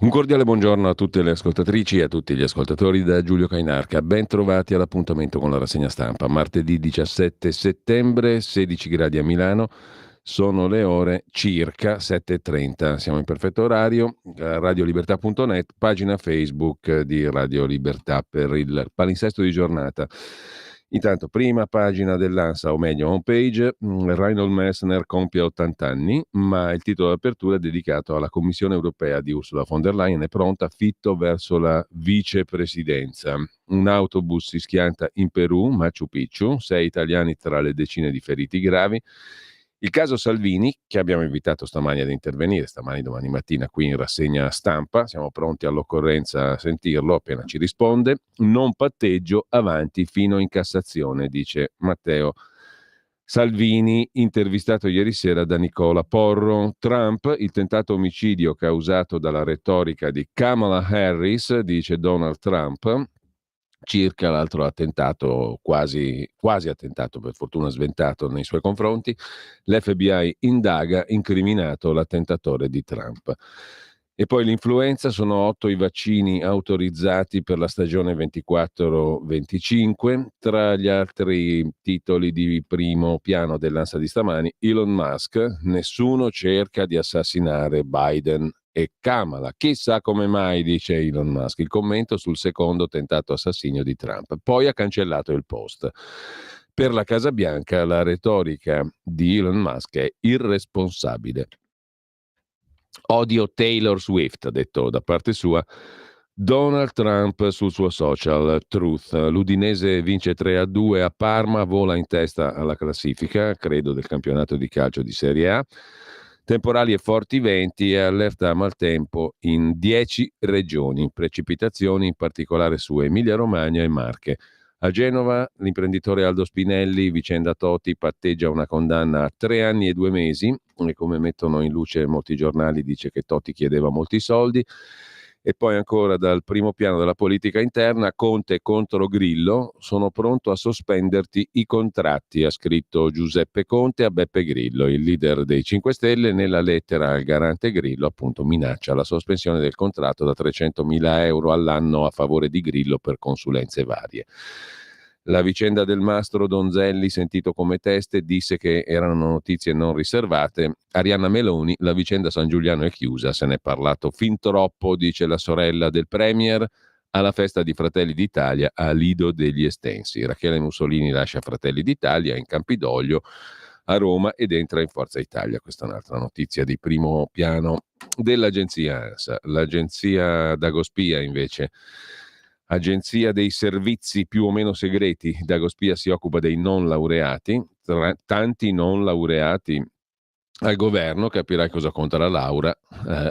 Un cordiale buongiorno a tutte le ascoltatrici e a tutti gli ascoltatori da Giulio Cainarca. Ben trovati all'appuntamento con la rassegna stampa. Martedì 17 settembre, 16 gradi a Milano, sono le ore circa 7:30. Siamo in perfetto orario. Radiolibertà.net, pagina Facebook di Radio Libertà per il palinsesto di giornata. Intanto, prima pagina dell'ANSA, o meglio, homepage, Reinhold Messner compie 80 anni, ma il titolo d'apertura è dedicato alla Commissione europea di Ursula von der Leyen, è pronta, fitto verso la vicepresidenza. Un autobus si schianta in Perù, Machu Picchu, 6 italiani tra le decine di feriti gravi. Il caso Salvini, che abbiamo invitato stamani ad intervenire, stamani domani mattina qui in rassegna stampa, siamo pronti all'occorrenza a sentirlo appena ci risponde. Non patteggio, avanti fino in Cassazione, dice Matteo Salvini, intervistato ieri sera da Nicola Porro. Trump, il tentato omicidio causato dalla retorica di Kamala Harris, dice Donald Trump, circa l'altro attentato, quasi attentato, per fortuna sventato nei suoi confronti. L'FBI indaga, incriminato l'attentatore di Trump. E poi l'influenza, sono 8 i vaccini autorizzati per la stagione 24-25. Tra gli altri titoli di primo piano dell'ANSA di stamani, Elon Musk, nessuno cerca di assassinare Biden e Kamala. Chissà come mai, dice Elon Musk, il commento sul secondo tentato assassinio di Trump. Poi ha cancellato il post. Per la Casa Bianca la retorica di Elon Musk è irresponsabile. Odio Taylor Swift, ha detto da parte sua Donald Trump sul suo social Truth. L'Udinese vince 3-2 a Parma, vola in testa alla classifica, credo, del campionato di calcio di Serie A. Temporali e forti venti e allerta maltempo in 10 regioni, precipitazioni in particolare su Emilia-Romagna e Marche. A Genova l'imprenditore Aldo Spinelli, vicenda Toti, patteggia una condanna a 3 anni e 2 mesi e, come mettono in luce molti giornali, dice che Toti chiedeva molti soldi. E poi ancora dal primo piano della politica interna, Conte contro Grillo, sono pronto a sospenderti i contratti, ha scritto Giuseppe Conte a Beppe Grillo, il leader dei 5 Stelle. Nella lettera al garante Grillo appunto minaccia la sospensione del contratto da 300.000 euro all'anno a favore di Grillo per consulenze varie. La vicenda del mastro Donzelli, sentito come teste, disse che erano notizie non riservate. Arianna Meloni, la vicenda San Giuliano è chiusa, se ne è parlato fin troppo, dice la sorella del Premier, alla festa di Fratelli d'Italia a Lido degli Estensi. Rachele Mussolini lascia Fratelli d'Italia in Campidoglio a Roma ed entra in Forza Italia. Questa è un'altra notizia di primo piano dell'agenzia ANSA. L'agenzia Dagospia invece, agenzia dei servizi più o meno segreti. Dagospia si occupa dei non laureati, tanti non laureati al governo, capirai cosa conta la laurea.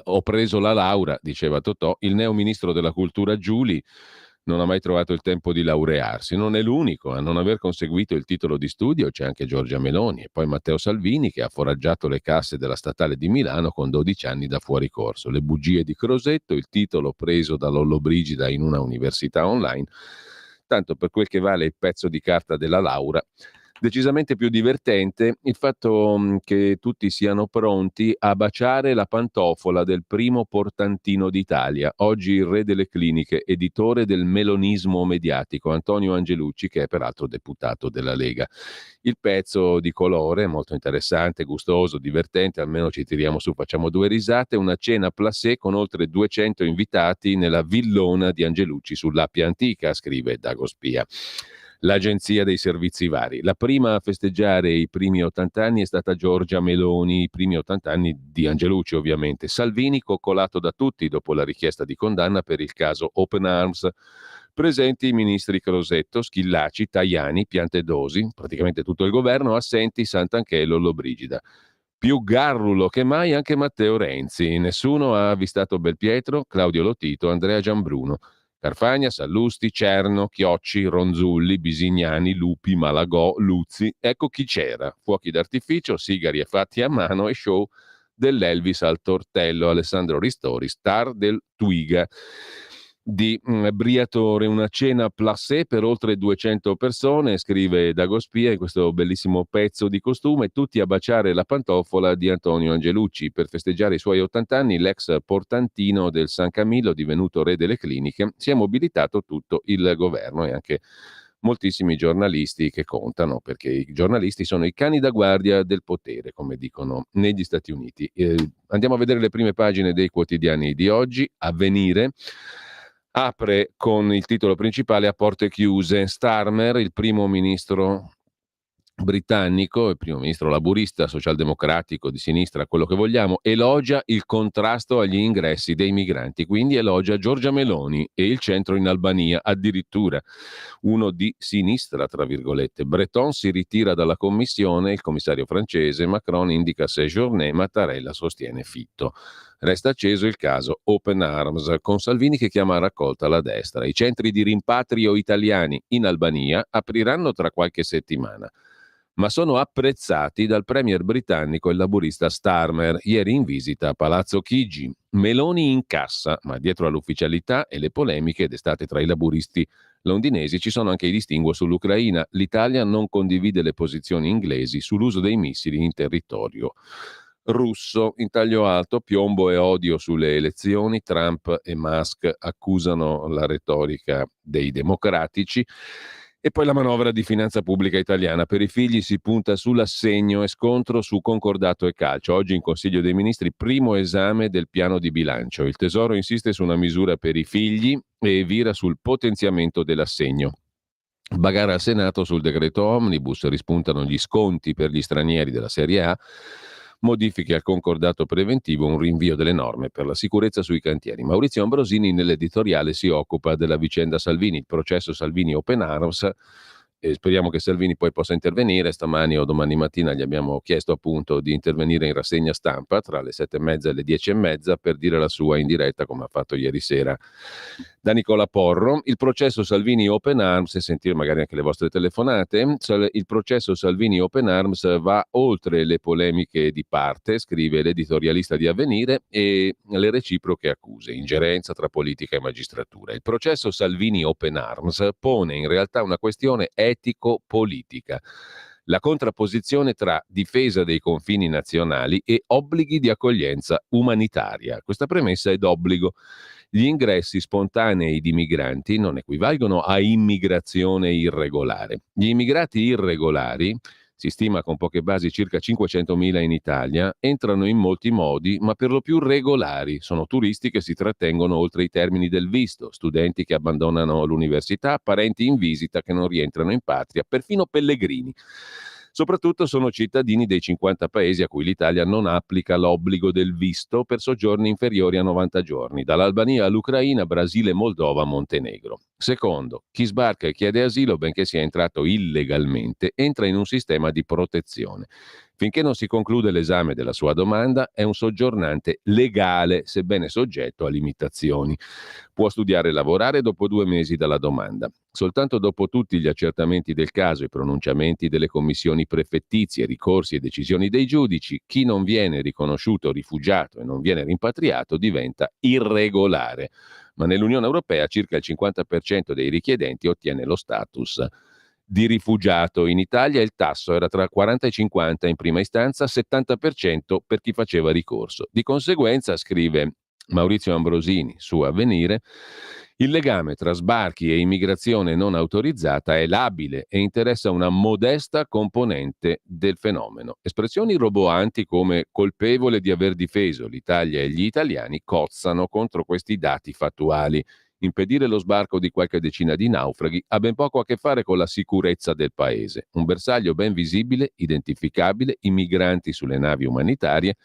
Ho preso la laurea, diceva Totò. Il neo ministro della cultura Giuli non ha mai trovato il tempo di laurearsi. Non è l'unico a non aver conseguito il titolo di studio, c'è anche Giorgia Meloni e poi Matteo Salvini, che ha foraggiato le casse della Statale di Milano con 12 anni da fuori corso. Le bugie di Crosetto, il titolo preso da Lollobrigida in una università online. Tanto per quel che vale il pezzo di carta della laurea. Decisamente più divertente il fatto che tutti siano pronti a baciare la pantofola del primo portantino d'Italia, oggi il re delle cliniche, editore del melonismo mediatico, Antonio Angelucci, che è peraltro deputato della Lega. Il pezzo di colore, molto interessante, gustoso, divertente, almeno ci tiriamo su, facciamo 2 risate, una cena placé con oltre 200 invitati nella villona di Angelucci sull'Appia Antica, scrive Dagospia. L'agenzia dei servizi vari. La prima a festeggiare i primi 80 anni è stata Giorgia Meloni, i primi 80 anni di Angelucci ovviamente. Salvini coccolato da tutti dopo la richiesta di condanna per il caso Open Arms. Presenti i ministri Crosetto, Schillaci, Tajani, Piantedosi, praticamente tutto il governo, assenti Santanchè e Lollobrigida. Più garrulo che mai anche Matteo Renzi. Nessuno ha avvistato Belpietro, Claudio Lotito, Andrea Gianbruno. Carfagna, Sallusti, Cerno, Chiocci, Ronzulli, Bisignani, Lupi, Malagò, Luzzi. Ecco chi c'era. Fuochi d'artificio, sigari e fatti a mano e show dell'Elvis al tortello. Alessandro Ristori, star del Twiga. di Briatore, una cena placé per oltre 200 persone, scrive Dagospia in questo bellissimo pezzo di costume, tutti a baciare la pantofola di Antonio Angelucci. Per festeggiare i suoi 80 anni, l'ex portantino del San Camillo, divenuto re delle cliniche, si è mobilitato tutto il governo e anche moltissimi giornalisti che contano, perché i giornalisti sono i cani da guardia del potere, come dicono negli Stati Uniti. Andiamo a vedere le prime pagine dei quotidiani di oggi. Avvenire apre con il titolo principale: a porte chiuse. Starmer, il primo ministro britannico, il primo ministro laburista, socialdemocratico, di sinistra, quello che vogliamo, elogia il contrasto agli ingressi dei migranti, quindi elogia Giorgia Meloni e il centro in Albania, addirittura uno di sinistra, tra virgolette. Breton si ritira dalla commissione, il commissario francese, Macron indica Séjourné, Mattarella sostiene Fitto. Resta acceso il caso Open Arms, con Salvini che chiama a raccolta la destra. I centri di rimpatrio italiani in Albania apriranno tra qualche settimana, ma sono apprezzati dal premier britannico e laburista Starmer, ieri in visita a Palazzo Chigi. Meloni incassa, ma dietro all'ufficialità e le polemiche destate tra i laburisti londinesi ci sono anche i distinguo sull'Ucraina. L'Italia non condivide le posizioni inglesi sull'uso dei missili in territorio russo. In taglio alto, piombo e odio sulle elezioni, Trump e Musk accusano la retorica dei democratici. E poi la manovra di finanza pubblica italiana. Per i figli si punta sull'assegno e scontro su concordato e calcio. Oggi in Consiglio dei Ministri primo esame del piano di bilancio. Il Tesoro insiste su una misura per i figli e vira sul potenziamento dell'assegno. Bagarre al Senato sul decreto Omnibus, rispuntano gli sconti per gli stranieri della Serie A, modifiche al concordato preventivo, un rinvio delle norme per la sicurezza sui cantieri. Maurizio Ambrosini nell'editoriale si occupa della vicenda Salvini, il processo Salvini Open Arms, e speriamo che Salvini poi possa intervenire. Stamani o domani mattina gli abbiamo chiesto appunto di intervenire in rassegna stampa tra le 7:30 e le 10:30 per dire la sua in diretta, come ha fatto ieri sera da Nicola Porro. Il processo Salvini Open Arms, e sentire magari anche le vostre telefonate. Il processo Salvini Open Arms va oltre le polemiche di parte, scrive l'editorialista di Avvenire, e le reciproche accuse, ingerenza tra politica e magistratura. Il processo Salvini Open Arms pone in realtà una questione etico-politica: la contrapposizione tra difesa dei confini nazionali e obblighi di accoglienza umanitaria. Questa premessa è d'obbligo. Gli ingressi spontanei di migranti non equivalgono a immigrazione irregolare. Gli immigrati irregolari, si stima con poche basi circa 500.000 in Italia, entrano in molti modi, ma per lo più regolari. Sono turisti che si trattengono oltre i termini del visto, studenti che abbandonano l'università, parenti in visita che non rientrano in patria, perfino pellegrini. Soprattutto sono cittadini dei 50 paesi a cui l'Italia non applica l'obbligo del visto per soggiorni inferiori a 90 giorni, dall'Albania all'Ucraina, Brasile, Moldova, Montenegro. Secondo, chi sbarca e chiede asilo, benché sia entrato illegalmente, entra in un sistema di protezione. Finché non si conclude l'esame della sua domanda, è un soggiornante legale, sebbene soggetto a limitazioni. Può studiare e lavorare dopo 2 mesi dalla domanda. Soltanto dopo tutti gli accertamenti del caso, i pronunciamenti delle commissioni prefettizie, ricorsi e decisioni dei giudici, chi non viene riconosciuto rifugiato e non viene rimpatriato diventa irregolare. Ma nell'Unione Europea circa il 50% dei richiedenti ottiene lo status di rifugiato. In Italia il tasso era tra 40 e 50 in prima istanza, 70% per chi faceva ricorso. Di conseguenza, scrive Maurizio Ambrosini su Avvenire, il legame tra sbarchi e immigrazione non autorizzata è labile e interessa una modesta componente del fenomeno. Espressioni roboanti come colpevole di aver difeso l'Italia e gli italiani cozzano contro questi dati fattuali. Impedire lo sbarco di qualche decina di naufraghi ha ben poco a che fare con la sicurezza del paese. Un bersaglio ben visibile, identificabile, i migranti sulle navi umanitarie,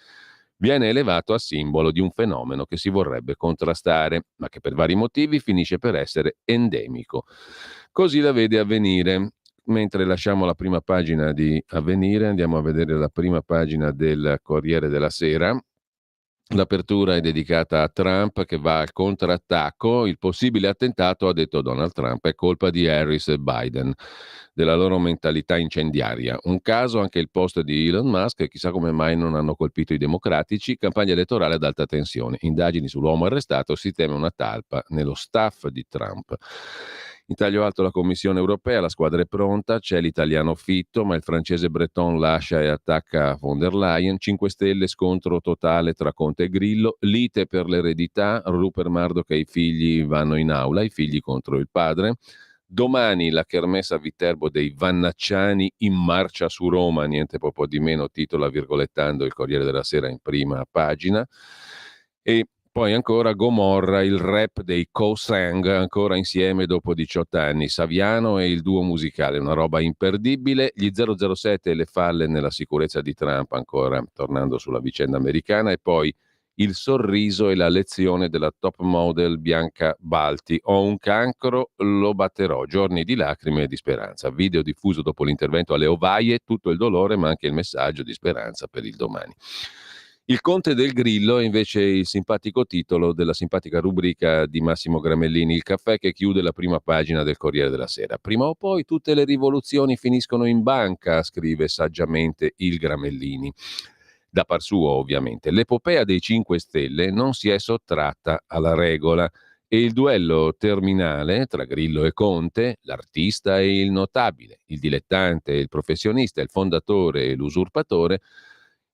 viene elevato a simbolo di un fenomeno che si vorrebbe contrastare, ma che per vari motivi finisce per essere endemico. Così la vede Avvenire. Mentre lasciamo la prima pagina di Avvenire, andiamo a vedere la prima pagina del Corriere della Sera. L'apertura è dedicata a Trump che va al contrattacco. Il possibile attentato, ha detto Donald Trump, è colpa di Harris e Biden, della loro mentalità incendiaria. Un caso anche il post di Elon Musk, chissà come mai non hanno colpito i democratici. Campagna elettorale ad alta tensione. Indagini sull'uomo arrestato, si teme una talpa nello staff di Trump. In taglio alto la Commissione europea, la squadra è pronta, c'è l'italiano Fitto, ma il francese Breton lascia e attacca von der Leyen, 5 Stelle scontro totale tra Conte e Grillo, lite per l'eredità, Rupert Murdoch e i figli vanno in aula, i figli contro il padre. Domani la kermesse a Viterbo dei Vannacciani in marcia su Roma, niente poco di meno, titola virgolettando il Corriere della Sera in prima pagina. E poi ancora Gomorra, il rap dei Co-Sang, ancora insieme dopo 18 anni, Saviano e il duo musicale, una roba imperdibile. Gli 007 e le falle nella sicurezza di Trump, ancora tornando sulla vicenda americana, e poi il sorriso e la lezione della top model Bianca Balti. Ho un cancro, lo batterò. Giorni di lacrime e di speranza. Video diffuso dopo l'intervento alle ovaie, tutto il dolore ma anche il messaggio di speranza per il domani. Il Conte del Grillo è invece il simpatico titolo della simpatica rubrica di Massimo Gramellini, il caffè che chiude la prima pagina del Corriere della Sera. Prima o poi tutte le rivoluzioni finiscono in banca, scrive saggiamente il Gramellini. Da par suo, ovviamente. L'epopea dei 5 Stelle non si è sottratta alla regola e il duello terminale tra Grillo e Conte, l'artista e il notabile, il dilettante e il professionista, il fondatore e l'usurpatore,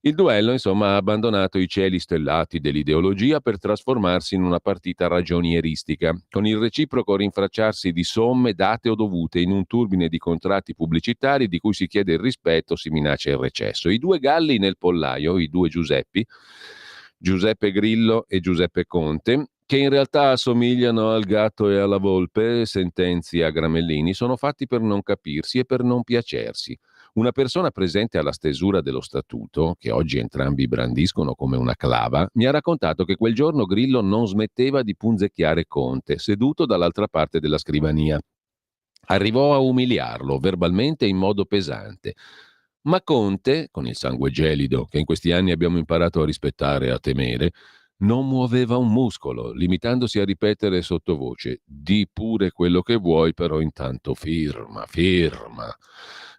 il duello, insomma, ha abbandonato i cieli stellati dell'ideologia per trasformarsi in una partita ragionieristica, con il reciproco rinfacciarsi di somme date o dovute in un turbine di contratti pubblicitari di cui si chiede il rispetto, si minaccia il recesso. I due galli nel pollaio, i due Giuseppi, Giuseppe Grillo e Giuseppe Conte, che in realtà assomigliano al gatto e alla volpe, sentenzia Gramellini, sono fatti per non capirsi e per non piacersi. Una persona presente alla stesura dello statuto, che oggi entrambi brandiscono come una clava, mi ha raccontato che quel giorno Grillo non smetteva di punzecchiare Conte, seduto dall'altra parte della scrivania. Arrivò a umiliarlo verbalmente in modo pesante. Ma Conte, con il sangue gelido che in questi anni abbiamo imparato a rispettare e a temere, non muoveva un muscolo, limitandosi a ripetere sottovoce: di pure quello che vuoi, però intanto firma, firma.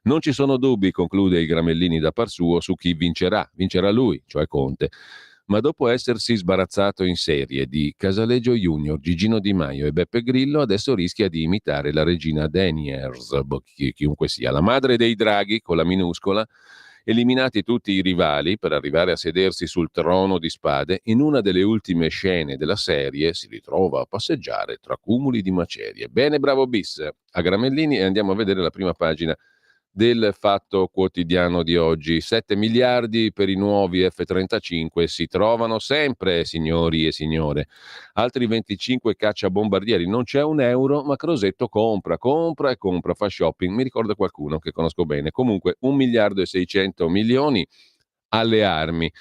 Non ci sono dubbi, conclude il Gramellini da par suo, su chi vincerà. Vincerà lui, cioè Conte. Ma dopo essersi sbarazzato in serie di Casaleggio Junior, Gigino Di Maio e Beppe Grillo, adesso rischia di imitare la regina Daniers, chiunque sia, la madre dei draghi, con la minuscola. Eliminati tutti i rivali per arrivare a sedersi sul trono di spade, in una delle ultime scene della serie si ritrova a passeggiare tra cumuli di macerie. Bene, bravo bis a Gramellini, e andiamo a vedere la prima pagina del Fatto Quotidiano di oggi. 7 miliardi per i nuovi F-35 si trovano sempre, signori e signore. Altri 25 cacciabombardieri. Non c'è un euro, ma Crosetto compra, compra e compra, fa shopping. Mi ricorda qualcuno che conosco bene. Comunque 1 miliardo e 600 milioni alle armi.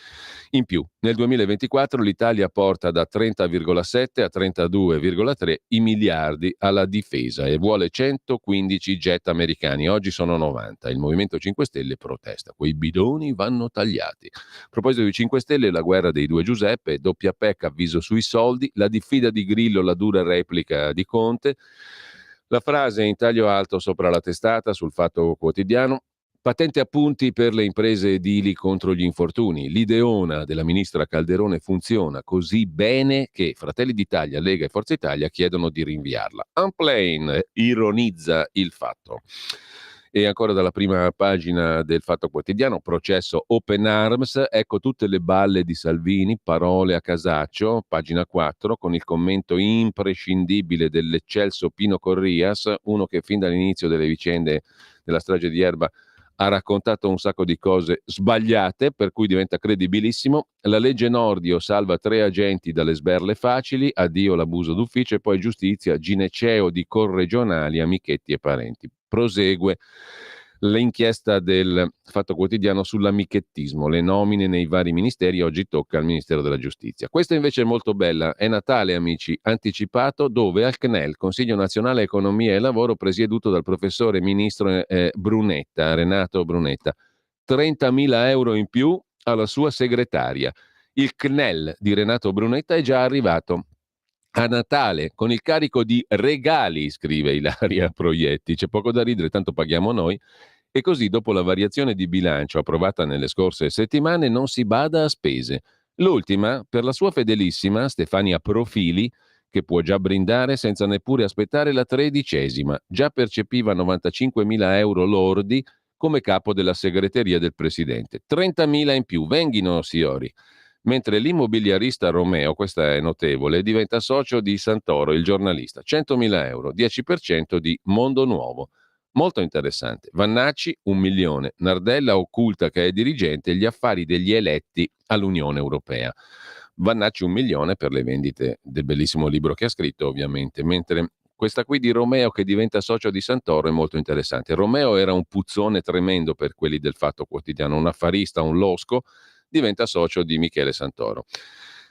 In più, nel 2024 l'Italia porta da 30,7 a 32,3 i miliardi alla difesa e vuole 115 jet americani. Oggi sono 90. Il Movimento 5 Stelle protesta. Quei bidoni vanno tagliati. A proposito di 5 Stelle, la guerra dei due Giuseppe, doppia pecca, avviso sui soldi, la diffida di Grillo, la dura replica di Conte. La frase in taglio alto sopra la testata sul Fatto Quotidiano: patente appunti per le imprese edili contro gli infortuni. L'ideona della ministra Calderone funziona così bene che Fratelli d'Italia, Lega e Forza Italia chiedono di rinviarla. Unplain ironizza il Fatto. E ancora dalla prima pagina del Fatto Quotidiano, processo Open Arms, ecco tutte le balle di Salvini, parole a casaccio, pagina 4, con il commento imprescindibile dell'eccelso Pino Corrias, uno che fin dall'inizio delle vicende della strage di Erba ha raccontato un sacco di cose sbagliate, per cui diventa credibilissimo. La legge Nordio salva 3 agenti dalle sberle facili, addio l'abuso d'ufficio, e poi giustizia, gineceo di corregionali, amichetti e parenti. Prosegue l'inchiesta del Fatto Quotidiano sull'amichettismo, le nomine nei vari ministeri, oggi tocca al Ministero della Giustizia. Questa invece è molto bella, è Natale amici, anticipato, dove al CNEL, Consiglio Nazionale Economia e Lavoro, presieduto dal professore ministro Brunetta, Renato Brunetta, 30.000 euro in più alla sua segretaria. Il CNEL di Renato Brunetta è già arrivato a Natale con il carico di regali, scrive Ilaria Proietti. C'è poco da ridere, tanto paghiamo noi. E così, dopo la variazione di bilancio approvata nelle scorse settimane, non si bada a spese. L'ultima, per la sua fedelissima Stefania Profili, che può già brindare senza neppure aspettare la 13ª. Già percepiva 95.000 euro lordi come capo della segreteria del presidente. 30.000 in più, venghino signori. Mentre l'immobiliarista Romeo, questa è notevole, diventa socio di Santoro, il giornalista. 100.000 euro, 10% di Mondo Nuovo. Molto interessante. Vannacci 1 milione, Nardella occulta che è dirigente gli affari degli eletti all'Unione Europea. Vannacci 1 milione per le vendite del bellissimo libro che ha scritto, ovviamente, mentre questa qui di Romeo che diventa socio di Santoro è molto interessante. Romeo era un puzzone tremendo per quelli del Fatto Quotidiano, un affarista, un losco, diventa socio di Michele Santoro.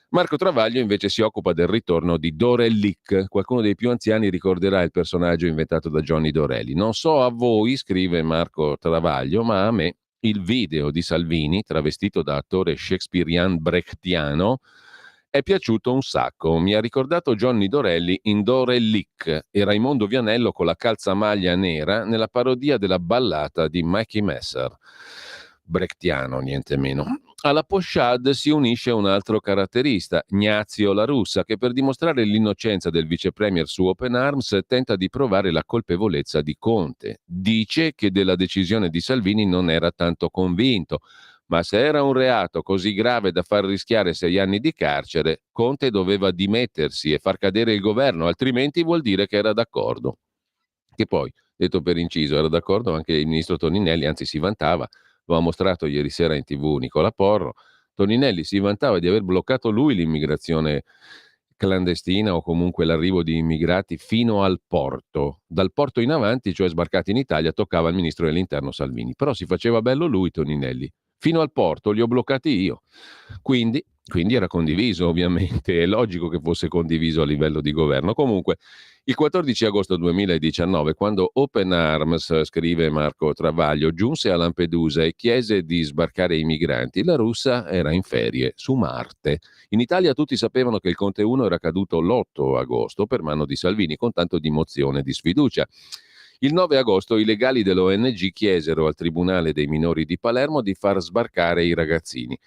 Marco Travaglio invece si occupa del ritorno di Dorellic. Qualcuno dei più anziani ricorderà il personaggio inventato da Johnny Dorelli. Non so a voi, scrive Marco Travaglio, ma a me il video di Salvini, travestito da attore shakespearian brechtiano, è piaciuto un sacco. Mi ha ricordato Johnny Dorelli in Dorellic e Raimondo Vianello con la calzamaglia nera nella parodia della ballata di Mikey Messer. Brechtiano, niente meno. Alla Pochade si unisce un altro caratterista, Ignazio La Russa, che per dimostrare l'innocenza del vice premier su Open Arms tenta di provare la colpevolezza di Conte. Dice che della decisione di Salvini non era tanto convinto, ma se era un reato così grave da far rischiare 6 anni di carcere, Conte doveva dimettersi e far cadere il governo, altrimenti vuol dire che era d'accordo. Che poi, detto per inciso, era d'accordo anche il ministro Toninelli, anzi si vantava. Lo ha mostrato ieri sera in TV Nicola Porro. Toninelli si vantava di aver bloccato lui l'immigrazione clandestina o comunque l'arrivo di immigrati fino al porto. Dal porto in avanti, cioè sbarcati in Italia, toccava al ministro dell'interno Salvini. Però si faceva bello lui, Toninelli. Fino al porto li ho bloccati io. Quindi era condiviso, ovviamente. È logico che fosse condiviso a livello di governo. Comunque, il 14 agosto 2019, quando Open Arms, scrive Marco Travaglio, giunse a Lampedusa e chiese di sbarcare i migranti, la russa era in ferie su Marte. In Italia tutti sapevano che il Conte 1 era caduto l'8 agosto per mano di Salvini con tanto di mozione di sfiducia. Il 9 agosto i legali dell'ONG chiesero al Tribunale dei minori di Palermo di far sbarcare i ragazzini.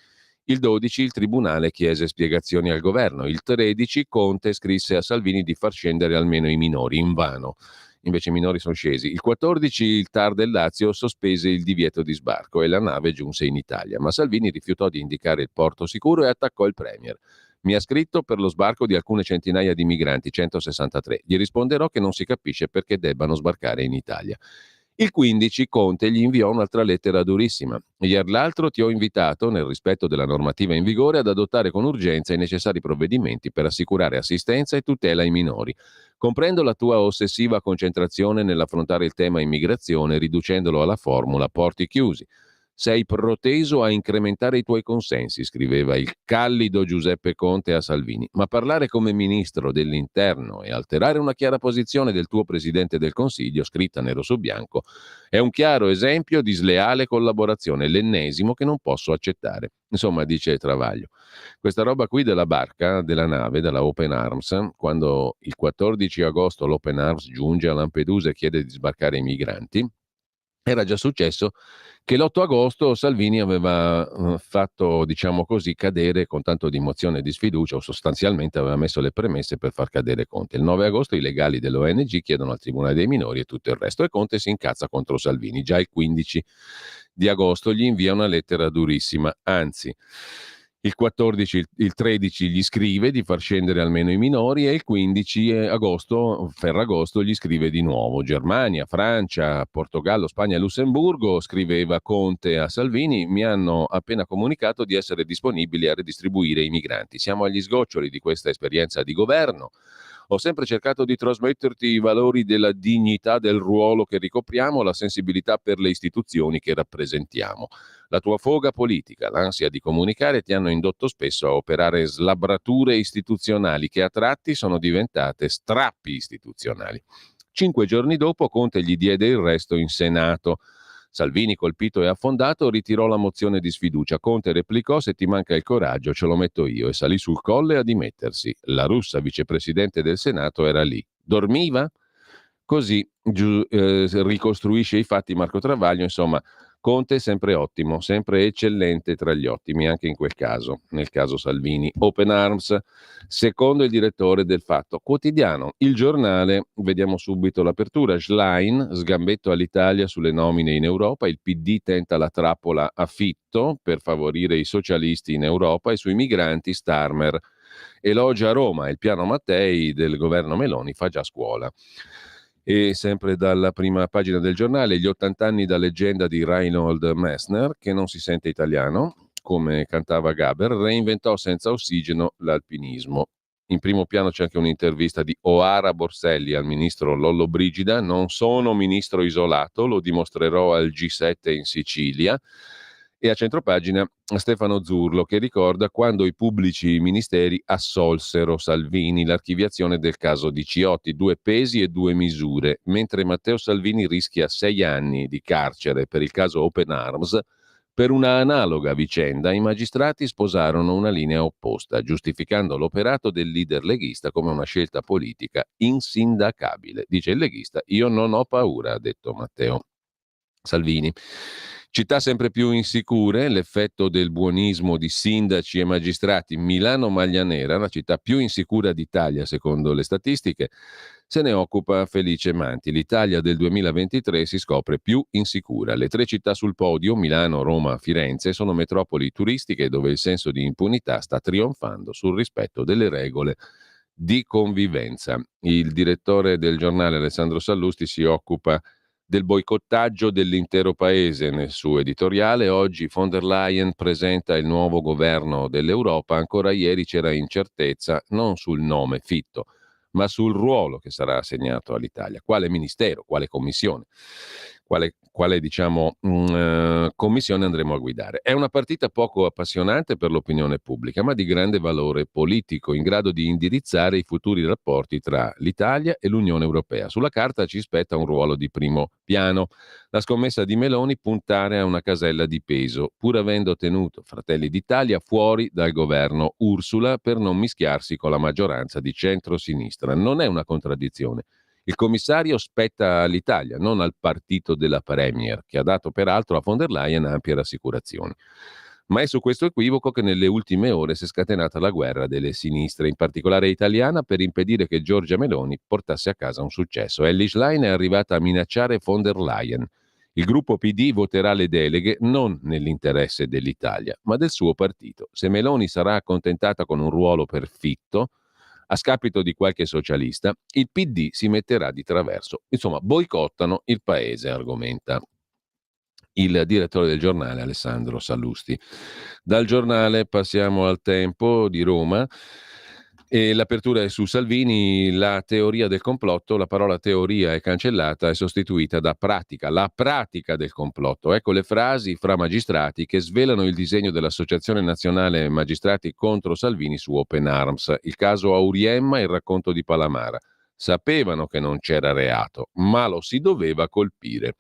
Il 12 il Tribunale chiese spiegazioni al governo. Il 13 Conte scrisse a Salvini di far scendere almeno i minori, invano. Invece i minori sono scesi. Il 14 il TAR del Lazio sospese il divieto di sbarco e la nave giunse in Italia. Ma Salvini rifiutò di indicare il porto sicuro e attaccò il Premier. Mi ha scritto per lo sbarco di alcune centinaia di migranti, 163. Gli risponderò che non si capisce perché debbano sbarcare in Italia. Il 15 Conte gli inviò un'altra lettera durissima. Ieri l'altro ti ho invitato, nel rispetto della normativa in vigore, ad adottare con urgenza i necessari provvedimenti per assicurare assistenza e tutela ai minori. Comprendo la tua ossessiva concentrazione nell'affrontare il tema immigrazione, riducendolo alla formula porti chiusi. Sei proteso a incrementare i tuoi consensi, scriveva il callido Giuseppe Conte a Salvini, ma parlare come ministro dell'interno e alterare una chiara posizione del tuo presidente del Consiglio, scritta nero su bianco, è un chiaro esempio di sleale collaborazione, l'ennesimo che non posso accettare. Insomma, dice Travaglio, questa roba qui della barca, della nave, della Open Arms, quando il 14 agosto l'Open Arms giunge a Lampedusa e chiede di sbarcare i migranti, era già successo che l'8 agosto Salvini aveva fatto, diciamo così, cadere con tanto di mozione di sfiducia, o sostanzialmente aveva messo le premesse per far cadere Conte. Il 9 agosto i legali dell'ONG chiedono al Tribunale dei minori e tutto il resto, e Conte si incazza contro Salvini. Già il 15 di agosto gli invia una lettera durissima, anzi il 14, il 13 gli scrive di far scendere almeno i minori e il 15 agosto, Ferragosto, gli scrive di nuovo. Germania, Francia, Portogallo, Spagna e Lussemburgo, scriveva Conte a Salvini, mi hanno appena comunicato di essere disponibili a redistribuire i migranti. Siamo agli sgoccioli di questa esperienza di governo. Ho sempre cercato di trasmetterti i valori della dignità del ruolo che ricopriamo, la sensibilità per le istituzioni che rappresentiamo. La tua foga politica, l'ansia di comunicare ti hanno indotto spesso a operare slabrature istituzionali che a tratti sono diventate strappi istituzionali. 5 giorni dopo Conte gli diede il resto in Senato. Salvini, colpito e affondato, ritirò la mozione di sfiducia. Conte replicò: se ti manca il coraggio ce lo metto io, e salì sul Colle a dimettersi. La Russa, vicepresidente del Senato, era lì. Dormiva? Così ricostruisce i fatti Marco Travaglio. Insomma, Conte è sempre ottimo, sempre eccellente tra gli ottimi, anche in quel caso, nel caso Salvini. Open Arms, secondo il direttore del Fatto Quotidiano. Il Giornale, vediamo subito l'apertura. Schlein, sgambetto all'Italia sulle nomine in Europa, il PD tenta la trappola a Fitto per favorire i socialisti in Europa, e sui migranti Starmer elogia Roma, il piano Mattei del governo Meloni fa già scuola. E sempre dalla prima pagina del giornale, gli 80 anni da leggenda di Reinhold Messner, che non si sente italiano, come cantava Gaber, reinventò senza ossigeno l'alpinismo. In primo piano c'è anche un'intervista di Oara Borselli al ministro Lollobrigida: non sono ministro isolato, lo dimostrerò al G7 in Sicilia. E a centropagina Stefano Zurlo, che ricorda quando i pubblici ministeri assolsero Salvini, l'archiviazione del caso di Ciotti, 2 pesi e 2 misure, mentre Matteo Salvini rischia 6 anni di carcere per il caso Open Arms. Per una analoga vicenda i magistrati sposarono una linea opposta, giustificando l'operato del leader leghista come una scelta politica insindacabile. Dice il leghista: io non ho paura, ha detto Matteo Salvini. Città sempre più insicure, l'effetto del buonismo di sindaci e magistrati. Milano maglia nera, la città più insicura d'Italia secondo le statistiche, se ne occupa Felice Manti. L'Italia del 2023 si scopre più insicura. Le 3 città sul podio, Milano, Roma, Firenze, sono metropoli turistiche dove il senso di impunità sta trionfando sul rispetto delle regole di convivenza. Il direttore del giornale Alessandro Sallusti si occupa del boicottaggio dell'intero paese nel suo editoriale. Oggi von der Leyen presenta il nuovo governo dell'Europa. Ancora ieri c'era incertezza non sul nome Fitto, ma sul ruolo che sarà assegnato all'Italia. Quale ministero, quale commissione, quale diciamo, commissione andremo a guidare. È una partita poco appassionante per l'opinione pubblica, ma di grande valore politico, in grado di indirizzare i futuri rapporti tra l'Italia e l'Unione Europea. Sulla carta ci spetta un ruolo di primo piano. La scommessa di Meloni: puntare a una casella di peso, pur avendo tenuto Fratelli d'Italia fuori dal governo Ursula per non mischiarsi con la maggioranza di centro-sinistra. Non è una contraddizione. Il commissario spetta all'Italia, non al partito della Premier, che ha dato peraltro a von der Leyen ampie rassicurazioni. Ma è su questo equivoco che nelle ultime ore si è scatenata la guerra delle sinistre, in particolare italiana, per impedire che Giorgia Meloni portasse a casa un successo. Elly Schlein è arrivata a minacciare von der Leyen. Il gruppo PD voterà le deleghe non nell'interesse dell'Italia, ma del suo partito. Se Meloni sarà accontentata con un ruolo per Fitto, a scapito di qualche socialista, il PD si metterà di traverso. Insomma, boicottano il paese, argomenta il direttore del giornale Alessandro Sallusti. Dal giornale passiamo al Tempo di Roma. E l'apertura è su Salvini, la teoria del complotto. La parola teoria è cancellata e sostituita da pratica, la pratica del complotto. Ecco le frasi fra magistrati che svelano il disegno dell'Associazione Nazionale Magistrati contro Salvini su Open Arms. Il caso Auriemma e il racconto di Palamara. Sapevano che non c'era reato, ma lo si doveva colpire.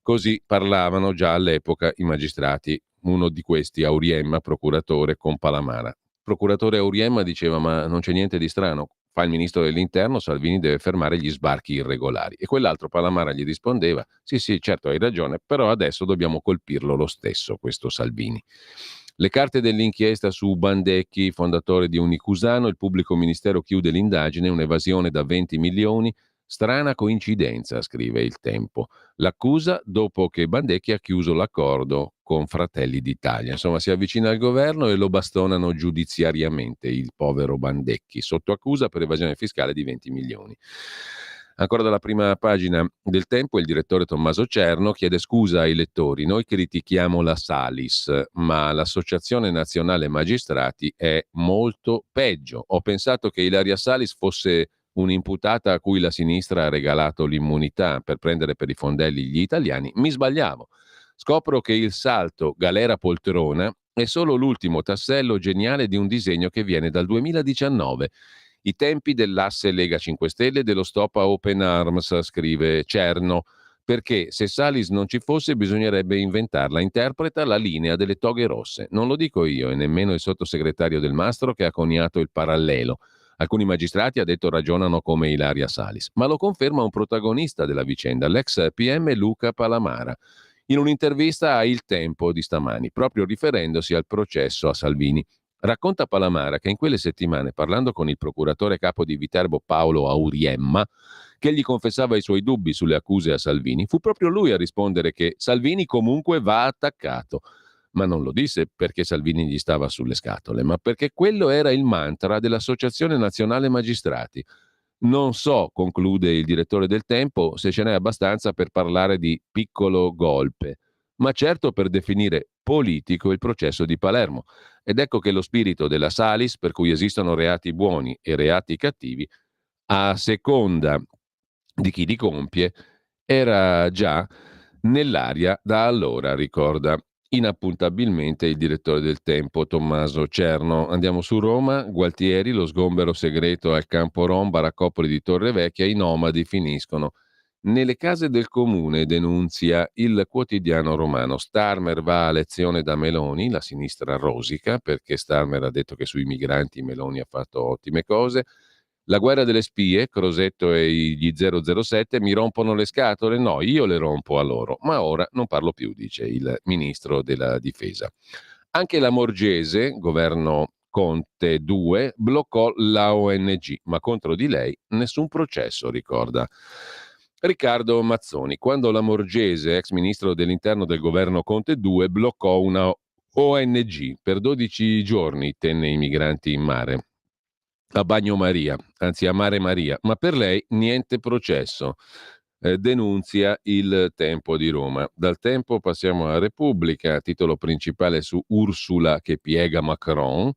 Così parlavano già all'epoca i magistrati. Uno di questi, Auriemma, procuratore, con Palamara. Procuratore Auriemma diceva: ma non c'è niente di strano, fa il ministro dell'interno, Salvini deve fermare gli sbarchi irregolari. E quell'altro Palamara gli rispondeva: sì, certo, hai ragione, però adesso dobbiamo colpirlo lo stesso, questo Salvini. Le carte dell'inchiesta su Bandecchi, fondatore di Unicusano. Il pubblico ministero chiude l'indagine, un'evasione da 20 milioni. Strana coincidenza, scrive il Tempo. L'accusa dopo che Bandecchi ha chiuso l'accordo con Fratelli d'Italia. Insomma, si avvicina al governo e lo bastonano giudiziariamente il povero Bandecchi, sotto accusa per evasione fiscale di 20 milioni. Ancora dalla prima pagina del Tempo, il direttore Tommaso Cerno chiede scusa ai lettori. Noi critichiamo la Salis, ma l'Associazione Nazionale Magistrati è molto peggio. Ho pensato che Ilaria Salis fosse un'imputata a cui la sinistra ha regalato l'immunità per prendere per i fondelli gli italiani. Mi sbagliavo. Scopro che il salto galera-poltrona è solo l'ultimo tassello geniale di un disegno che viene dal 2019. I tempi dell'asse Lega 5 Stelle e dello stop a Open Arms, scrive Cerno. perché se Salis non ci fosse bisognerebbe inventarla. Interpreta la linea delle toghe rosse. Non lo dico io e nemmeno il sottosegretario Del Mastro che ha coniato il parallelo. Alcuni magistrati, ha detto, ragionano come Ilaria Salis, ma lo conferma un protagonista della vicenda, l'ex PM Luca Palamara, in un'intervista a Il Tempo di stamani, proprio riferendosi al processo a Salvini. Racconta Palamara che in quelle settimane, parlando con il procuratore capo di Viterbo Paolo Auriemma, che gli confessava i suoi dubbi sulle accuse a Salvini, fu proprio lui a rispondere che Salvini comunque va attaccato. Ma non lo disse perché Salvini gli stava sulle scatole, ma perché quello era il mantra dell'Associazione Nazionale Magistrati. Non so, conclude il direttore del Tempo, se ce n'è abbastanza per parlare di piccolo golpe, ma certo per definire politico il processo di Palermo. Ed ecco che lo spirito della Salis, per cui esistono reati buoni e reati cattivi, a seconda di chi li compie, era già nell'aria da allora, ricorda inappuntabilmente il direttore del Tempo Tommaso Cerno. Andiamo su Roma, Gualtieri, lo sgombero segreto al campo Rom, baraccopoli di Torrevecchia, i nomadi finiscono nelle case del comune, denunzia il quotidiano romano. Starmer va a lezione da Meloni, la sinistra rosica, perché Starmer ha detto che sui migranti Meloni ha fatto ottime cose. La guerra delle spie, Crosetto e gli 007 mi rompono le scatole? No, io le rompo a loro, ma ora non parlo più, dice il ministro della difesa. Anche la Morgese, governo Conte 2, bloccò la ONG, ma contro di lei nessun processo, ricorda Riccardo Mazzoni. Quando la Morgese, ex ministro dell'interno del governo Conte 2, bloccò una ONG per 12 giorni, tenne i migranti in mare a Bagnomaria, anzi a Mare Maria, ma per lei niente processo. Denunzia il Tempo di Roma. Dal Tempo passiamo a Repubblica, titolo principale su Ursula che piega Macron.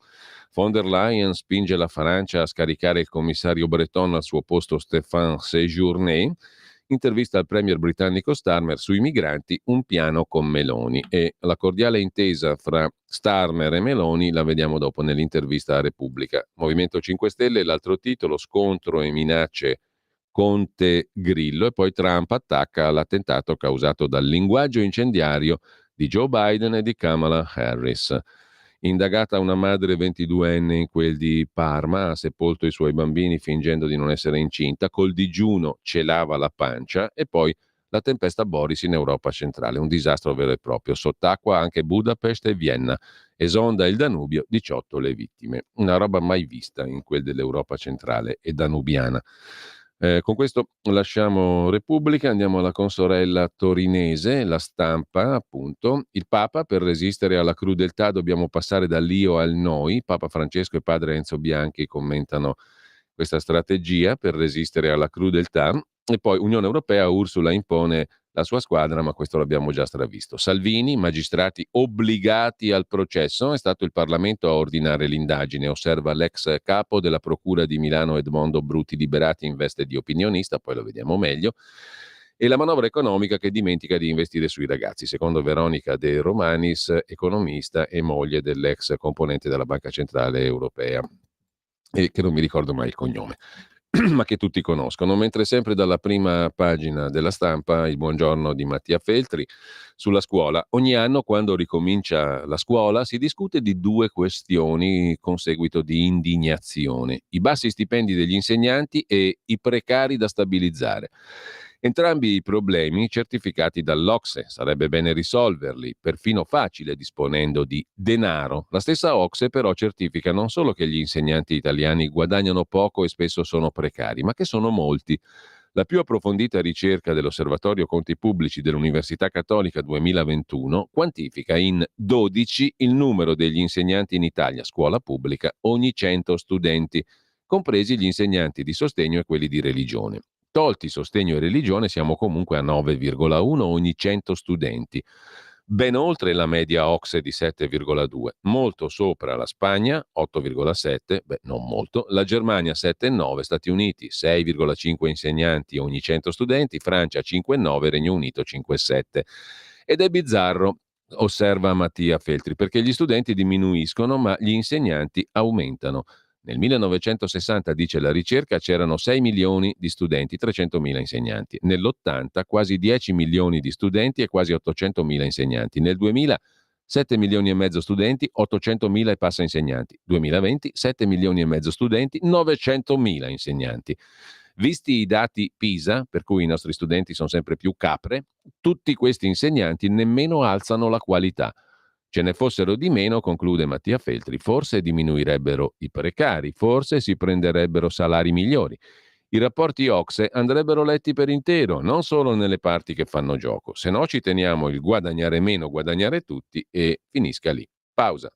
Von der Leyen spinge la Francia a scaricare il commissario Breton al suo posto Stéphane Séjourné. Intervista al premier britannico Starmer sui migranti, un piano con Meloni. E la cordiale intesa fra Starmer e Meloni la vediamo dopo nell'intervista a Repubblica. Movimento 5 Stelle, l'altro titolo, scontro e minacce Conte Grillo, e poi Trump attacca l'attentato causato dal linguaggio incendiario di Joe Biden e di Kamala Harris. Indagata una madre 22enne in quel di Parma, ha sepolto i suoi bambini fingendo di non essere incinta, col digiuno celava la pancia, e poi la tempesta Boris in Europa centrale, un disastro vero e proprio, sott'acqua anche Budapest e Vienna, esonda il Danubio, 18 le vittime, una roba mai vista in quel dell'Europa centrale e danubiana. Con questo lasciamo Repubblica, andiamo alla consorella torinese, La Stampa, appunto. Il Papa, per resistere alla crudeltà dobbiamo passare dall'io al noi. Papa Francesco e padre Enzo Bianchi commentano questa strategia per resistere alla crudeltà. E poi Unione Europea, Ursula impone la sua squadra, ma questo l'abbiamo già stravisto. Salvini, magistrati obbligati al processo, è stato il Parlamento a ordinare l'indagine, osserva l'ex capo della Procura di Milano Edmondo Bruti, liberati in veste di opinionista, poi lo vediamo meglio, e la manovra economica che dimentica di investire sui ragazzi, secondo Veronica De Romanis, economista e moglie dell'ex componente della Banca Centrale Europea, e che non mi ricordo mai il cognome. Ma che tutti conoscono, mentre sempre dalla prima pagina della Stampa il buongiorno di Mattia Feltri sulla scuola. Ogni anno, quando ricomincia la scuola, si discute di due questioni con seguito di indignazione: i bassi stipendi degli insegnanti e i precari da stabilizzare. Entrambi i problemi certificati dall'Ocse, sarebbe bene risolverli, perfino facile disponendo di denaro. La stessa Ocse però certifica non solo che gli insegnanti italiani guadagnano poco e spesso sono precari, ma che sono molti. La più approfondita ricerca dell'Osservatorio Conti Pubblici dell'Università Cattolica 2021 quantifica in 12 il numero degli insegnanti in Italia, scuola pubblica, ogni 100 studenti, compresi gli insegnanti di sostegno e quelli di religione. Tolti sostegno e religione siamo comunque a 9,1 ogni 100 studenti, ben oltre la media OCSE di 7,2, molto sopra la Spagna 8,7, beh non molto, la Germania 7,9, Stati Uniti 6,5 insegnanti ogni 100 studenti, Francia 5,9, Regno Unito 5,7. Ed è bizzarro, osserva Mattia Feltri, perché gli studenti diminuiscono ma gli insegnanti aumentano. Nel 1960, dice la ricerca, c'erano 6 milioni di studenti, 300.000 insegnanti. Nell'80 quasi 10 milioni di studenti e quasi 800.000 insegnanti. Nel 2000 7 milioni e mezzo studenti, 800.000 e passa insegnanti. 2020 7 milioni e mezzo studenti, 900.000 insegnanti. Visti i dati PISA, per cui i nostri studenti sono sempre più capre, tutti questi insegnanti nemmeno alzano la qualità. Ce ne fossero di meno, conclude Mattia Feltri, forse diminuirebbero i precari, forse si prenderebbero salari migliori. I rapporti OCSE andrebbero letti per intero, non solo nelle parti che fanno gioco, se no ci teniamo il guadagnare meno, guadagnare tutti e finisca lì. Pausa.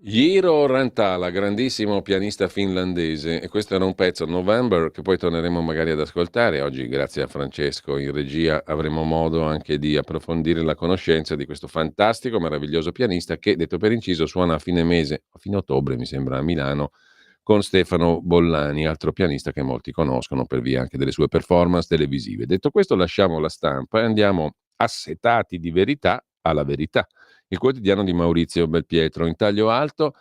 Jiro Rantala, grandissimo pianista finlandese, e questo era un pezzo, November, che poi torneremo magari ad ascoltare. Oggi, grazie a Francesco in regia, avremo modo anche di approfondire la conoscenza di questo fantastico, meraviglioso pianista che, detto per inciso, suona a fine mese, a fine ottobre mi sembra, a Milano, con Stefano Bollani, altro pianista che molti conoscono per via anche delle sue performance televisive. Detto questo, lasciamo la stampa e andiamo assetati di verità alla verità. Il quotidiano di Maurizio Belpietro. In taglio alto,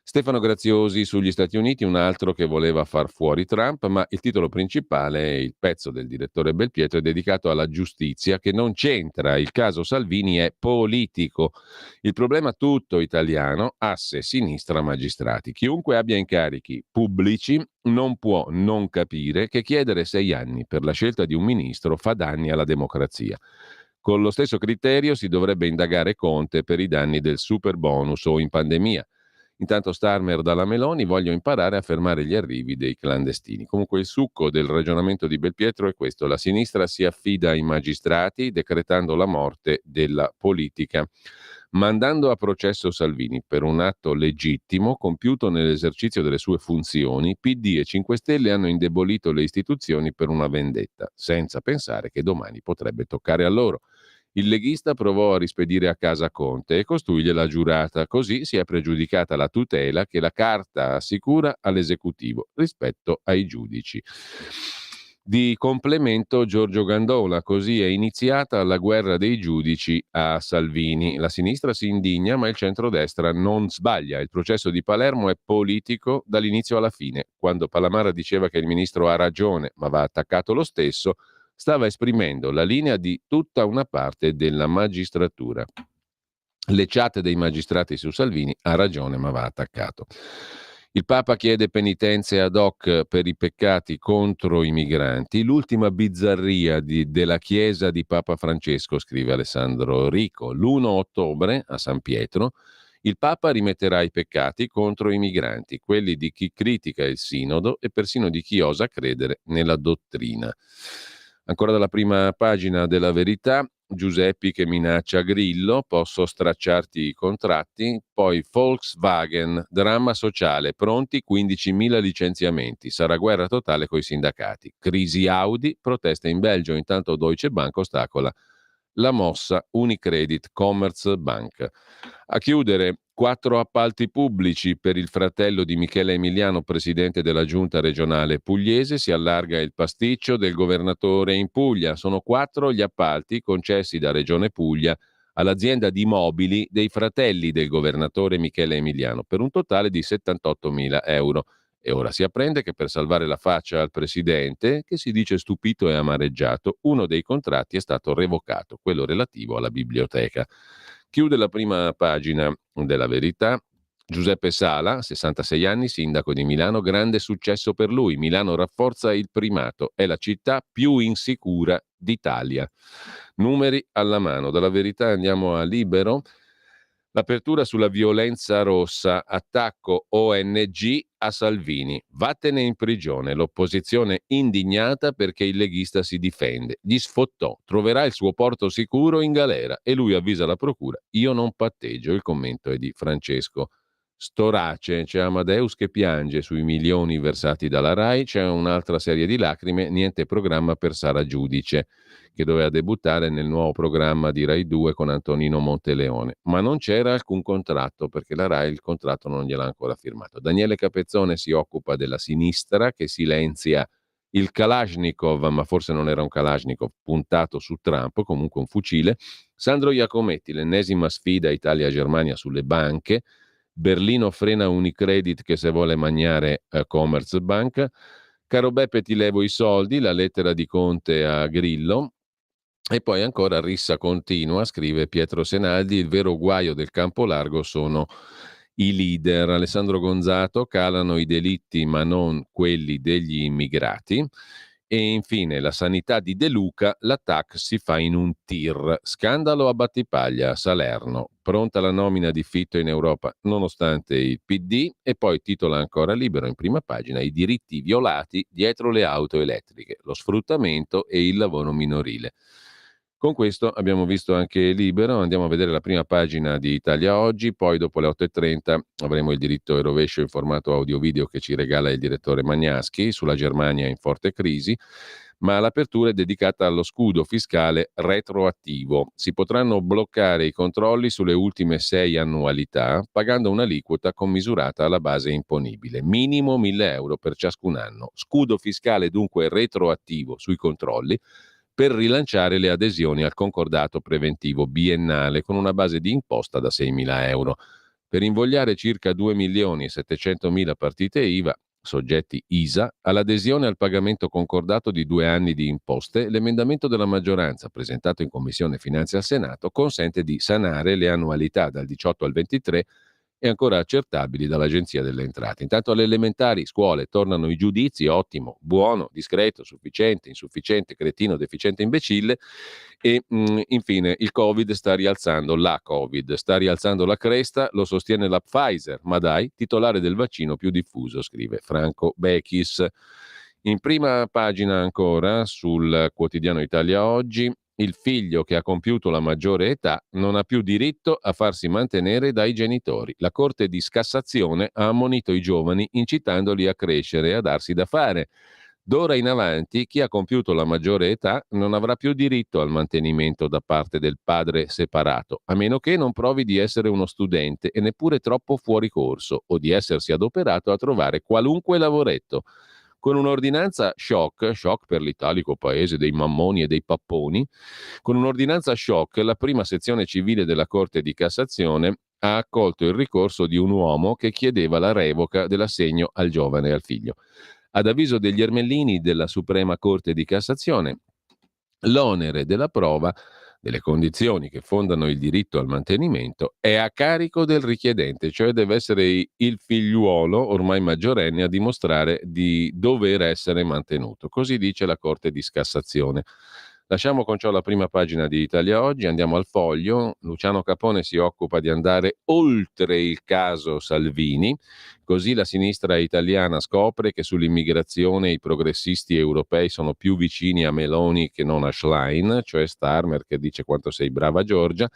Stefano Graziosi sugli Stati Uniti, un altro che voleva far fuori Trump, ma il titolo principale, il pezzo del direttore Belpietro, è dedicato alla giustizia che non c'entra. Il caso Salvini è politico. Il problema tutto italiano, asse sinistra magistrati. Chiunque abbia incarichi pubblici non può non capire che chiedere 6 anni per la scelta di un ministro fa danni alla democrazia. Con lo stesso criterio si dovrebbe indagare Conte per i danni del super bonus o in pandemia. Intanto Starmer dalla Meloni, voglio imparare a fermare gli arrivi dei clandestini. Comunque il succo del ragionamento di Belpietro è questo: la sinistra si affida ai magistrati decretando la morte della politica. Mandando a processo Salvini per un atto legittimo compiuto nell'esercizio delle sue funzioni, PD e 5 Stelle hanno indebolito le istituzioni per una vendetta, senza pensare che domani potrebbe toccare a loro. Il leghista provò a rispedire a casa Conte e costui gliel'ha giurata, così si è pregiudicata la tutela che la Carta assicura all'esecutivo rispetto ai giudici. Di complemento Giorgio Gandola, così è iniziata la guerra dei giudici a Salvini. La sinistra si indigna, ma il centrodestra non sbaglia. Il processo di Palermo è politico dall'inizio alla fine. Quando Palamara diceva che il ministro ha ragione, ma va attaccato lo stesso, stava esprimendo la linea di tutta una parte della magistratura. Le chat dei magistrati su Salvini, ha ragione ma va attaccato. Il Papa chiede penitenze ad hoc per i peccati contro i migranti, l'ultima bizzarria della Chiesa di Papa Francesco, scrive Alessandro Rico. L'1 ottobre a San Pietro il Papa rimetterà i peccati contro i migranti, quelli di chi critica il sinodo e persino di chi osa credere nella dottrina. Ancora dalla prima pagina della Verità, Giuseppi che minaccia Grillo, posso stracciarti i contratti, poi Volkswagen, dramma sociale, pronti 15.000 licenziamenti, sarà guerra totale coi sindacati, crisi Audi, proteste in Belgio, intanto Deutsche Bank ostacola la mossa Unicredit Commerzbank. A chiudere, 4 appalti pubblici per il fratello di Michele Emiliano, presidente della giunta regionale pugliese, si allarga il pasticcio del governatore in Puglia. Sono 4 gli appalti concessi da Regione Puglia all'azienda di mobili dei fratelli del governatore Michele Emiliano, per un totale di 78.000 euro. E ora si apprende che per salvare la faccia al presidente, che si dice stupito e amareggiato, uno dei contratti è stato revocato, quello relativo alla biblioteca. Chiude la prima pagina della Verità. Giuseppe Sala, 66 anni, sindaco di Milano, grande successo per lui. Milano rafforza il primato, è la città più insicura d'Italia. Numeri alla mano. Dalla Verità andiamo a Libero. L'apertura sulla violenza rossa, attacco ONG a Salvini. Vattene in prigione. L'opposizione indignata perché il leghista si difende. Gli sfottò. Troverà il suo porto sicuro in galera. E lui avvisa la procura. Io non patteggio. Il commento è di Francesco Storace. C'è Amadeus che piange sui milioni versati dalla RAI. C'è un'altra serie di lacrime. Niente programma per Sara Giudice, che doveva debuttare nel nuovo programma di Rai 2 con Antonino Monteleone, ma non c'era alcun contratto perché la Rai il contratto non gliel'ha ancora firmato. Daniele Capezzone si occupa della sinistra che silenzia il Kalashnikov, ma forse non era un Kalashnikov puntato su Trump, comunque un fucile. Sandro Iacometti, l'ennesima sfida Italia-Germania sulle banche. Berlino frena Unicredit che se vuole mangiare Commerzbank. Caro Beppe, ti levo i soldi, la lettera di Conte a Grillo. E poi ancora rissa continua, scrive Pietro Senaldi, il vero guaio del campo largo sono i leader. Alessandro Gonzato, calano i delitti ma non quelli degli immigrati. E infine la sanità di De Luca, la TAC si fa in un tir. Scandalo a Battipaglia, a Salerno. Pronta la nomina di Fitto in Europa nonostante il PD. E poi titola ancora Libero in prima pagina i diritti violati dietro le auto elettriche, lo sfruttamento e il lavoro minorile. Con questo abbiamo visto anche Libero, andiamo a vedere la prima pagina di Italia Oggi, poi dopo le 8.30 avremo il diritto e rovescio in formato audio-video che ci regala il direttore Magnaschi sulla Germania in forte crisi, ma l'apertura è dedicata allo scudo fiscale retroattivo. Si potranno bloccare i controlli sulle ultime 6 annualità pagando un'aliquota commisurata alla base imponibile, minimo 1.000 euro per ciascun anno. Scudo fiscale dunque retroattivo sui controlli, per rilanciare le adesioni al concordato preventivo biennale con una base di imposta da 6.000 euro. Per invogliare circa 2.700.000 partite IVA, soggetti ISA, all'adesione al pagamento concordato di 2 anni di imposte, l'emendamento della maggioranza presentato in Commissione Finanze al Senato consente di sanare le annualità dal 18 al 23 e ancora accertabili dall'Agenzia delle Entrate. Intanto alle elementari scuole tornano i giudizi: ottimo, buono, discreto, sufficiente, insufficiente, cretino, deficiente, imbecille. E infine il Covid sta rialzando, sta rialzando la cresta, lo sostiene la Pfizer, ma dai, titolare del vaccino più diffuso, scrive Franco Bechis. In prima pagina ancora sul quotidiano Italia Oggi, il figlio che ha compiuto la maggiore età non ha più diritto a farsi mantenere dai genitori. La Corte di Cassazione ha ammonito i giovani incitandoli a crescere e a darsi da fare. D'ora in avanti chi ha compiuto la maggiore età non avrà più diritto al mantenimento da parte del padre separato, a meno che non provi di essere uno studente e neppure troppo fuori corso o di essersi adoperato a trovare qualunque lavoretto. Con un'ordinanza shock per l'italico paese dei mammoni e dei papponi, con un'ordinanza shock la prima sezione civile della Corte di Cassazione ha accolto il ricorso di un uomo che chiedeva la revoca dell'assegno al giovane e al figlio. Ad avviso degli ermellini della Suprema Corte di Cassazione, l'onere della prova delle condizioni che fondano il diritto al mantenimento è a carico del richiedente, cioè deve essere il figliuolo, ormai maggiorenne, a dimostrare di dover essere mantenuto. Così dice la Corte di Cassazione. Lasciamo con ciò la prima pagina di Italia Oggi, andiamo al Foglio. Luciano Capone si occupa di andare oltre il caso Salvini, così la sinistra italiana scopre che sull'immigrazione i progressisti europei sono più vicini a Meloni che non a Schlein, cioè Starmer che dice quanto sei brava Giorgia.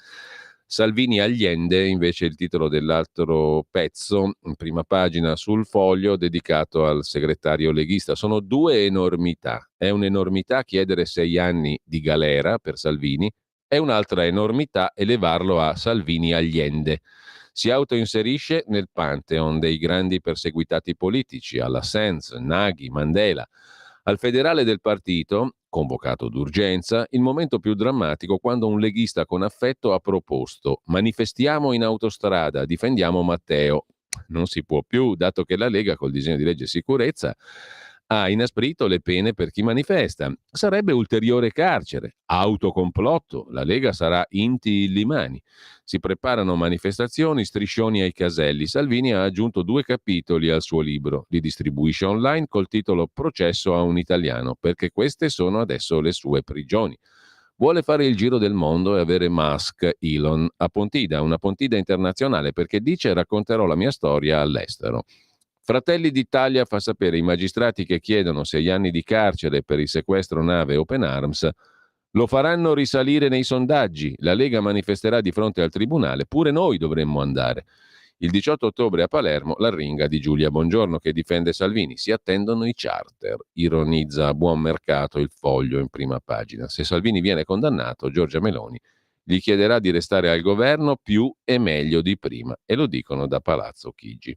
Salvini Allende, invece, il titolo dell'altro pezzo, in prima pagina sul Foglio, dedicato al segretario leghista. Sono due enormità. È un'enormità chiedere 6 anni di galera per Salvini, è un'altra enormità elevarlo a Salvini Allende. Si autoinserisce nel pantheon dei grandi perseguitati politici, alla Sands, Naghi, Mandela. Al federale del partito, convocato d'urgenza, il momento più drammatico quando un leghista con affetto ha proposto: manifestiamo in autostrada, difendiamo Matteo. Non si può più, dato che la Lega col disegno di legge sicurezza ha inasprito le pene per chi manifesta. Sarebbe ulteriore carcere, autocomplotto, la Lega sarà Inti Illimani. Si preparano manifestazioni, striscioni ai caselli. Salvini ha aggiunto 2 capitoli al suo libro, li distribuisce online col titolo Processo a un italiano, perché queste sono adesso le sue prigioni. Vuole fare il giro del mondo e avere Musk, Elon a Pontida, una Pontida internazionale, perché dice racconterò la mia storia all'estero. Fratelli d'Italia fa sapere ai magistrati che chiedono 6 anni di carcere per il sequestro nave Open Arms lo faranno risalire nei sondaggi. La Lega manifesterà di fronte al tribunale, pure noi dovremmo andare. Il 18 ottobre a Palermo l'arringa di Giulia Bongiorno che difende Salvini. Si attendono i charter, ironizza a buon mercato il Foglio in prima pagina. Se Salvini viene condannato, Giorgia Meloni gli chiederà di restare al governo più e meglio di prima. E lo dicono da Palazzo Chigi.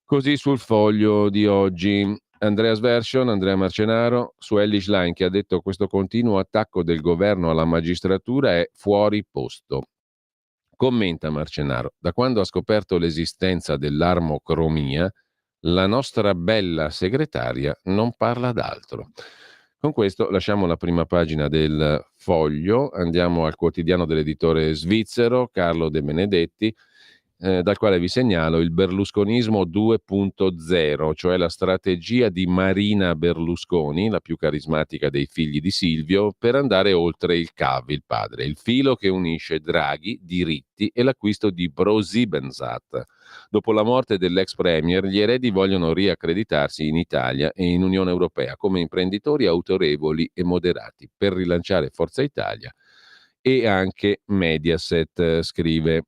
Così sul Foglio di oggi. Andreas Version, Andrea Marcenaro, su Ellis Line che ha detto questo continuo attacco del governo alla magistratura è fuori posto. Commenta Marcenaro, da quando ha scoperto l'esistenza dell'armocromia, la nostra bella segretaria non parla d'altro. Con questo lasciamo la prima pagina del Foglio, andiamo al quotidiano dell'editore svizzero Carlo De Benedetti, dal quale vi segnalo il Berlusconismo 2.0, cioè la strategia di Marina Berlusconi, la più carismatica dei figli di Silvio, per andare oltre il CAV, il padre, il filo che unisce Draghi, diritti e l'acquisto di ProSiebensat. Dopo la morte dell'ex premier, gli eredi vogliono riaccreditarsi in Italia e in Unione Europea come imprenditori autorevoli e moderati per rilanciare Forza Italia e anche Mediaset, scrive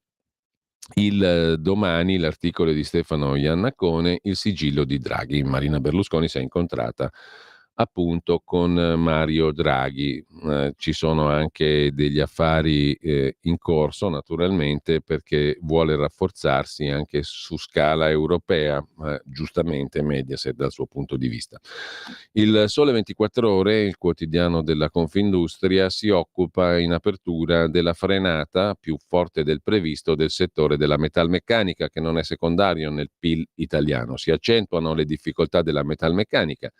il Domani, l'articolo di Stefano Iannacone, il sigillo di Draghi. Marina Berlusconi si è incontrata appunto con Mario Draghi. Ci sono anche degli affari in corso, naturalmente, perché vuole rafforzarsi anche su scala europea, giustamente Mediaset dal suo punto di vista. Il Sole 24 Ore, il quotidiano della Confindustria, si occupa in apertura della frenata più forte del previsto del settore della metalmeccanica, che non è secondario nel PIL italiano. Si accentuano le difficoltà della metalmeccanica.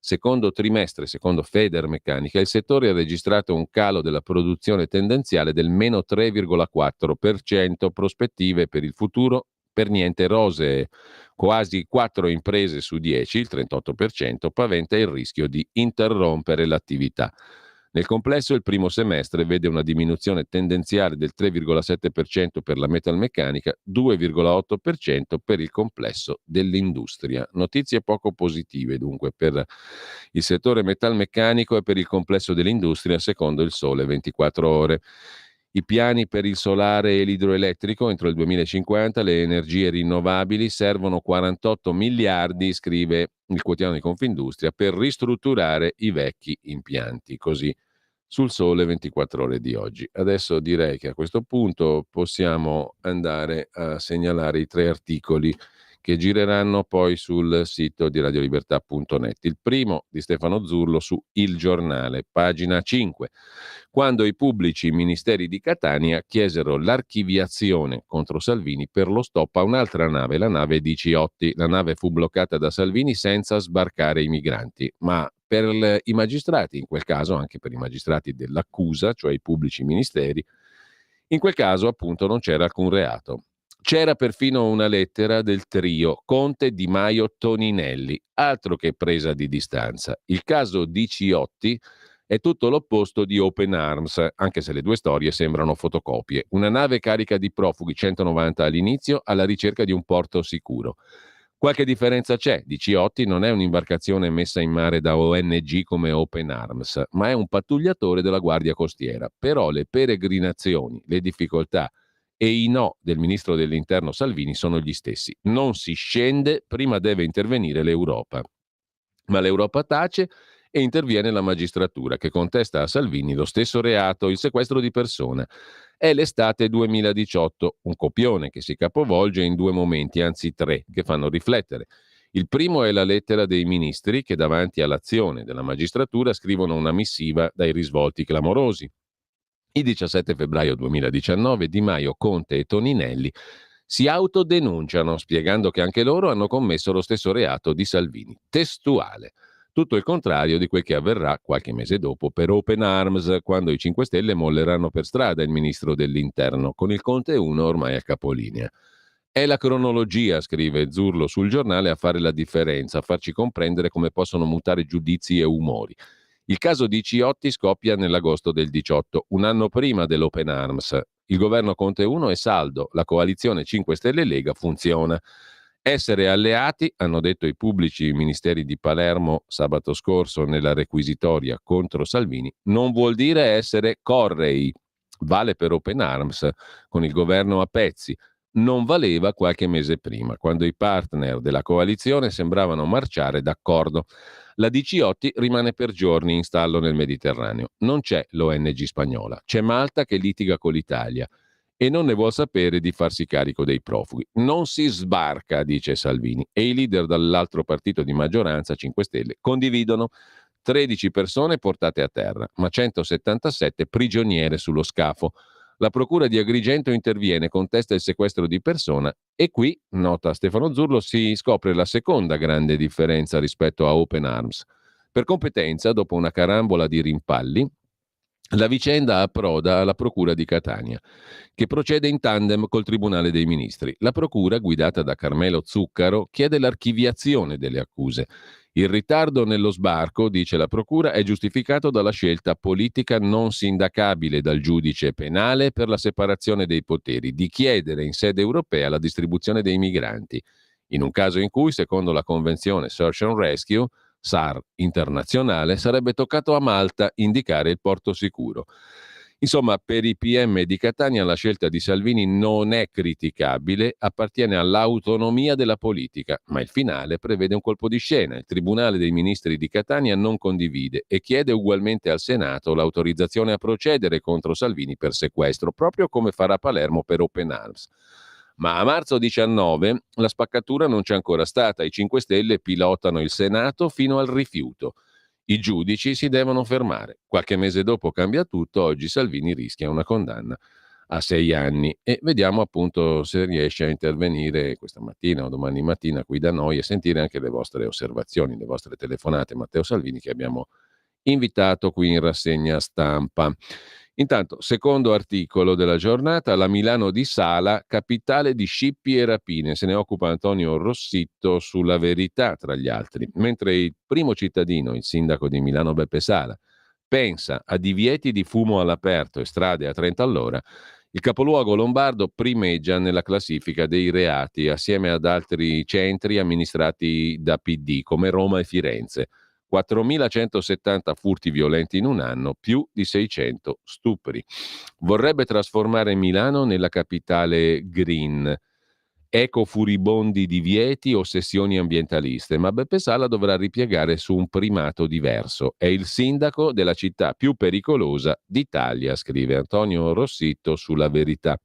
Secondo trimestre, secondo Federmeccanica, il settore ha registrato un calo della produzione tendenziale del meno 3,4%, prospettive per il futuro per niente rosee. Quasi 4 imprese su 10, il 38%, paventa il rischio di interrompere l'attività. Nel complesso il primo semestre vede una diminuzione tendenziale del 3,7% per la metalmeccanica, 2,8% per il complesso dell'industria. Notizie poco positive dunque per il settore metalmeccanico e per il complesso dell'industria secondo il Sole 24 Ore. I piani per il solare e l'idroelettrico entro il 2050, le energie rinnovabili, servono 48 miliardi, scrive il quotidiano di Confindustria, per ristrutturare i vecchi impianti. Così sul Sole 24 Ore di oggi. Adesso direi che a questo punto possiamo andare a segnalare i 3 articoli che gireranno poi sul sito di radiolibertà.net. Il primo di Stefano Zurlo su Il Giornale, pagina 5, quando i pubblici ministeri di Catania chiesero l'archiviazione contro Salvini per lo stop a un'altra nave, la nave di Ciotti. La nave fu bloccata da Salvini senza sbarcare i migranti, ma per i magistrati, in quel caso anche per i magistrati dell'accusa, cioè i pubblici ministeri, in quel caso appunto non c'era alcun reato. C'era perfino una lettera del trio Conte, Di Maio, Toninelli, altro che presa di distanza. Il caso di Ciotti è tutto l'opposto di Open Arms, anche se le due storie sembrano fotocopie. Una nave carica di profughi, 190 all'inizio, alla ricerca di un porto sicuro. Qualche differenza c'è. Di Ciotti non è un'imbarcazione messa in mare da ONG come Open Arms, ma è un pattugliatore della Guardia Costiera. Però le peregrinazioni, le difficoltà e i no del ministro dell'Interno Salvini sono gli stessi. Non si scende, prima deve intervenire l'Europa. Ma l'Europa tace e interviene la magistratura che contesta a Salvini lo stesso reato, il sequestro di persona. È l'estate 2018, un copione che si capovolge in 2 momenti, anzi 3, che fanno riflettere. Il primo è la lettera dei ministri che davanti all'azione della magistratura scrivono una missiva dai risvolti clamorosi. Il 17 febbraio 2019 Di Maio, Conte e Toninelli si autodenunciano, spiegando che anche loro hanno commesso lo stesso reato di Salvini. Testuale. Tutto il contrario di quel che avverrà qualche mese dopo per Open Arms, quando i 5 Stelle molleranno per strada il ministro dell'Interno, con il Conte 1 ormai al capolinea. È la cronologia, scrive Zurlo sul giornale, a fare la differenza, a farci comprendere come possono mutare giudizi e umori. Il caso di Ciotti scoppia nell'agosto del 18, un anno prima dell'Open Arms. Il governo Conte 1 è saldo, la coalizione 5 Stelle Lega funziona. Essere alleati, hanno detto i pubblici ministeri di Palermo sabato scorso nella requisitoria contro Salvini, non vuol dire essere correi. Vale per Open Arms, con il governo a pezzi. Non valeva qualche mese prima, quando i partner della coalizione sembravano marciare d'accordo. La Diciotti rimane per giorni in stallo nel Mediterraneo. Non c'è l'ONG spagnola, c'è Malta che litiga con l'Italia e non ne vuol sapere di farsi carico dei profughi. Non si sbarca, dice Salvini, e i leader dall'altro partito di maggioranza, 5 Stelle, condividono 13 persone portate a terra, ma 177 prigioniere sullo scafo. La procura di Agrigento interviene, contesta il sequestro di persona e qui, nota Stefano Zurlo, si scopre la seconda grande differenza rispetto a Open Arms. Per competenza, dopo una carambola di rimpalli, la vicenda approda alla Procura di Catania, che procede in tandem col Tribunale dei Ministri. La Procura, guidata da Carmelo Zuccaro, chiede l'archiviazione delle accuse. Il ritardo nello sbarco, dice la Procura, è giustificato dalla scelta politica non sindacabile dal giudice penale per la separazione dei poteri di chiedere in sede europea la distribuzione dei migranti, in un caso in cui, secondo la Convenzione Search and Rescue, SAR internazionale, sarebbe toccato a Malta indicare il porto sicuro. Insomma, per i PM di Catania la scelta di Salvini non è criticabile, appartiene all'autonomia della politica, ma il finale prevede un colpo di scena. Il Tribunale dei Ministri di Catania non condivide e chiede ugualmente al Senato l'autorizzazione a procedere contro Salvini per sequestro, proprio come farà Palermo per Open Arms. Ma a marzo 19 la spaccatura non c'è ancora stata, i 5 Stelle pilotano il Senato fino al rifiuto. I giudici si devono fermare. Qualche mese dopo cambia tutto, oggi Salvini rischia una condanna a 6 anni e vediamo appunto se riesce a intervenire questa mattina o domani mattina qui da noi e sentire anche le vostre osservazioni, le vostre telefonate. Matteo Salvini che abbiamo invitato qui in rassegna stampa. Intanto, secondo articolo della giornata, la Milano di Sala, capitale di scippi e rapine. Se ne occupa Antonio Rossitto sulla Verità, tra gli altri. Mentre il primo cittadino, il sindaco di Milano Beppe Sala, pensa a divieti di fumo all'aperto e strade a 30 all'ora, il capoluogo lombardo primeggia nella classifica dei reati assieme ad altri centri amministrati da PD come Roma e Firenze. 4.170 furti violenti in un anno, più di 600 stupri. Vorrebbe trasformare Milano nella capitale green. Ecofuribondi divieti, ossessioni ambientaliste, ma Beppe Sala dovrà ripiegare su un primato diverso. È il sindaco della città più pericolosa d'Italia, scrive Antonio Rossitto sulla Verità.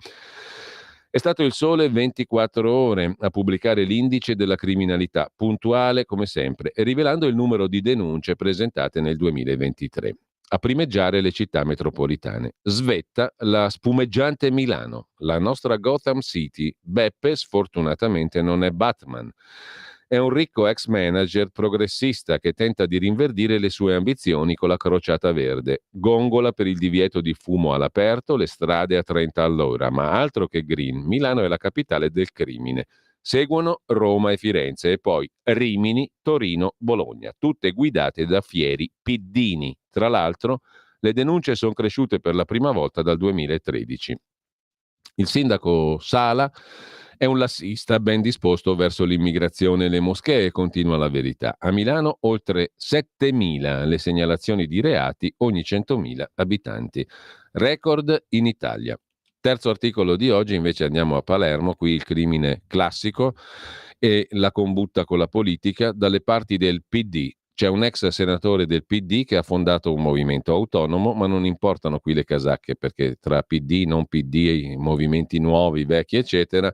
È stato il Sole 24 Ore a pubblicare l'indice della criminalità, puntuale come sempre, e rivelando il numero di denunce presentate nel 2023. A primeggiare le città metropolitane. Svetta la spumeggiante Milano, la nostra Gotham City. Beppe sfortunatamente non è Batman. È un ricco ex manager progressista che tenta di rinverdire le sue ambizioni con la crociata verde. Gongola per il divieto di fumo all'aperto, le strade a 30 all'ora, ma altro che green. Milano è la capitale del crimine. Seguono Roma e Firenze e poi Rimini, Torino, Bologna, tutte guidate da fieri piddini. Tra l'altro, le denunce sono cresciute per la prima volta dal 2013. Il sindaco Sala è un lassista ben disposto verso l'immigrazione e le moschee, continua la Verità. A Milano oltre 7.000 le segnalazioni di reati ogni 100.000 abitanti. Record in Italia. Terzo articolo di oggi, invece andiamo a Palermo, qui il crimine classico e la combutta con la politica dalle parti del PD. C'è un ex senatore del PD che ha fondato un movimento autonomo, ma non importano qui le casacche, perché tra PD, non PD, movimenti nuovi, vecchi, eccetera,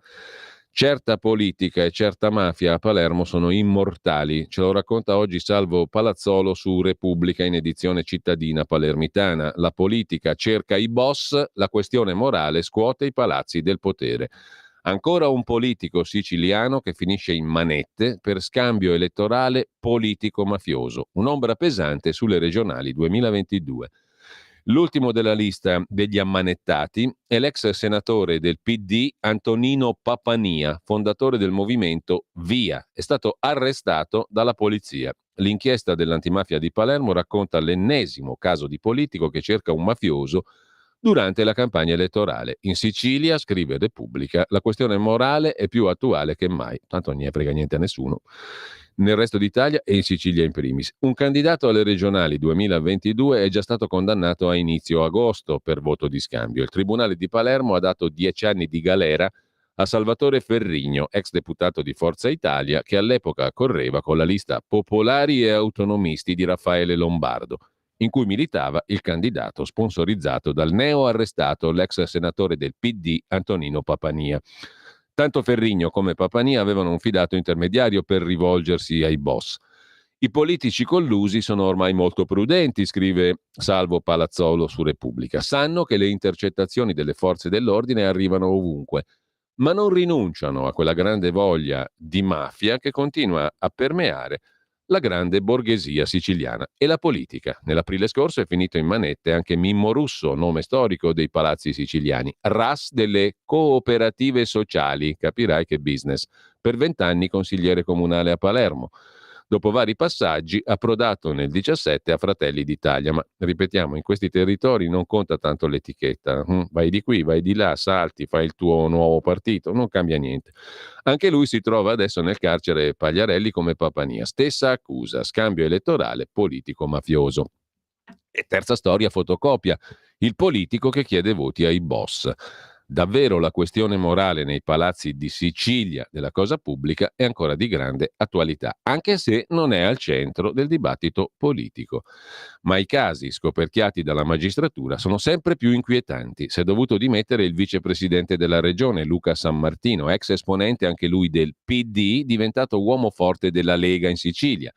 certa politica e certa mafia a Palermo sono immortali. Ce lo racconta oggi Salvo Palazzolo su Repubblica in edizione cittadina palermitana. La politica cerca i boss, la questione morale scuote i palazzi del potere. Ancora un politico siciliano che finisce in manette per scambio elettorale politico-mafioso, un'ombra pesante sulle regionali 2022. L'ultimo della lista degli ammanettati è l'ex senatore del PD Antonino Papania, fondatore del movimento Via. È stato arrestato dalla polizia. L'inchiesta dell'antimafia di Palermo racconta l'ennesimo caso di politico che cerca un mafioso durante la campagna elettorale. In Sicilia, scrive Repubblica, la questione morale è più attuale che mai, tanto non ne frega niente a nessuno. Nel resto d'Italia e in Sicilia in primis. Un candidato alle regionali 2022 è già stato condannato a inizio agosto per voto di scambio. Il Tribunale di Palermo ha dato 10 anni di galera a Salvatore Ferrigno, ex deputato di Forza Italia, che all'epoca correva con la lista Popolari e Autonomisti di Raffaele Lombardo, in cui militava il candidato sponsorizzato dal neo-arrestato l'ex senatore del PD Antonino Papania. Tanto Ferrigno come Papania avevano un fidato intermediario per rivolgersi ai boss. I politici collusi sono ormai molto prudenti, scrive Salvo Palazzolo su Repubblica. Sanno che le intercettazioni delle forze dell'ordine arrivano ovunque, ma non rinunciano a quella grande voglia di mafia che continua a permeare la grande borghesia siciliana e la politica. Nell'aprile scorso è finito in manette anche Mimmo Russo, nome storico dei palazzi siciliani, RAS delle cooperative sociali, capirai che business, per 20 anni consigliere comunale a Palermo. Dopo vari passaggi, approdato nel 17 a Fratelli d'Italia, ma ripetiamo, in questi territori non conta tanto l'etichetta, vai di qui, vai di là, salti, fai il tuo nuovo partito, non cambia niente. Anche lui si trova adesso nel carcere Pagliarelli come Papania, stessa accusa, scambio elettorale politico-mafioso. E terza storia, fotocopia, il politico che chiede voti ai boss. Davvero la questione morale nei palazzi di Sicilia della cosa pubblica è ancora di grande attualità, anche se non è al centro del dibattito politico. Ma i casi scoperchiati dalla magistratura sono sempre più inquietanti. Si è dovuto dimettere il vicepresidente della regione, Luca Sammartino, ex esponente anche lui del PD, diventato uomo forte della Lega in Sicilia.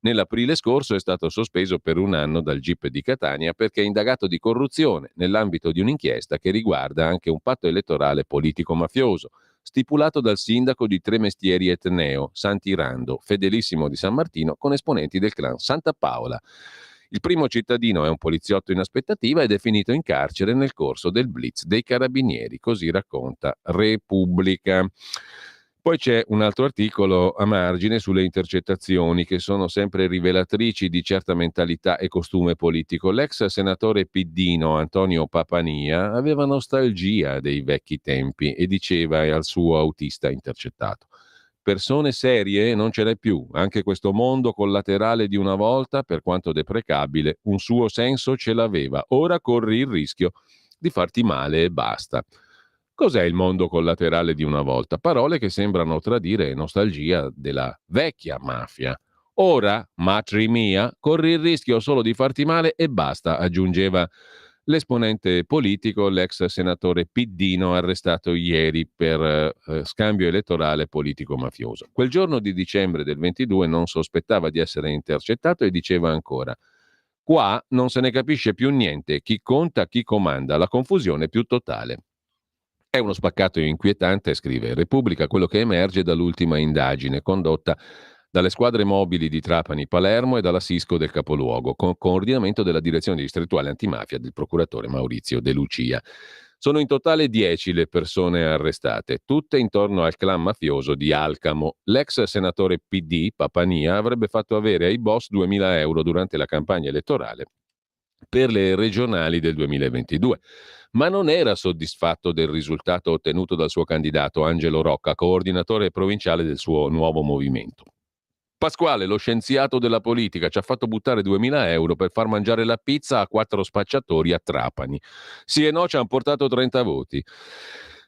Nell'aprile scorso è stato sospeso per un anno dal GIP di Catania perché è indagato di corruzione nell'ambito di un'inchiesta che riguarda anche un patto elettorale politico-mafioso, stipulato dal sindaco di Tremestieri Etneo, Santi Rando, fedelissimo di San Martino, con esponenti del clan Santa Paola. Il primo cittadino è un poliziotto in aspettativa ed è finito in carcere nel corso del blitz dei carabinieri, così racconta Repubblica. Poi c'è un altro articolo a margine sulle intercettazioni che sono sempre rivelatrici di certa mentalità e costume politico. L'ex senatore piddino Antonio Papania aveva nostalgia dei vecchi tempi e diceva al suo autista intercettato: persone serie non ce n'è più, anche questo mondo collaterale di una volta, per quanto deprecabile, un suo senso ce l'aveva, ora corri il rischio di farti male e basta. Cos'è il mondo collaterale di una volta? Parole che sembrano tradire nostalgia della vecchia mafia. Ora, matri mia, corri il rischio solo di farti male e basta, aggiungeva l'esponente politico, l'ex senatore piddino arrestato ieri per scambio elettorale politico-mafioso. Quel giorno di dicembre del 22 non sospettava di essere intercettato e diceva ancora: qua non se ne capisce più niente, chi conta, chi comanda, la confusione è più totale. È uno spaccato inquietante, scrive Repubblica, quello che emerge dall'ultima indagine condotta dalle squadre mobili di Trapani, Palermo e dalla Sisco del capoluogo, con coordinamento della direzione distrettuale antimafia del procuratore Maurizio De Lucia. Sono in totale 10 le persone arrestate, tutte intorno al clan mafioso di Alcamo. L'ex senatore PD, Papania, avrebbe fatto avere ai boss 2.000 euro durante la campagna elettorale per le regionali del 2022. Ma non era soddisfatto del risultato ottenuto dal suo candidato Angelo Rocca, coordinatore provinciale del suo nuovo movimento. Pasquale, lo scienziato della politica, ci ha fatto buttare 2.000 euro per far mangiare la pizza a 4 spacciatori a Trapani. Sì e no, ci hanno portato 30 voti.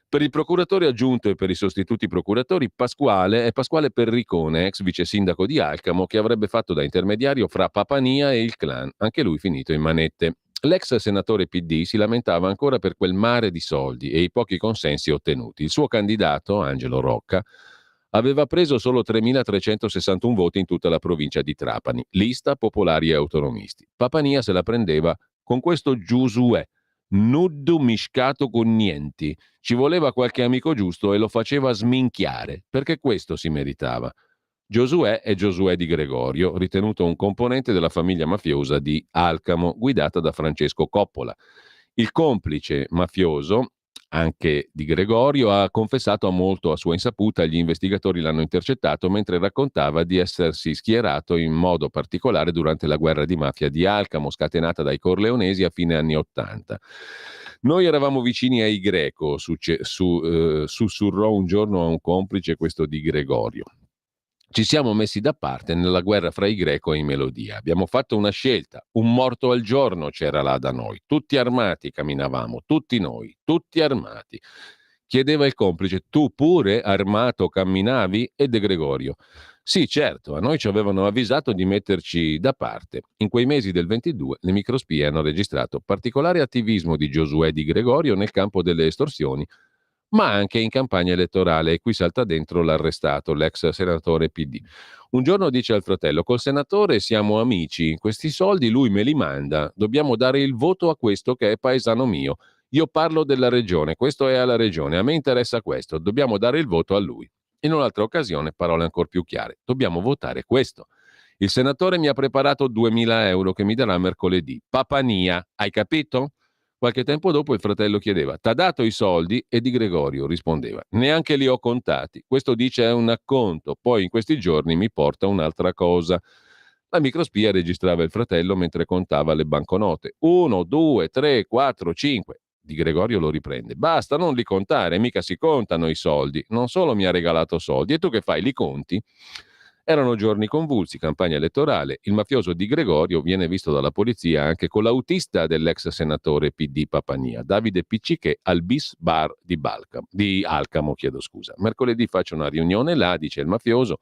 Per il procuratore aggiunto e per i sostituti procuratori, Pasquale è Pasquale Perricone, ex vice sindaco di Alcamo, che avrebbe fatto da intermediario fra Papania e il clan, anche lui finito in manette. L'ex senatore PD si lamentava ancora per quel mare di soldi e i pochi consensi ottenuti. Il suo candidato, Angelo Rocca, aveva preso solo 3.361 voti in tutta la provincia di Trapani, lista popolari e autonomisti. Papania se la prendeva con questo Giusuè, Nuddu miscato con nienti. Ci voleva qualche amico giusto e lo faceva sminchiare, perché questo si meritava. Giosuè è Giosuè di Gregorio, ritenuto un componente della famiglia mafiosa di Alcamo, guidata da Francesco Coppola. Il complice mafioso, anche di Gregorio, ha confessato molto a sua insaputa. Gli investigatori l'hanno intercettato mentre raccontava di essersi schierato in modo particolare durante la guerra di mafia di Alcamo, scatenata dai Corleonesi a fine anni Ottanta. Noi eravamo vicini ai Greco, sussurrò un giorno a un complice questo di Gregorio. Ci siamo messi da parte nella guerra fra i Greco e i Melodia. Abbiamo fatto una scelta. Un morto al giorno c'era là da noi. Tutti armati camminavamo, tutti noi, tutti armati. Chiedeva il complice, tu pure armato camminavi? E De Gregorio. Sì, certo, a noi ci avevano avvisato di metterci da parte. In quei mesi del 22 le microspie hanno registrato particolare attivismo di Giosuè Di Gregorio nel campo delle estorsioni, ma anche in campagna elettorale, e qui salta dentro l'arrestato, l'ex senatore PD. Un giorno dice al fratello, col senatore siamo amici, questi soldi lui me li manda, dobbiamo dare il voto a questo che è paesano mio. Io parlo della regione, questo è alla regione, a me interessa questo, dobbiamo dare il voto a lui. In un'altra occasione, parole ancora più chiare, dobbiamo votare questo. Il senatore mi ha preparato 2000 euro che mi darà mercoledì. Papania, hai capito? Qualche tempo dopo il fratello chiedeva: t'ha dato i soldi? E Di Gregorio rispondeva: neanche li ho contati. Questo dice è un acconto, poi in questi giorni mi porta un'altra cosa. La microspia registrava il fratello mentre contava le banconote. 1, 2, 3, 4, 5. Di Gregorio lo riprende. Basta, non li contare, mica si contano i soldi. Non solo mi ha regalato soldi, e tu che fai? Li conti? Erano giorni convulsi, campagna elettorale. Il mafioso Di Gregorio viene visto dalla polizia anche con l'autista dell'ex senatore PD Papania, Davide Picciché, al bis bar di Alcamo. Mercoledì faccio una riunione là, dice il mafioso,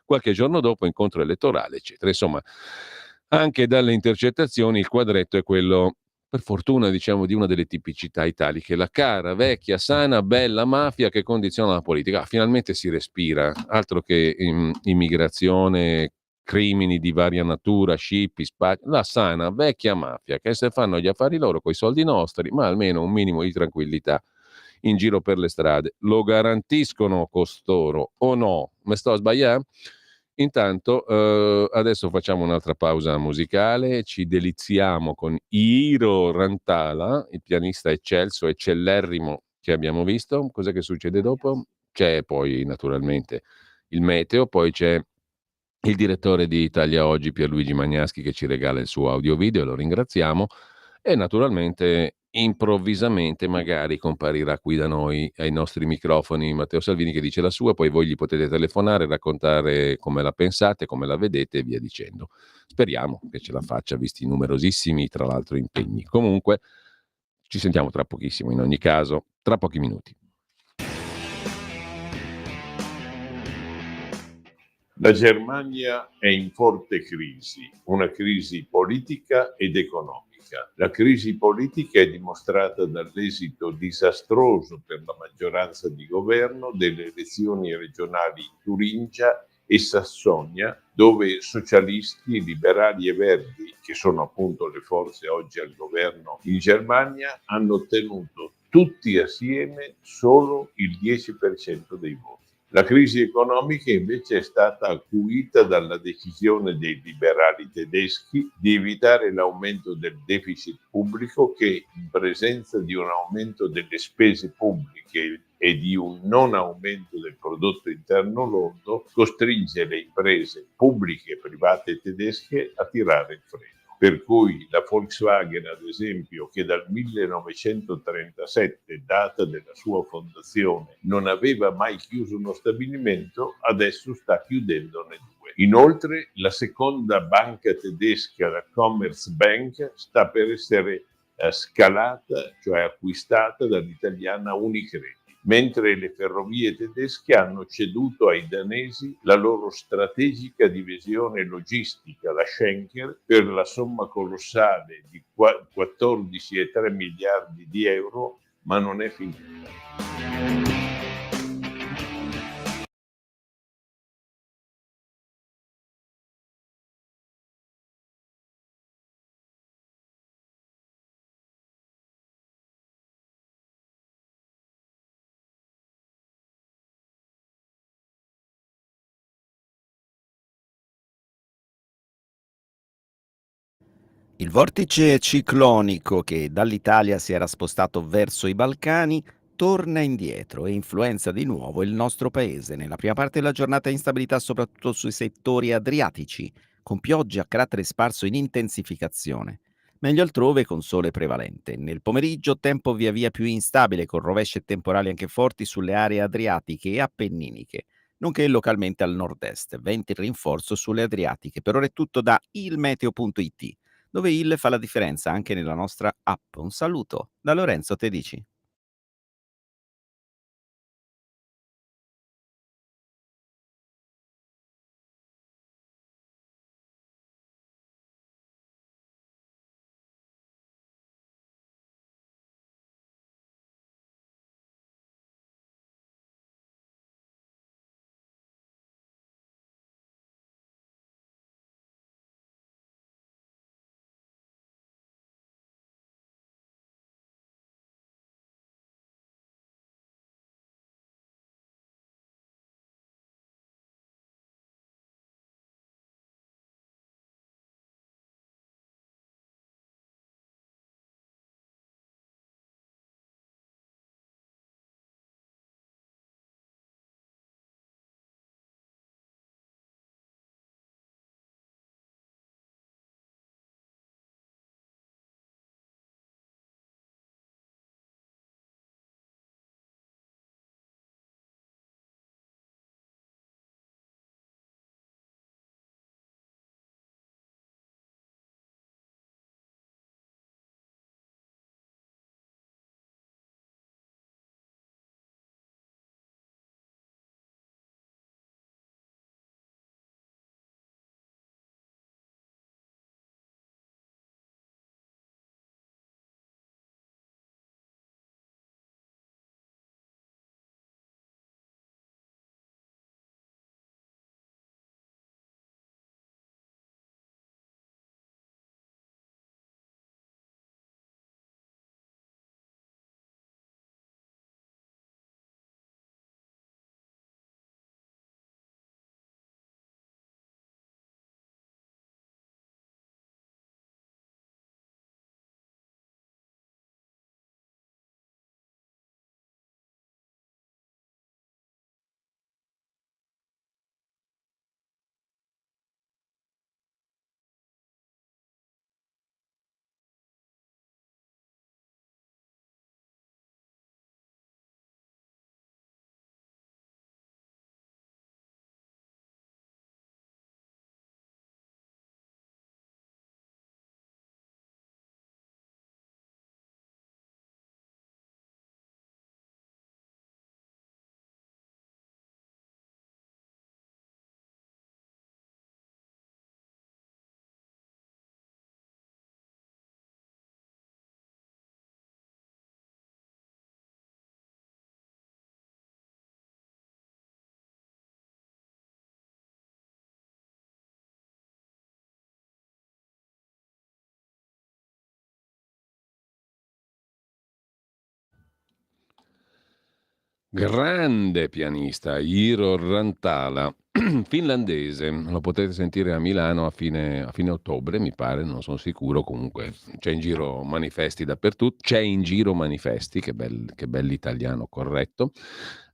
qualche giorno dopo incontro elettorale, eccetera. Insomma, anche dalle intercettazioni il quadretto è quello, per fortuna, diciamo, di una delle tipicità italiche, la cara, vecchia, sana, bella mafia che condiziona la politica. Finalmente si respira, altro che immigrazione, crimini di varia natura, scippi, spacci, la sana, vecchia mafia che se fanno gli affari loro coi soldi nostri, ma almeno un minimo di tranquillità in giro per le strade. Lo garantiscono costoro o no? Me sto a sbagliare? Intanto, adesso facciamo un'altra pausa musicale, ci deliziamo con Iro Rantala, il pianista eccelso, eccellerrimo che abbiamo visto. Cos'è che succede dopo? C'è poi naturalmente il meteo, poi c'è il direttore di Italia Oggi, Pierluigi Magnaschi, che ci regala il suo audio video, e lo ringraziamo. E naturalmente, improvvisamente, magari comparirà qui da noi ai nostri microfoni Matteo Salvini che dice la sua, poi voi gli potete telefonare, raccontare come la pensate, come la vedete e via dicendo. Speriamo che ce la faccia, visti i numerosissimi, tra l'altro, impegni. Comunque, ci sentiamo tra pochissimo, in ogni caso, tra pochi minuti. La Germania è in forte crisi, una crisi politica ed economica. La crisi politica è dimostrata dall'esito disastroso per la maggioranza di governo delle elezioni regionali in Turingia e Sassonia, dove socialisti, liberali e verdi, che sono appunto le forze oggi al governo in Germania, hanno ottenuto tutti assieme solo il 10% dei voti. La crisi economica invece è stata acuita dalla decisione dei liberali tedeschi di evitare l'aumento del deficit pubblico che, in presenza di un aumento delle spese pubbliche e di un non aumento del prodotto interno lordo, costringe le imprese pubbliche e private tedesche a tirare il freno. Per cui la Volkswagen, ad esempio, che dal 1937, data della sua fondazione, non aveva mai chiuso uno stabilimento, adesso sta chiudendone due. Inoltre, la seconda banca tedesca, la Commerzbank, sta per essere scalata, cioè acquistata dall'italiana Unicredit, mentre le ferrovie tedesche hanno ceduto ai danesi la loro strategica divisione logistica, la Schenker, per la somma colossale di 14,3 miliardi di euro, ma non è finita. Il vortice ciclonico che dall'Italia si era spostato verso i Balcani torna indietro e influenza di nuovo il nostro paese. Nella prima parte della giornata instabilità soprattutto sui settori adriatici, con piogge a carattere sparso in intensificazione. Meglio altrove con sole prevalente. Nel pomeriggio tempo via via più instabile con rovesci e temporali anche forti sulle aree adriatiche e appenniniche, nonché localmente al nord-est. Venti in rinforzo sulle adriatiche. Per ora è tutto da ilmeteo.it, dove il fa la differenza anche nella nostra app. Un saluto da Lorenzo Tedici. Grande pianista, Iiro Rantala, finlandese, lo potete sentire a Milano a fine ottobre, mi pare, non sono sicuro, comunque c'è in giro manifesti dappertutto, c'è in giro manifesti, che bell'italiano corretto,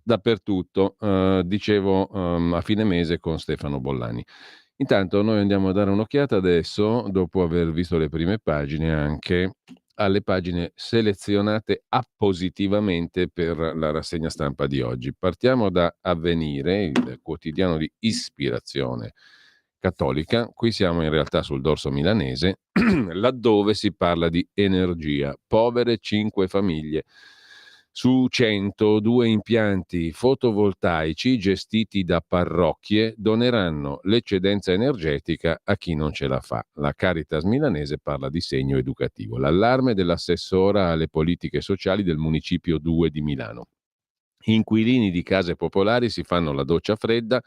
dappertutto, dicevo a fine mese con Stefano Bollani. Intanto noi andiamo a dare un'occhiata adesso, dopo aver visto le prime pagine, anche alle pagine selezionate appositivamente per la rassegna stampa di oggi. Partiamo da Avvenire, il quotidiano di ispirazione cattolica. Qui siamo in realtà sul dorso milanese, laddove si parla di energia. Povere 5 famiglie. Su 102 impianti fotovoltaici gestiti da parrocchie doneranno l'eccedenza energetica a chi non ce la fa. La Caritas milanese parla di segno educativo. L'allarme dell'assessora alle politiche sociali del Municipio 2 di Milano. Inquilini di case popolari si fanno la doccia fredda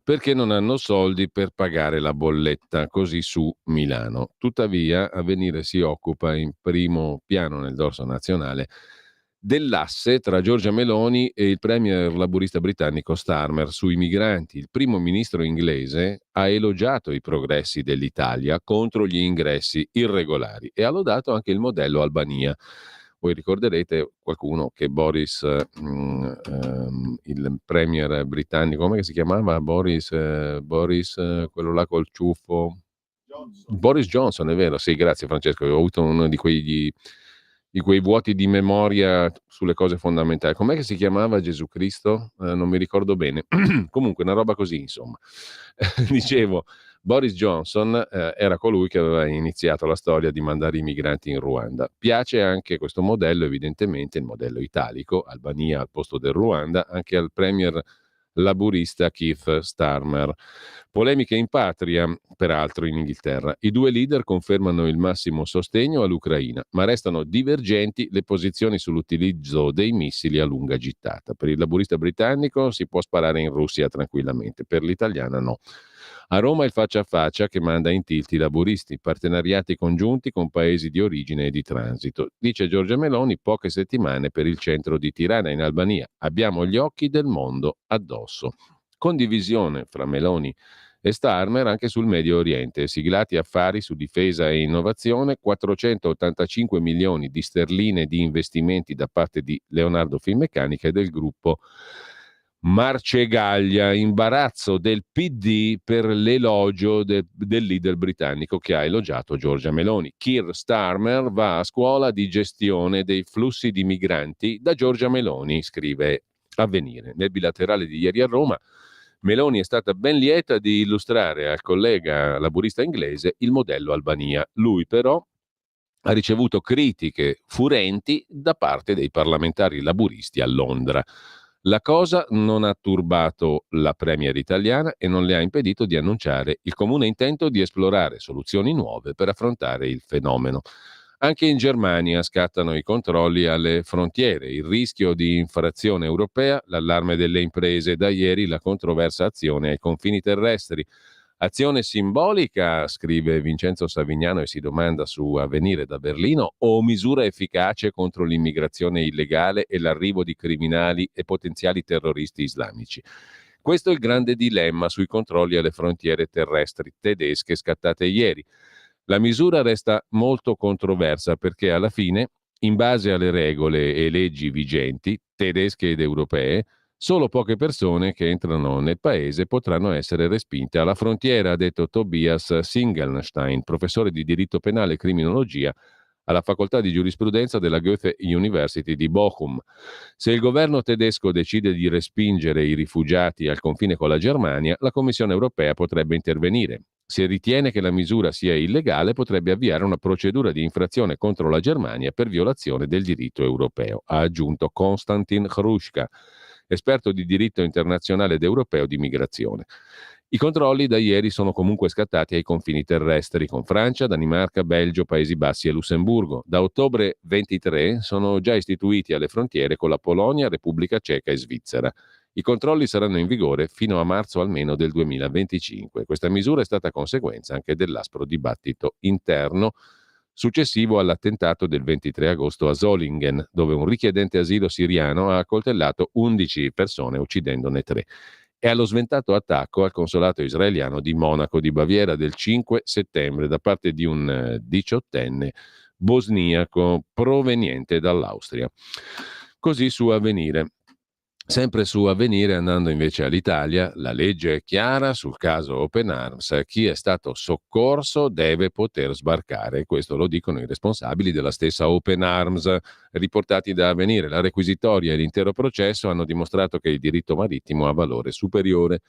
perché non hanno soldi per pagare la bolletta, così su Milano. Tuttavia, Avvenire si occupa in primo piano nel dorso nazionale dell'asse tra Giorgia Meloni e il premier laburista britannico Starmer sui migranti. Il primo ministro inglese ha elogiato i progressi dell'Italia contro gli ingressi irregolari e ha lodato anche il modello Albania. Voi ricorderete qualcuno che Boris, il premier britannico, come si chiamava? Boris, quello là col ciuffo. Boris Johnson, è vero, sì, grazie Francesco, ho avuto uno di quei vuoti di memoria sulle cose fondamentali. Com'è che si chiamava Gesù Cristo? Non mi ricordo bene. Comunque, una roba così, insomma. Dicevo, Boris Johnson era colui che aveva iniziato la storia di mandare i migranti in Ruanda. Piace anche questo modello, evidentemente, il modello italico, Albania al posto del Ruanda, anche al premier laburista Keith Starmer. Polemiche in patria, peraltro, in Inghilterra. I due leader confermano il massimo sostegno all'Ucraina, ma restano divergenti le posizioni sull'utilizzo dei missili a lunga gittata. Per il laburista britannico si può sparare in Russia tranquillamente, per l'italiana no. A Roma il faccia a faccia che manda in tilt i laburisti, partenariati congiunti con paesi di origine e di transito. Dice Giorgia Meloni, poche settimane per il centro di Tirana in Albania. Abbiamo gli occhi del mondo addosso. Condivisione fra Meloni e Starmer anche sul Medio Oriente, siglati affari su difesa e innovazione, 485 milioni di sterline di investimenti da parte di Leonardo Finmeccanica e del gruppo Marcegaglia, imbarazzo del PD per l'elogio del leader britannico che ha elogiato Giorgia Meloni. Keir Starmer va a scuola di gestione dei flussi di migranti da Giorgia Meloni, scrive Avvenire. Nel bilaterale di ieri a Roma, Meloni è stata ben lieta di illustrare al collega laburista inglese il modello Albania. Lui però ha ricevuto critiche furenti da parte dei parlamentari laburisti a Londra. La cosa non ha turbato la premier italiana e non le ha impedito di annunciare il comune intento di esplorare soluzioni nuove per affrontare il fenomeno. Anche in Germania scattano i controlli alle frontiere, il rischio di infrazione europea, l'allarme delle imprese, da ieri la controversa azione ai confini terrestri. Azione simbolica, scrive Vincenzo Savignano e si domanda su Avvenire da Berlino, o misura efficace contro l'immigrazione illegale e l'arrivo di criminali e potenziali terroristi islamici? Questo è il grande dilemma sui controlli alle frontiere terrestri tedesche scattate ieri. La misura resta molto controversa perché alla fine, in base alle regole e leggi vigenti, tedesche ed europee, solo poche persone che entrano nel paese potranno essere respinte alla frontiera, ha detto Tobias Singelstein, professore di diritto penale e criminologia alla facoltà di giurisprudenza della Goethe University di Bochum. Se il governo tedesco decide di respingere i rifugiati al confine con la Germania, la Commissione europea potrebbe intervenire. Se ritiene che la misura sia illegale, potrebbe avviare una procedura di infrazione contro la Germania per violazione del diritto europeo, ha aggiunto Konstantin Hruška, esperto di diritto internazionale ed europeo di migrazione. I controlli da ieri sono comunque scattati ai confini terrestri con Francia, Danimarca, Belgio, Paesi Bassi e Lussemburgo. Da ottobre 23 sono già istituiti alle frontiere con la Polonia, Repubblica Ceca e Svizzera. I controlli saranno in vigore fino a marzo almeno del 2025. Questa misura è stata conseguenza anche dell'aspro dibattito interno successivo all'attentato del 23 agosto a Solingen, dove un richiedente asilo siriano ha accoltellato 11 persone, uccidendone 3. E allo sventato attacco al consolato israeliano di Monaco di Baviera del 5 settembre da parte di un 18enne bosniaco proveniente dall'Austria. Così su Avvenire. Sempre su Avvenire, andando invece all'Italia, la legge è chiara sul caso Open Arms. Chi è stato soccorso deve poter sbarcare. Questo lo dicono i responsabili della stessa Open Arms, riportati da Avvenire. La requisitoria e l'intero processo hanno dimostrato che il diritto marittimo ha valore superiore.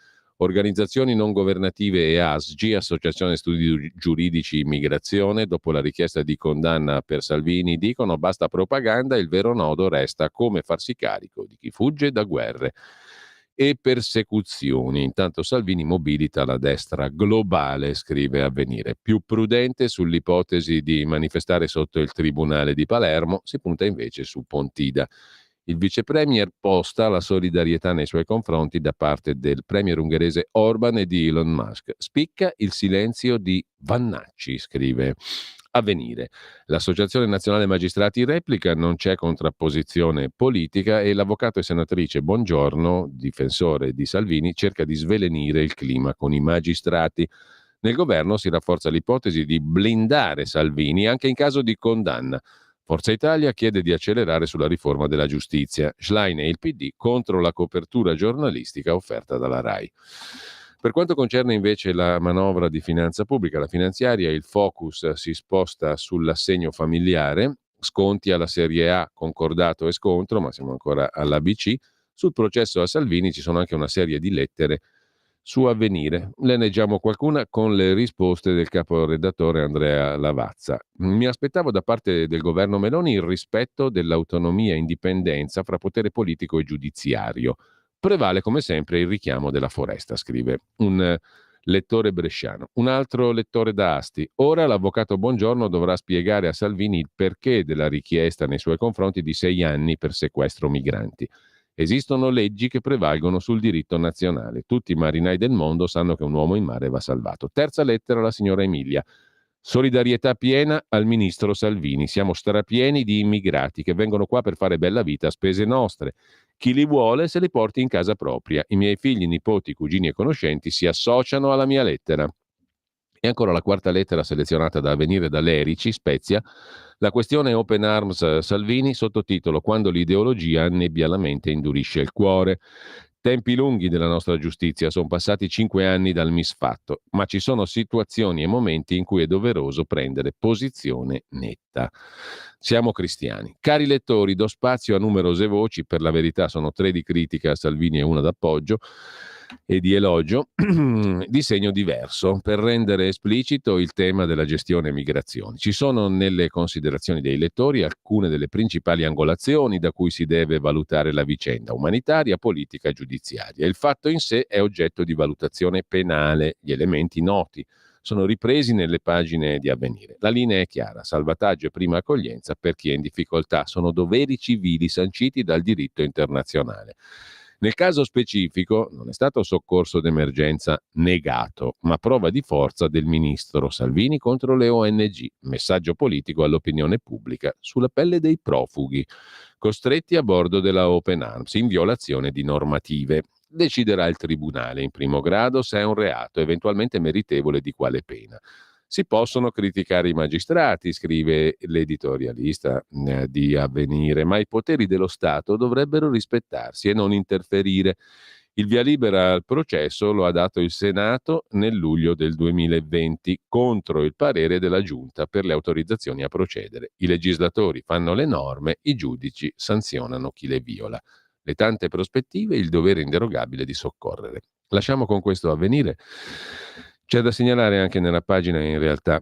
Organizzazioni non governative e ASGI, Associazione Studi Giuridici Immigrazione, dopo la richiesta di condanna per Salvini, dicono basta propaganda, il vero nodo resta come farsi carico di chi fugge da guerre e persecuzioni. Intanto Salvini mobilita la destra globale, scrive Avvenire. Più prudente sull'ipotesi di manifestare sotto il Tribunale di Palermo, si punta invece su Pontida. Il vice premier posta la solidarietà nei suoi confronti da parte del premier ungherese Orban e di Elon Musk. Spicca il silenzio di Vannacci, scrive Avvenire. L'Associazione Nazionale Magistrati replica, non c'è contrapposizione politica e l'avvocato e senatrice Bongiorno, difensore di Salvini, cerca di svelenire il clima con i magistrati. Nel governo si rafforza l'ipotesi di blindare Salvini anche in caso di condanna. Forza Italia chiede di accelerare sulla riforma della giustizia. Schlein e il PD contro la copertura giornalistica offerta dalla RAI. Per quanto concerne invece la manovra di finanza pubblica, la finanziaria, il focus si sposta sull'assegno familiare, sconti alla Serie A, concordato e scontro, ma siamo ancora all'ABC. Sul processo a Salvini ci sono anche una serie di lettere su Avvenire. Le leggiamo qualcuna con le risposte del caporedattore Andrea Lavazza. Mi aspettavo da parte del governo Meloni il rispetto dell'autonomia e indipendenza fra potere politico e giudiziario. Prevale come sempre il richiamo della foresta, scrive un lettore bresciano. Un altro lettore da Asti. Ora l'avvocato Bongiorno dovrà spiegare a Salvini il perché della richiesta nei suoi confronti di 6 anni per sequestro migranti. Esistono leggi che prevalgono sul diritto nazionale. Tutti i marinai del mondo sanno che un uomo in mare va salvato. Terza lettera alla signora Emilia. Solidarietà piena al ministro Salvini. Siamo strapieni di immigrati che vengono qua per fare bella vita a spese nostre. Chi li vuole se li porti in casa propria. I miei figli, nipoti, cugini e conoscenti si associano alla mia lettera. E ancora la quarta lettera selezionata da Avvenire da Lerici, Spezia. La questione Open Arms Salvini, sottotitolo Quando l'ideologia annebbia la mente e indurisce il cuore. Tempi lunghi della nostra giustizia, sono passati 5 anni dal misfatto, ma ci sono situazioni e momenti in cui è doveroso prendere posizione netta. Siamo cristiani. Cari lettori, do spazio a numerose voci, per la verità sono 3 di critica a Salvini e una d'appoggio e di elogio, di segno diverso, per rendere esplicito il tema della gestione migrazioni. Ci sono nelle considerazioni dei lettori alcune delle principali angolazioni da cui si deve valutare la vicenda umanitaria, politica e giudiziaria. Il fatto in sé è oggetto di valutazione penale, gli elementi noti sono ripresi nelle pagine di Avvenire. La linea è chiara, salvataggio e prima accoglienza per chi è in difficoltà, sono doveri civili sanciti dal diritto internazionale. Nel caso specifico non è stato soccorso d'emergenza negato, ma prova di forza del ministro Salvini contro le ONG, messaggio politico all'opinione pubblica sulla pelle dei profughi, costretti a bordo della Open Arms in violazione di normative. Deciderà il tribunale in primo grado se è un reato, eventualmente meritevole di quale pena. Si possono criticare i magistrati, scrive l'editorialista di Avvenire, ma i poteri dello Stato dovrebbero rispettarsi e non interferire. Il via libera al processo lo ha dato il Senato nel luglio del 2020 contro il parere della Giunta per le autorizzazioni a procedere. I legislatori fanno le norme, i giudici sanzionano chi le viola. Le tante prospettive e il dovere inderogabile di soccorrere. Lasciamo con questo Avvenire. C'è da segnalare anche nella pagina in realtà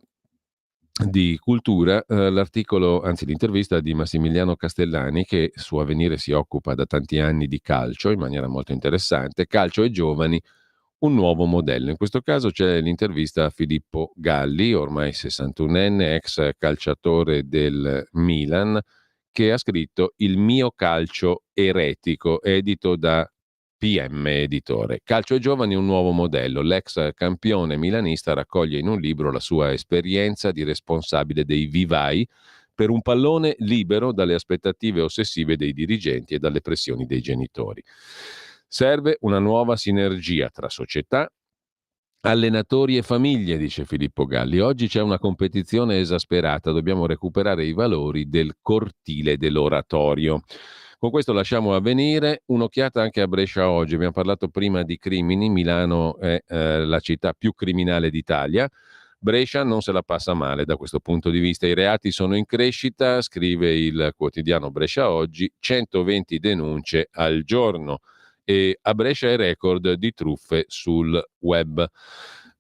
di Cultura l'articolo, anzi l'intervista di Massimiliano Castellani che su Avvenire si occupa da tanti anni di calcio in maniera molto interessante, calcio e giovani, un nuovo modello. In questo caso c'è l'intervista a Filippo Galli, ormai 61enne, ex calciatore del Milan, che ha scritto Il mio calcio eretico, edito da PM Editore. Calcio ai giovani, un nuovo modello. L'ex campione milanista raccoglie in un libro la sua esperienza di responsabile dei vivai per un pallone libero dalle aspettative ossessive dei dirigenti e dalle pressioni dei genitori. Serve una nuova sinergia tra società, allenatori e famiglie, dice Filippo Galli. Oggi c'è una competizione esasperata, dobbiamo recuperare i valori del cortile dell'oratorio. Con questo lasciamo Avvenire, un'occhiata anche a Brescia oggi. Abbiamo parlato prima di crimini, Milano è la città più criminale d'Italia. Brescia non se la passa male da questo punto di vista. I reati sono in crescita, scrive il quotidiano Brescia Oggi, 120 denunce al giorno. E a Brescia è record di truffe sul web.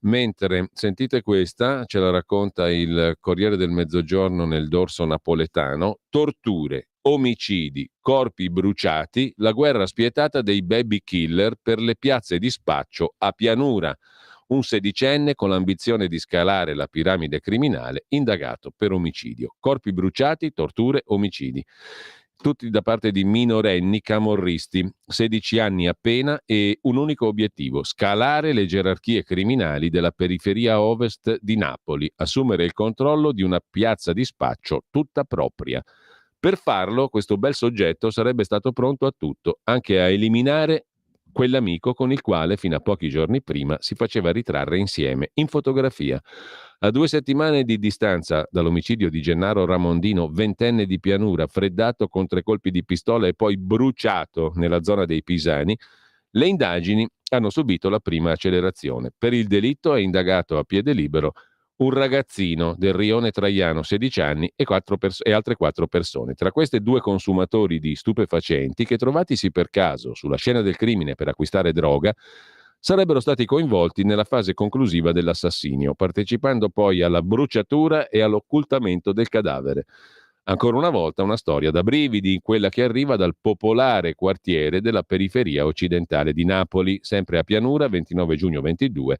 Mentre, sentite questa, ce la racconta il Corriere del Mezzogiorno nel dorso napoletano, torture, omicidi, corpi bruciati, la guerra spietata dei baby killer per le piazze di spaccio a Pianura. Un sedicenne con l'ambizione di scalare la piramide criminale, indagato per omicidio. Corpi bruciati, torture, omicidi. tutti da parte di minorenni camorristi, 16 anni appena e un unico obiettivo: scalare le gerarchie criminali della periferia ovest di Napoli, assumere il controllo di una piazza di spaccio tutta propria. Per farlo, questo bel soggetto sarebbe stato pronto a tutto, anche a eliminare quell'amico con il quale fino a pochi giorni prima si faceva ritrarre insieme in fotografia. A 2 settimane di distanza dall'omicidio di Gennaro Ramondino, ventenne di Pianura, freddato con 3 colpi di pistola e poi bruciato nella zona dei Pisani, le indagini hanno subito la prima accelerazione. Per il delitto è indagato a piede libero un ragazzino del Rione Traiano, 16 anni, e altre 4 persone. Tra queste 2 consumatori di stupefacenti che, trovatisi per caso sulla scena del crimine per acquistare droga, sarebbero stati coinvolti nella fase conclusiva dell'assassinio, partecipando poi alla bruciatura e all'occultamento del cadavere. Ancora una volta una storia da brividi, quella che arriva dal popolare quartiere della periferia occidentale di Napoli, sempre a Pianura, 29 giugno 22.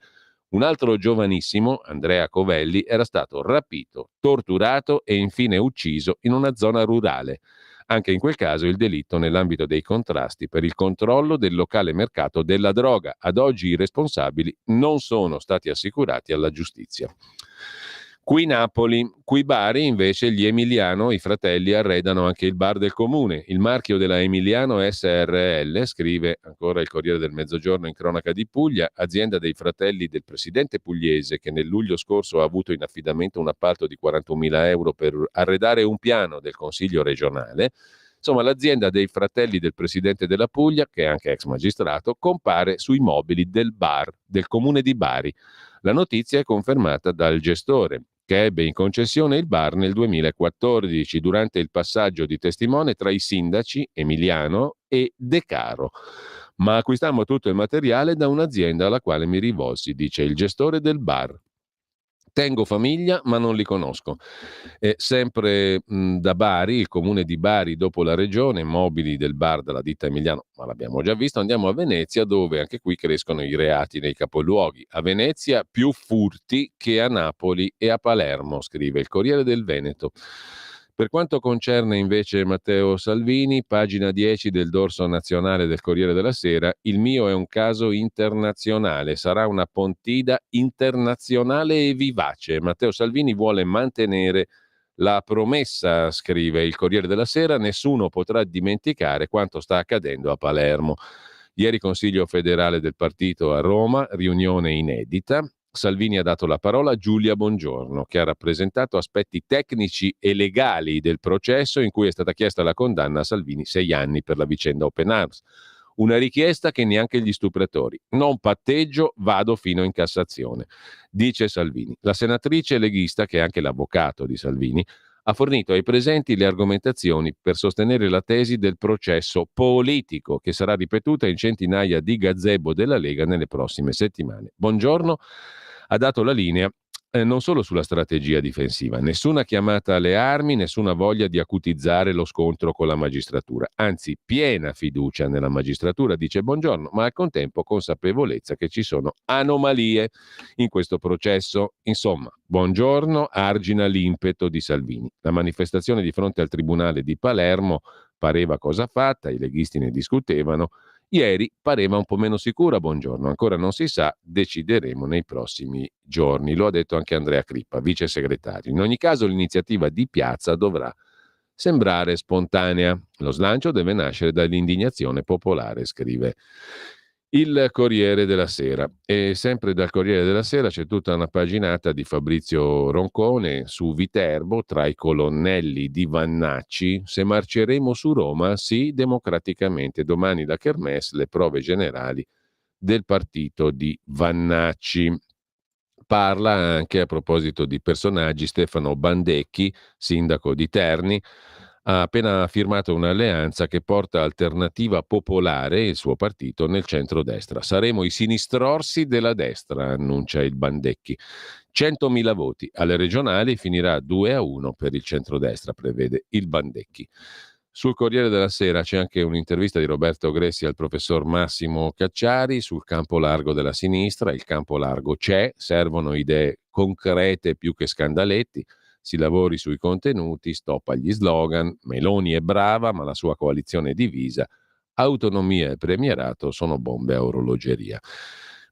Un altro giovanissimo, Andrea Covelli, era stato rapito, torturato e infine ucciso in una zona rurale. Anche in quel caso il delitto nell'ambito dei contrasti per il controllo del locale mercato della droga. Ad oggi i responsabili non sono stati assicurati alla giustizia. Qui Napoli, qui Bari invece gli Emiliano, i fratelli, arredano anche il bar del comune. Il marchio della Emiliano SRL, scrive ancora il Corriere del Mezzogiorno in cronaca di Puglia, azienda dei fratelli del presidente pugliese che nel luglio scorso ha avuto in affidamento un appalto di 41.000 euro per arredare un piano del Consiglio regionale. Insomma, l'azienda dei fratelli del presidente della Puglia, che è anche ex magistrato, compare sui mobili del bar del comune di Bari. La notizia è confermata dal gestore, che ebbe in concessione il bar nel 2014 durante il passaggio di testimone tra i sindaci Emiliano e De Caro. Ma acquistammo tutto il materiale da un'azienda alla quale mi rivolsi, dice il gestore del bar. Tengo famiglia, ma non li conosco. Sempre da Bari, il comune di Bari dopo la regione, mobili del bar della ditta Emiliano, ma l'abbiamo già visto, andiamo a Venezia dove anche qui crescono i reati nei capoluoghi. A Venezia più furti che a Napoli e a Palermo, scrive il Corriere del Veneto. Per quanto concerne invece Matteo Salvini, pagina 10 del dorso nazionale del Corriere della Sera, il mio è un caso internazionale, sarà una Pontida internazionale e vivace. Matteo Salvini vuole mantenere la promessa, scrive il Corriere della Sera, nessuno potrà dimenticare quanto sta accadendo a Palermo. Ieri Consiglio federale del partito a Roma, riunione inedita. Salvini ha dato la parola a Giulia Bongiorno, che ha rappresentato aspetti tecnici e legali del processo in cui è stata chiesta la condanna a Salvini 6 anni per la vicenda Open Arms. Una richiesta che neanche gli stupratori. Non patteggio, vado fino in Cassazione, dice Salvini. La senatrice leghista, che è anche l'avvocato di Salvini, ha fornito ai presenti le argomentazioni per sostenere la tesi del processo politico che sarà ripetuta in centinaia di gazebo della Lega nelle prossime settimane. Bongiorno ha dato la linea non solo sulla strategia difensiva, nessuna chiamata alle armi, nessuna voglia di acutizzare lo scontro con la magistratura, anzi piena fiducia nella magistratura, dice Bongiorno, ma al contempo consapevolezza che ci sono anomalie in questo processo. Insomma, Bongiorno argina l'impeto di Salvini. La manifestazione di fronte al Tribunale di Palermo pareva cosa fatta, i leghisti ne discutevano. Ieri pareva un po' meno sicura Bongiorno, ancora non si sa, decideremo nei prossimi giorni. Lo ha detto anche Andrea Crippa, vice segretario. In ogni caso l'iniziativa di piazza dovrà sembrare spontanea. Lo slancio deve nascere dall'indignazione popolare, scrive il Corriere della Sera. E sempre dal Corriere della Sera c'è tutta una paginata di Fabrizio Roncone su Viterbo, tra i colonnelli di Vannacci. Se marceremo su Roma? Sì, democraticamente. Domani la Kermesse, le prove generali del partito di Vannacci. Parla anche a proposito di personaggi Stefano Bandecchi, sindaco di Terni, ha appena firmato un'alleanza che porta Alternativa Popolare, il suo partito, nel centrodestra. Saremo i sinistrorsi della destra, annuncia il Bandecchi. 100.000 voti. Alle regionali finirà 2-1 per il centrodestra, prevede il Bandecchi. Sul Corriere della Sera c'è anche un'intervista di Roberto Gressi al professor Massimo Cacciari sul campo largo della sinistra. Il campo largo c'è, servono idee concrete più che scandaletti. si lavori sui contenuti, stop agli slogan, Meloni è brava ma la sua coalizione è divisa, autonomia e premierato sono bombe a orologeria.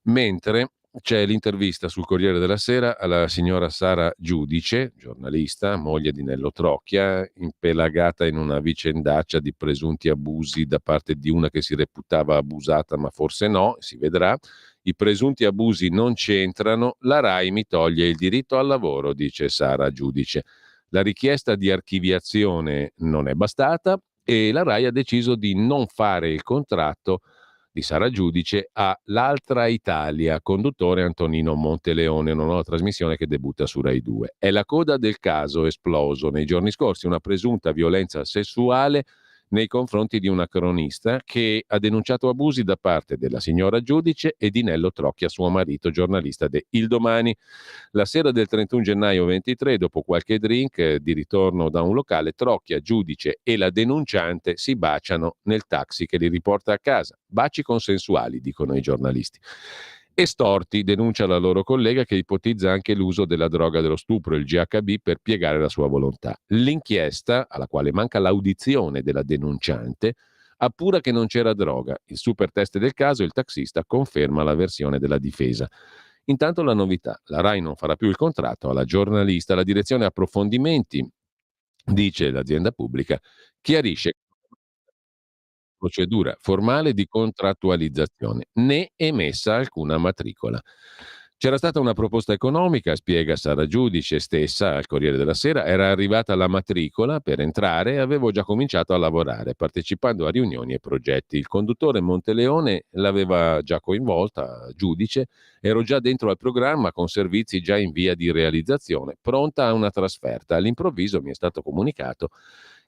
Mentre c'è l'intervista sul Corriere della Sera alla signora Sara Giudice, giornalista, moglie di Nello Trocchia, impelagata in una vicendaccia di presunti abusi da parte di una che si reputava abusata, ma forse no, si vedrà. I presunti abusi non c'entrano, la RAI mi toglie il diritto al lavoro, dice Sara Giudice. La richiesta di archiviazione non è bastata e la RAI ha deciso di non fare il contratto di Sara Giudice a L'Altra Italia, conduttore Antonino Monteleone, una nuova trasmissione che debutta su Rai 2. È la coda del caso esploso nei giorni scorsi, una presunta violenza sessuale nei confronti di una cronista che ha denunciato abusi da parte della signora Giudice e di Nello Trocchia, suo marito, giornalista de Il Domani. La sera del 31 gennaio 23, dopo qualche drink di ritorno da un locale, Trocchia, Giudice e la denunciante si baciano nel taxi che li riporta a casa. Baci consensuali, dicono i giornalisti. Estorti, denuncia la loro collega che ipotizza anche l'uso della droga dello stupro, il GHB, per piegare la sua volontà. L'inchiesta, alla quale manca l'audizione della denunciante, appura che non c'era droga. Il super test del caso, il taxista conferma la versione della difesa. Intanto la novità, la RAI non farà più il contratto alla giornalista, la direzione approfondimenti, dice l'azienda pubblica, chiarisce procedura formale di contrattualizzazione, né emessa alcuna matricola. C'era stata una proposta economica, spiega Sara Giudice stessa al Corriere della Sera, era arrivata la matricola per entrare e avevo già cominciato a lavorare, partecipando a riunioni e progetti. Il conduttore Monteleone l'aveva già coinvolta, Giudice, ero già dentro al programma con servizi già in via di realizzazione, pronta a una trasferta. All'improvviso mi è stato comunicato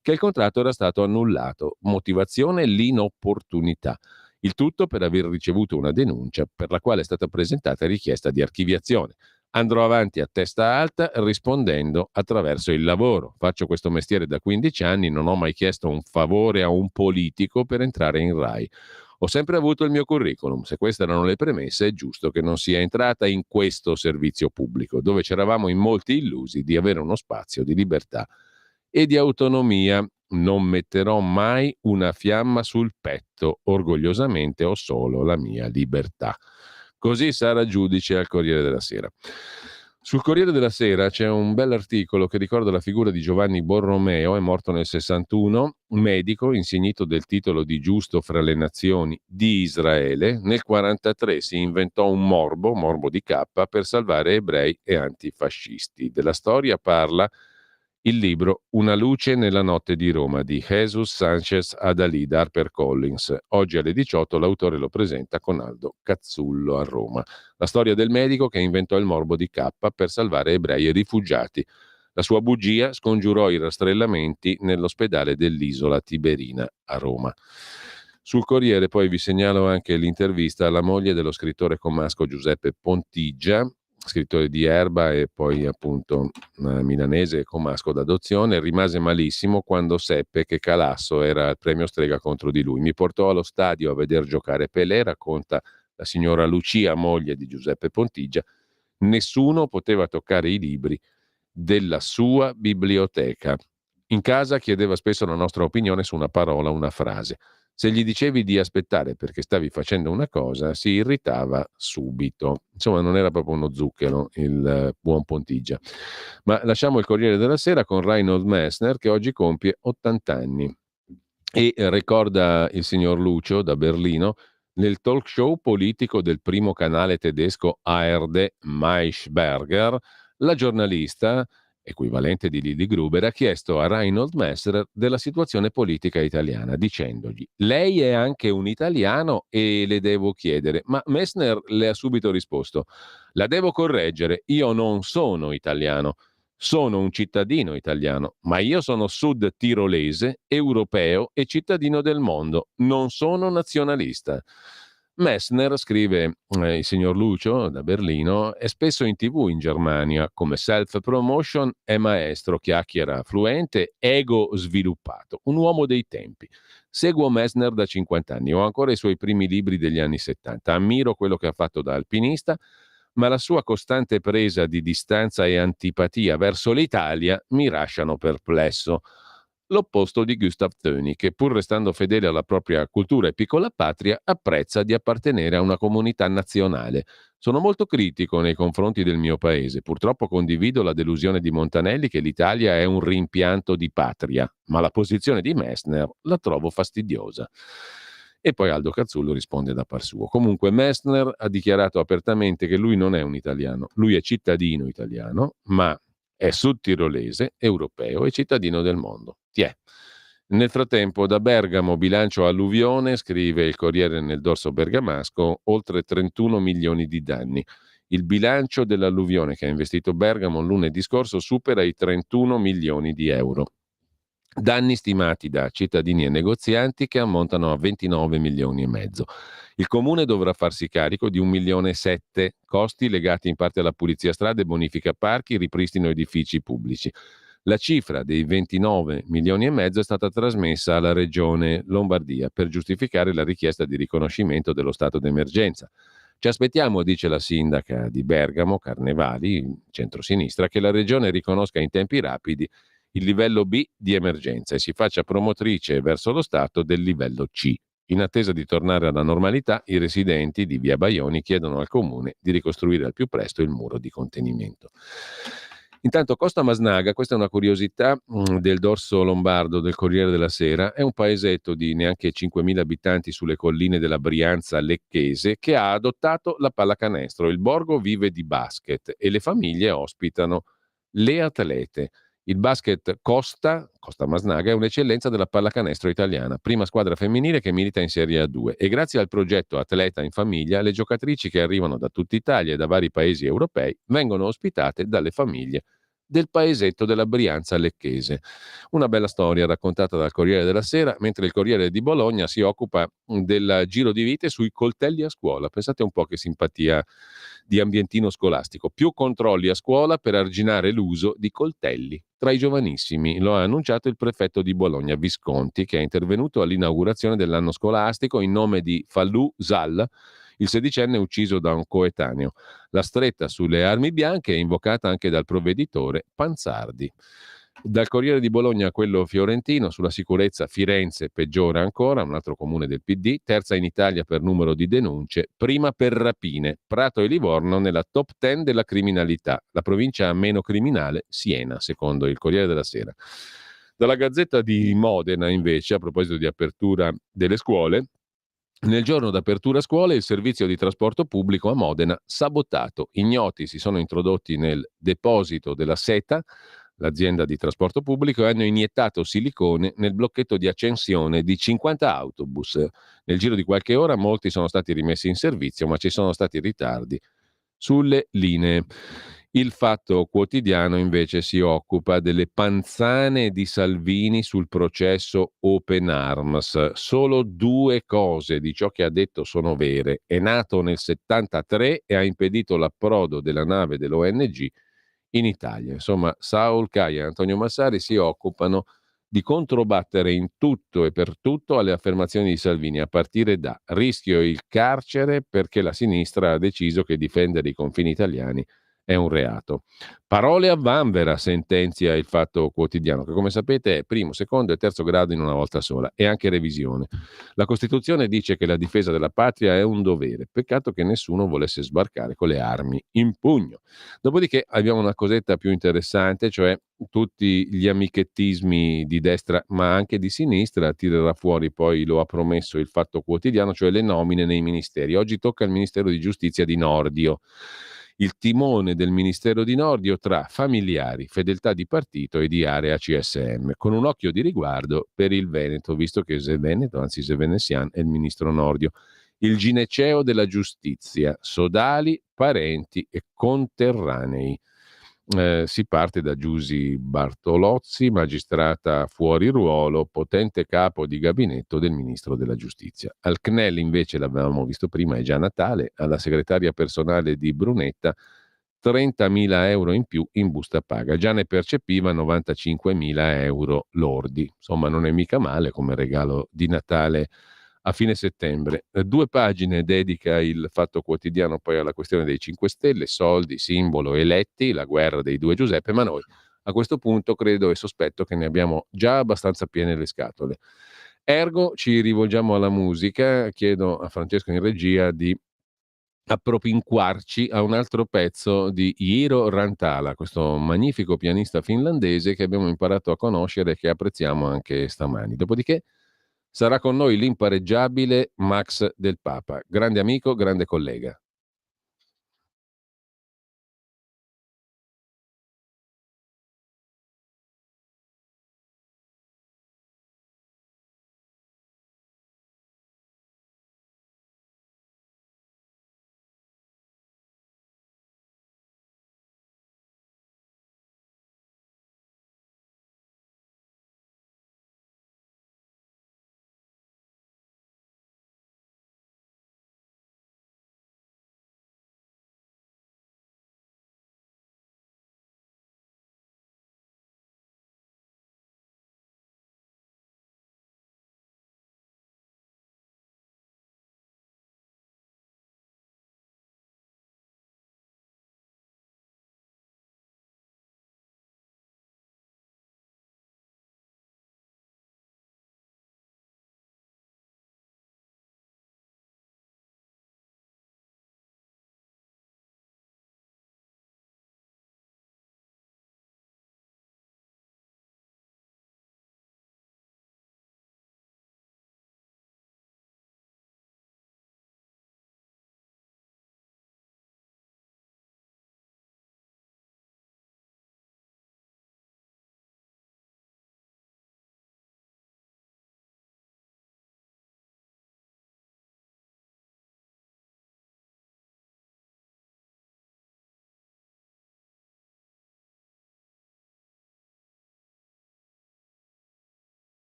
che il contratto era stato annullato. Motivazione: l'inopportunità. Il tutto per aver ricevuto una denuncia per la quale è stata presentata richiesta di archiviazione. Andrò avanti a testa alta rispondendo attraverso il lavoro. Faccio questo mestiere da 15 anni, non ho mai chiesto un favore a un politico per entrare in Rai. Ho sempre avuto il mio curriculum. Se queste erano le premesse, è giusto che non sia entrata in questo servizio pubblico, dove c'eravamo in molti illusi di avere uno spazio di libertà e di autonomia. Non metterò mai una fiamma sul petto, orgogliosamente ho solo la mia libertà. Così Sara Giudice al Corriere della Sera. Sul Corriere della Sera c'è un bell'articolo che ricorda la figura di Giovanni Borromeo, è morto nel 61, medico insignito del titolo di giusto fra le nazioni di Israele. Nel 43 si inventò un morbo di K, per salvare ebrei e antifascisti. Della storia parla il libro Una luce nella notte di Roma di Jesus Sanchez Adalid, HarperCollins. Oggi alle 18 l'autore lo presenta con Aldo Cazzullo a Roma. La storia del medico che inventò il morbo di K per salvare ebrei e rifugiati. La sua bugia scongiurò i rastrellamenti nell'ospedale dell'isola Tiberina a Roma. Sul Corriere poi vi segnalo anche l'intervista alla moglie dello scrittore comasco Giuseppe Pontigia, scrittore di Erba e poi appunto milanese e comasco d'adozione. Rimase malissimo quando seppe che Calasso era al premio Strega contro di lui. Mi portò allo stadio a veder giocare Pelé, racconta la signora Lucia, moglie di Giuseppe Pontigia. Nessuno poteva toccare i libri della sua biblioteca. In casa chiedeva spesso la nostra opinione su una parola, una frase. Se gli dicevi di aspettare perché stavi facendo una cosa, si irritava subito. Insomma, non era proprio uno zucchero il buon Pontigia. Ma lasciamo il Corriere della Sera con Reinhold Messner, che oggi compie 80 anni. E ricorda il signor Lucio da Berlino, nel talk show politico del primo canale tedesco ARD Maischberger, la giornalista, equivalente di Lili Gruber, ha chiesto a Reinhold Messner della situazione politica italiana, dicendogli: lei è anche un italiano e le devo chiedere. Ma Messner le ha subito risposto: la devo correggere, io non sono italiano, sono un cittadino italiano, ma io sono sud tirolese, europeo e cittadino del mondo, non sono nazionalista. Messner, scrive il signor Lucio da Berlino, è spesso in TV in Germania, come self-promotion è maestro, chiacchiera fluente, ego sviluppato, un uomo dei tempi. Seguo Messner da 50 anni, ho ancora i suoi primi libri degli anni 70, ammiro quello che ha fatto da alpinista, ma la sua costante presa di distanza e antipatia verso l'Italia mi lasciano perplesso. L'opposto di Gustav Thöny, che pur restando fedele alla propria cultura e piccola patria, apprezza di appartenere a una comunità nazionale. Sono molto critico nei confronti del mio paese. Purtroppo condivido la delusione di Montanelli che l'Italia è un rimpianto di patria, ma la posizione di Messner la trovo fastidiosa. E poi Aldo Cazzullo risponde da par suo. Comunque Messner ha dichiarato apertamente che lui non è un italiano, lui è cittadino italiano, ma è sudtirolese, europeo e cittadino del mondo. Tiè. Nel frattempo, da Bergamo, bilancio alluvione, scrive il Corriere nel dorso bergamasco, oltre 31 milioni di danni. Il bilancio dell'alluvione che ha investito Bergamo lunedì scorso supera i 31 milioni di euro. Danni stimati da cittadini e negozianti che ammontano a 29 milioni e mezzo. Il comune dovrà farsi carico di 1,7 milioni, costi legati in parte alla pulizia strade, bonifica parchi, ripristino edifici pubblici. La cifra dei 29 milioni e mezzo è stata trasmessa alla regione Lombardia per giustificare la richiesta di riconoscimento dello stato d'emergenza. Ci aspettiamo, dice la sindaca di Bergamo, Carnevali, centrosinistra, che la regione riconosca in tempi rapidi il livello B di emergenza e si faccia promotrice verso lo Stato del livello C. In attesa di tornare alla normalità, i residenti di Via Baioni chiedono al comune di ricostruire al più presto il muro di contenimento. Intanto Costa Masnaga, questa è una curiosità del dorso lombardo del Corriere della Sera, è un paesetto di neanche 5.000 abitanti sulle colline della Brianza lecchese che ha adottato la pallacanestro. Il borgo vive di basket e le famiglie ospitano le atlete. Il basket Costa Masnaga è un'eccellenza della pallacanestro italiana, prima squadra femminile che milita in Serie A2 e grazie al progetto Atleta in Famiglia le giocatrici che arrivano da tutta Italia e da vari paesi europei vengono ospitate dalle famiglie del paesetto della Brianza lecchese. Una bella storia raccontata dal Corriere della Sera, mentre il Corriere di Bologna si occupa del giro di vite sui coltelli a scuola. Pensate un po' che simpatia di ambientino scolastico. Più controlli a scuola per arginare l'uso di coltelli tra i giovanissimi. Lo ha annunciato il prefetto di Bologna, Visconti, che è intervenuto all'inaugurazione dell'anno scolastico in nome di Falù Zalla, il sedicenne ucciso da un coetaneo. La stretta sulle armi bianche è invocata anche dal provveditore Panzardi. Dal Corriere di Bologna a quello fiorentino, sulla sicurezza Firenze peggiora ancora, un altro comune del PD, terza in Italia per numero di denunce, prima per rapine, Prato e Livorno nella top 10 della criminalità, la provincia meno criminale Siena, secondo il Corriere della Sera. Dalla Gazzetta di Modena invece, a proposito di apertura delle scuole, nel giorno d'apertura scuole il servizio di trasporto pubblico a Modena sabotato. Ignoti si sono introdotti nel deposito della Seta, l'azienda di trasporto pubblico, e hanno iniettato silicone nel blocchetto di accensione di 50 autobus. Nel giro di qualche ora molti sono stati rimessi in servizio, ma ci sono stati ritardi sulle linee. Il Fatto Quotidiano invece si occupa delle panzane di Salvini sul processo Open Arms. Solo 2 cose di ciò che ha detto sono vere. È nato nel 73 e ha impedito l'approdo della nave dell'ONG in Italia. Insomma, Saul Caia e Antonio Massari si occupano di controbattere in tutto e per tutto alle affermazioni di Salvini, a partire da rischio il carcere perché la sinistra ha deciso che difendere i confini italiani è un reato. Parole a vanvera, sentenzia il Fatto Quotidiano, che come sapete è primo, secondo e terzo grado in una volta sola, e anche revisione. La Costituzione dice che la difesa della patria è un dovere, peccato che nessuno volesse sbarcare con le armi in pugno. Dopodiché abbiamo una cosetta più interessante, cioè tutti gli amichettismi di destra ma anche di sinistra, tirerà fuori poi, lo ha promesso il Fatto Quotidiano, cioè le nomine nei ministeri. Oggi tocca al Ministero di Giustizia di Nordio. Il timone del Ministero di Nordio tra familiari, fedeltà di partito e di area CSM, con un occhio di riguardo per il Veneto, visto che Veneto, anzi Venezian, è il ministro Nordio. Il gineceo della giustizia, sodali, parenti e conterranei. Si parte da Giusy Bartolozzi, magistrata fuori ruolo, potente capo di gabinetto del ministro della giustizia. Al CNEL invece, l'avevamo visto prima, è già Natale, alla segretaria personale di Brunetta 30.000 euro in più in busta paga, già ne percepiva 95.000 euro lordi. Insomma, non è mica male come regalo di Natale a fine settembre. 2 pagine dedica il Fatto Quotidiano poi alla questione dei 5 Stelle, soldi, simbolo, eletti, la guerra dei due Giuseppe, ma noi a questo punto credo e sospetto che ne abbiamo già abbastanza piene le scatole. Ergo ci rivolgiamo alla musica, chiedo a Francesco in regia di appropinquarci a un altro pezzo di Jiro Rantala, questo magnifico pianista finlandese che abbiamo imparato a conoscere e che apprezziamo anche stamani. Dopodiché sarà con noi l'impareggiabile Max Del Papa, grande amico, grande collega.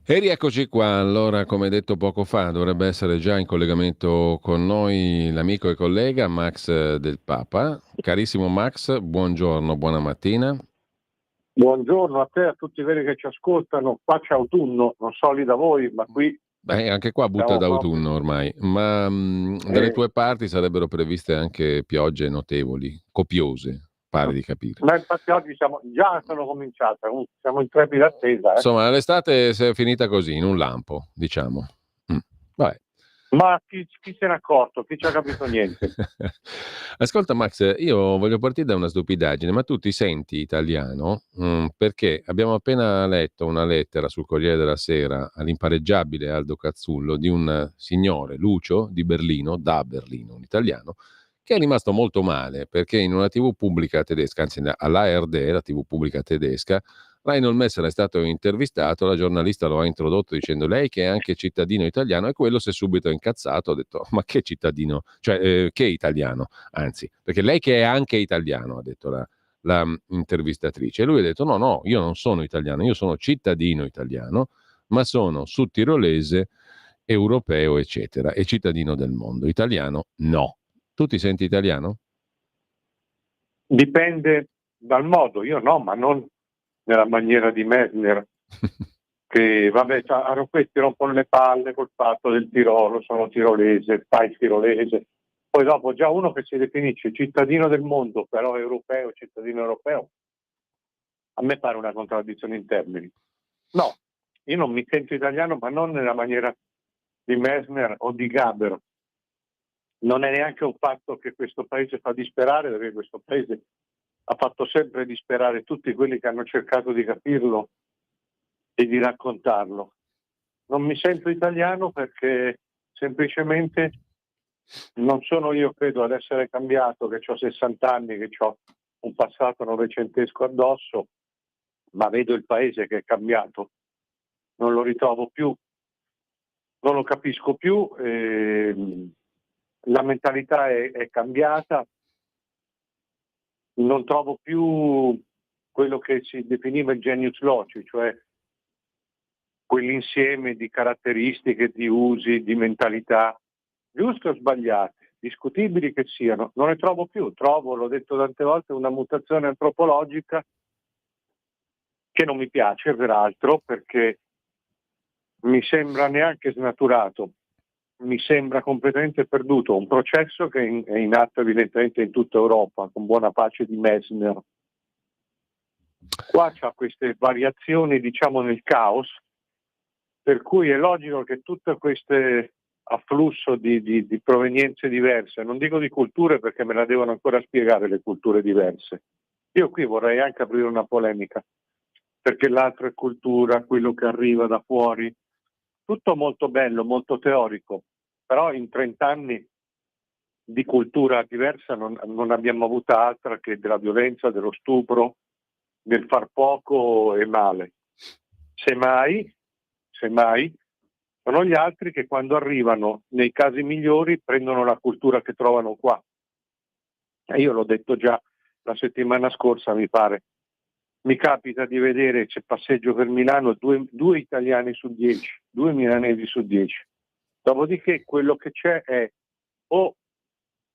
E rieccoci qua, allora come detto poco fa dovrebbe essere già in collegamento con noi l'amico e collega Max Del Papa. Carissimo Max, buongiorno, buona mattina. Buongiorno a te e a tutti quelli che ci ascoltano. Qua c'è autunno, non so lì da voi, ma qui Beh, anche qua butta d'autunno ormai, ma dalle tue parti sarebbero previste anche piogge notevoli, copiose, pare di capire. Ma infatti oggi già sono cominciate, siamo in trepida attesa. Insomma, l'estate si è finita così, in un lampo, diciamo. Vabbè. Ma chi se n'è accorto? Chi ci ha capito niente? Ascolta Max, io voglio partire da una stupidaggine, ma tu ti senti italiano? Perché abbiamo appena letto una lettera sul Corriere della Sera all'impareggiabile Aldo Cazzullo di un signore, Lucio, di Berlino, da Berlino, un italiano, che è rimasto molto male perché in una TV pubblica tedesca, anzi all'ARD, la TV pubblica tedesca, Reinhold Messner è stato intervistato, la giornalista lo ha introdotto dicendo lei che è anche cittadino italiano e quello si è subito incazzato, ha detto ma che cittadino, cioè che italiano, anzi, perché lei che è anche italiano, ha detto la intervistatrice, e lui ha detto no, io non sono italiano, io sono cittadino italiano, ma sono sudtirolese, europeo, eccetera, e cittadino del mondo, italiano no. Tu ti senti italiano? Dipende dal modo, io no, ma non nella maniera di Messner, che vabbè, questi rompono le palle col fatto del Tirolo, sono tirolese, fai il tirolese. Poi dopo già uno che si definisce cittadino del mondo, però europeo, cittadino europeo, a me pare una contraddizione in termini. No, io non mi sento italiano, ma non nella maniera di Messner o di Gaber. Non è neanche un fatto che questo paese fa disperare, perché questo paese ha fatto sempre disperare tutti quelli che hanno cercato di capirlo e di raccontarlo. Non mi sento italiano perché semplicemente non sono io, credo, ad essere cambiato, che ho 60 anni, che ho un passato novecentesco addosso, ma vedo il paese che è cambiato, non lo ritrovo più, non lo capisco più, la mentalità è cambiata, non trovo più quello che si definiva il genius loci, cioè quell'insieme di caratteristiche, di usi, di mentalità, giuste o sbagliate, discutibili che siano, non le trovo più. Trovo, l'ho detto tante volte, una mutazione antropologica che non mi piace, peraltro, perché mi sembra neanche snaturato, mi sembra completamente perduto. Un processo che è in atto evidentemente in tutta Europa, con buona pace di Messner. Qua c'ha queste variazioni, diciamo, nel caos, per cui è logico che tutte queste afflusso di provenienze diverse, non dico di culture perché me la devono ancora spiegare le culture diverse. Io qui vorrei anche aprire una polemica, perché l'altro è cultura, quello che arriva da fuori, tutto molto bello, molto teorico, però in 30 anni di cultura diversa non abbiamo avuto altra che della violenza, dello stupro, del far poco e male. Semmai, sono gli altri che quando arrivano, nei casi migliori, prendono la cultura che trovano qua. E io l'ho detto già la settimana scorsa, mi pare. Mi capita di vedere, se passeggio per Milano, due italiani su 10, 2 milanesi su 10. Dopodiché quello che c'è è o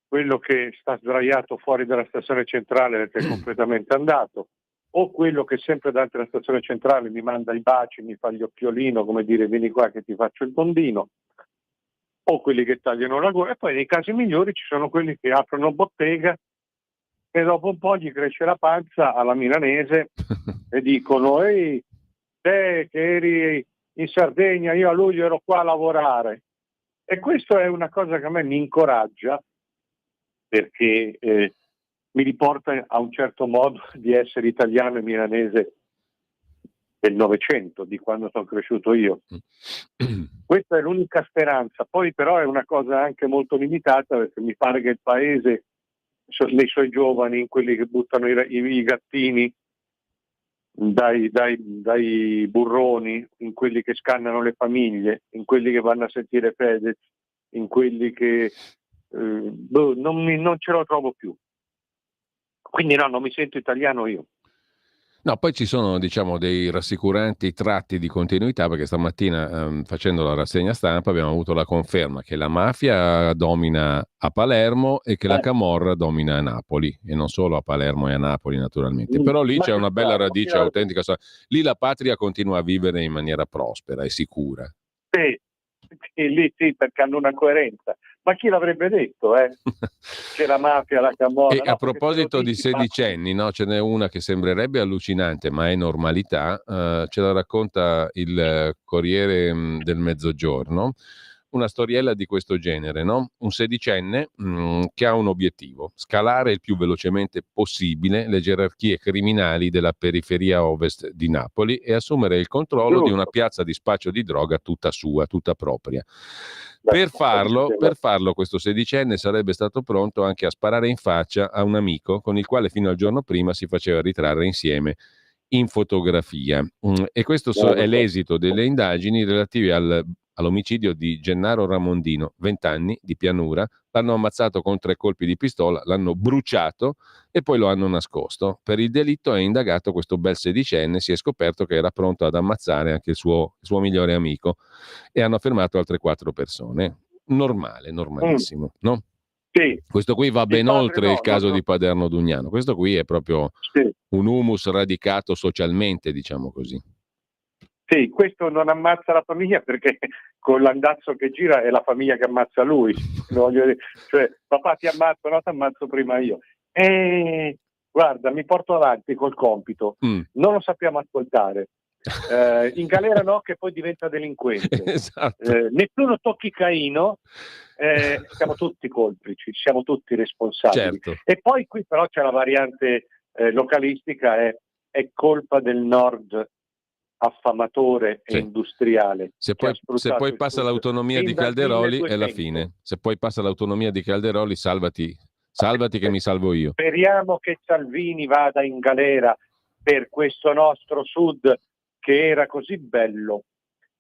quello che sta sdraiato fuori dalla stazione centrale perché è completamente andato, o quello che sempre davanti alla stazione centrale mi manda i baci, mi fa gli occhiolino, come dire vieni qua che ti faccio il bondino, o quelli che tagliano la gola, e poi nei casi migliori ci sono quelli che aprono bottega e dopo un po' gli cresce la panza alla milanese e dicono ehi, te che eri in Sardegna, io a luglio ero qua a lavorare. E questo è una cosa che a me mi incoraggia, perché mi riporta a un certo modo di essere italiano e milanese del Novecento, di quando sono cresciuto io. Questa è l'unica speranza. Poi però è una cosa anche molto limitata, perché mi pare che il paese, nei suoi giovani, in quelli che buttano i gattini dai burroni, in quelli che scannano le famiglie, in quelli che vanno a sentire Fedez, in quelli che non ce lo trovo più. Quindi no, non mi sento italiano io. No, poi ci sono, diciamo, dei rassicuranti tratti di continuità, perché stamattina facendo la rassegna stampa abbiamo avuto la conferma che la mafia domina a Palermo e che la camorra domina a Napoli, e non solo a Palermo e a Napoli naturalmente, però lì c'è una bella radice autentica, lì la patria continua a vivere in maniera prospera e sicura. Sì, lì sì, perché hanno una coerenza. Ma chi l'avrebbe detto, Che la mafia, la camorra... E a proposito di sedicenni, no? Ce n'è una che sembrerebbe allucinante, ma è normalità. Ce la racconta il Corriere del Mezzogiorno. Una storiella di questo genere, no? Un sedicenne che ha un obiettivo: scalare il più velocemente possibile le gerarchie criminali della periferia ovest di Napoli e assumere il controllo di una piazza di spaccio di droga tutta sua, tutta propria. Per farlo, questo sedicenne sarebbe stato pronto anche a sparare in faccia a un amico con il quale fino al giorno prima si faceva ritrarre insieme in fotografia. E questo è l'esito delle indagini relative all'omicidio di Gennaro Ramondino, 20 anni, di Pianura. L'hanno ammazzato con 3 colpi di pistola, l'hanno bruciato e poi lo hanno nascosto. Per il delitto è indagato questo bel sedicenne, si è scoperto che era pronto ad ammazzare anche il suo migliore amico, e hanno fermato altre 4 persone. Normale, normalissimo, no? Sì. Questo qui va ben oltre il caso di Paderno Dugnano. Questo qui è proprio un humus radicato socialmente, diciamo così. Sì, questo non ammazza la famiglia perché con l'andazzo che gira è la famiglia che ammazza lui. Voglio dire, cioè, papà ti ammazzo, no, ti ammazzo prima io. Guarda, mi porto avanti col compito, non lo sappiamo ascoltare. In galera no, che poi diventa delinquente. Esatto. Nessuno tocchi Caino, siamo tutti complici, siamo tutti responsabili. Certo. E poi qui però c'è la variante localistica, è colpa del nord affamatore e Sì. industriale. Se che ha poi sfruttato il passa Sud l'autonomia di fin dal Calderoli è la 1200. fine. Se poi passa l'autonomia di Calderoli, salvati che mi salvo io. Speriamo che Salvini vada in galera per questo nostro Sud che era così bello,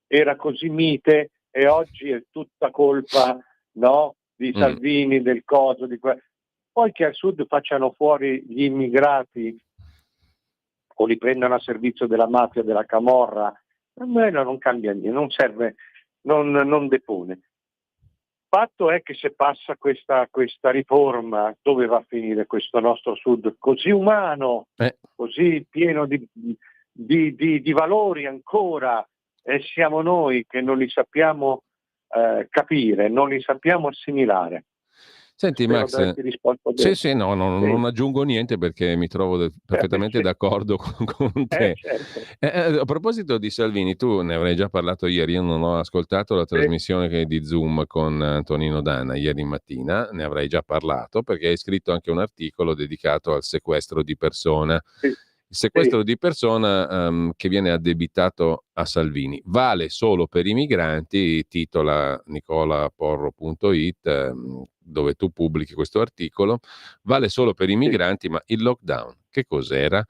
era così mite, e oggi è tutta colpa, no, di Salvini, del coso, poi che al Sud facciano fuori gli immigrati o li prendano a servizio della mafia, della camorra, a me non cambia niente, non serve, non depone. Fatto è che se passa questa riforma, dove va a finire questo nostro Sud così umano, così pieno di valori ancora, e siamo noi che non li sappiamo capire, non li sappiamo assimilare. Senti Spero Max, di averti risposto bene. sì, no, non aggiungo niente perché mi trovo perfettamente d'accordo con te. Certo. A proposito di Salvini, tu ne avrai già parlato ieri, io non ho ascoltato la trasmissione di Zoom con Antonino Danna ieri mattina, ne avrai già parlato perché hai scritto anche un articolo dedicato al sequestro di persona. Sì. Il sequestro di persona che viene addebitato a Salvini vale solo per i migranti, titola nicolaporro.it, dove tu pubblichi questo articolo, vale solo per i migranti, ma il lockdown che cos'era?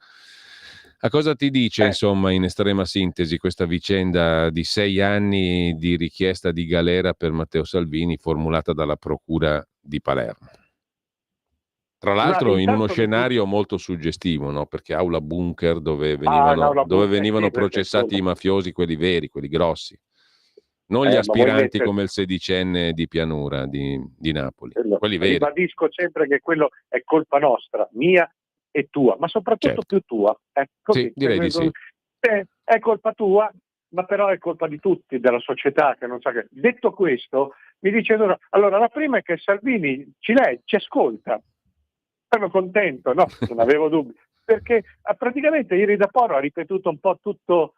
A cosa ti dice, insomma, in estrema sintesi, questa vicenda di 6 anni di richiesta di galera per Matteo Salvini formulata dalla Procura di Palermo? Tra l'altro in uno scenario molto suggestivo, no? Perché aula bunker dove venivano processati i mafiosi, quelli veri, quelli grossi, non gli aspiranti come il sedicenne di Pianura di Napoli, quelli veri. Ribadisco sempre che quello è colpa nostra, mia e tua, ma soprattutto più tua. Sì, direi di sì. È colpa tua, ma però è colpa di tutti, della società che non sa che. Detto questo, mi dice allora la prima è che Salvini ci ascolta. Sono contento, no, non avevo dubbi, perché praticamente ieri da Porro ha ripetuto un po' tutto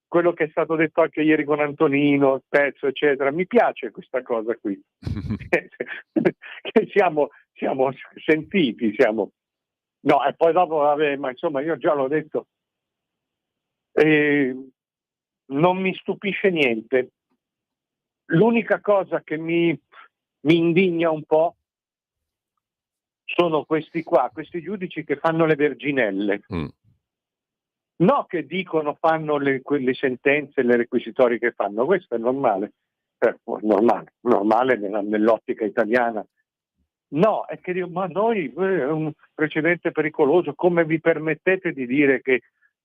quello che è stato detto anche ieri con Antonino, il pezzo, eccetera. Mi piace questa cosa qui, che siamo sentiti, no, e poi dopo, ma insomma io già l'ho detto, non mi stupisce niente. L'unica cosa che mi indigna un po' sono questi giudici che fanno le verginelle. No, che dicono, fanno quelle sentenze, le requisitorie che fanno, questo è normale, normale nell'ottica italiana. No, è che dico, ma noi è un precedente pericoloso, come vi permettete di dire che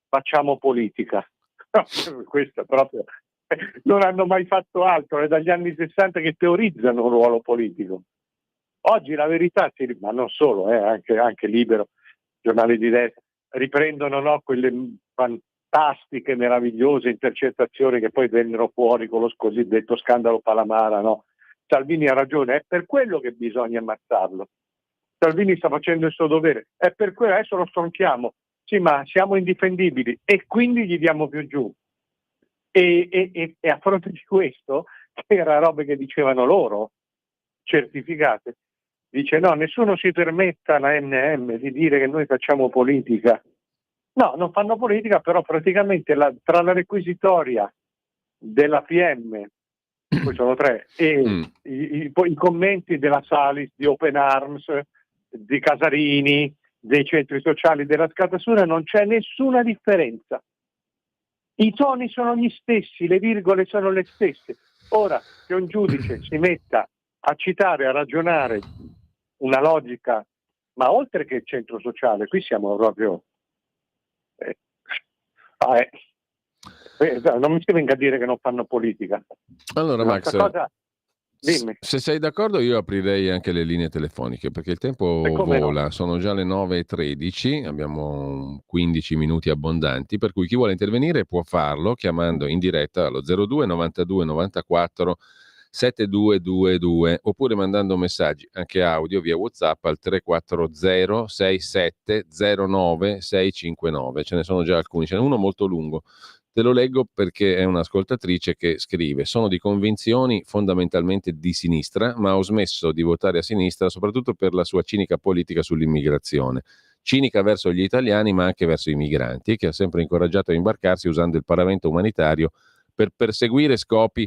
facciamo politica? Questo proprio, non hanno mai fatto altro, è dagli anni 60 che teorizzano un ruolo politico. Oggi la verità, ma non solo, anche Libero, giornali di destra, riprendono quelle fantastiche, meravigliose intercettazioni che poi vennero fuori con lo cosiddetto scandalo Palamara. No? Salvini ha ragione, è per quello che bisogna ammazzarlo. Salvini sta facendo il suo dovere, è per quello, adesso lo stronchiamo, sì, ma siamo indifendibili e quindi gli diamo più giù. E a fronte di questo, che era robe che dicevano loro, certificate, dice no, nessuno si permetta alla NM di dire che noi facciamo politica. No, non fanno politica, però praticamente tra la requisitoria della PM, poi sono 3, e i commenti della Salis, di Open Arms, di Casarini, dei centri sociali della Scatasura, non c'è nessuna differenza. I toni sono gli stessi, le virgole sono le stesse. Ora che un giudice si metta a citare, a ragionare una logica, ma oltre che il centro sociale, qui siamo proprio non mi si venga a dire che non fanno politica. Allora Max, Dimmi. Se sei d'accordo io aprirei anche le linee telefoniche perché il tempo come no? vola, sono già le 9:13, abbiamo 15 minuti abbondanti, per cui chi vuole intervenire può farlo chiamando in diretta allo 02 92 94 7222 oppure mandando messaggi anche audio via WhatsApp al 340 67 09 659. Ce ne sono già alcuni, ce n'è uno molto lungo. Te lo leggo perché è un'ascoltatrice che scrive: sono di convinzioni fondamentalmente di sinistra, ma ho smesso di votare a sinistra soprattutto per la sua cinica politica sull'immigrazione. Cinica verso gli italiani, ma anche verso i migranti, che ha sempre incoraggiato a imbarcarsi usando il paravento umanitario per perseguire scopi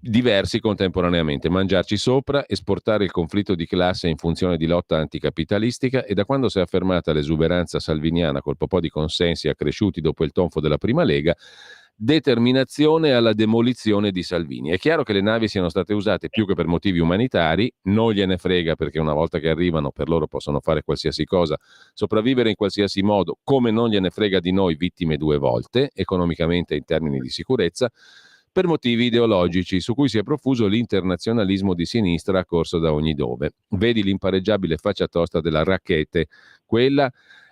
diversi contemporaneamente, mangiarci sopra, esportare il conflitto di classe in funzione di lotta anticapitalistica, e da quando si è affermata l'esuberanza salviniana col po' di consensi accresciuti dopo il tonfo della prima Lega, determinazione alla demolizione di Salvini. È chiaro che le navi siano state usate più che per motivi umanitari, non gliene frega perché una volta che arrivano per loro possono fare qualsiasi cosa, sopravvivere in qualsiasi modo, come non gliene frega di noi vittime 2 volte, economicamente e in termini di sicurezza, per motivi ideologici su cui si è profuso l'internazionalismo di sinistra a corso da ogni dove. Vedi l'impareggiabile faccia tosta della Rackete, quella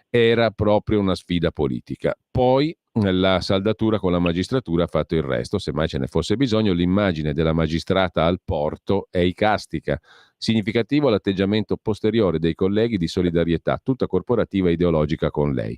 era proprio una sfida politica. Poi la saldatura con la magistratura ha fatto il resto, se mai ce ne fosse bisogno. L'immagine della magistrata al porto è icastica. Significativo l'atteggiamento posteriore dei colleghi di solidarietà, tutta corporativa e ideologica con lei.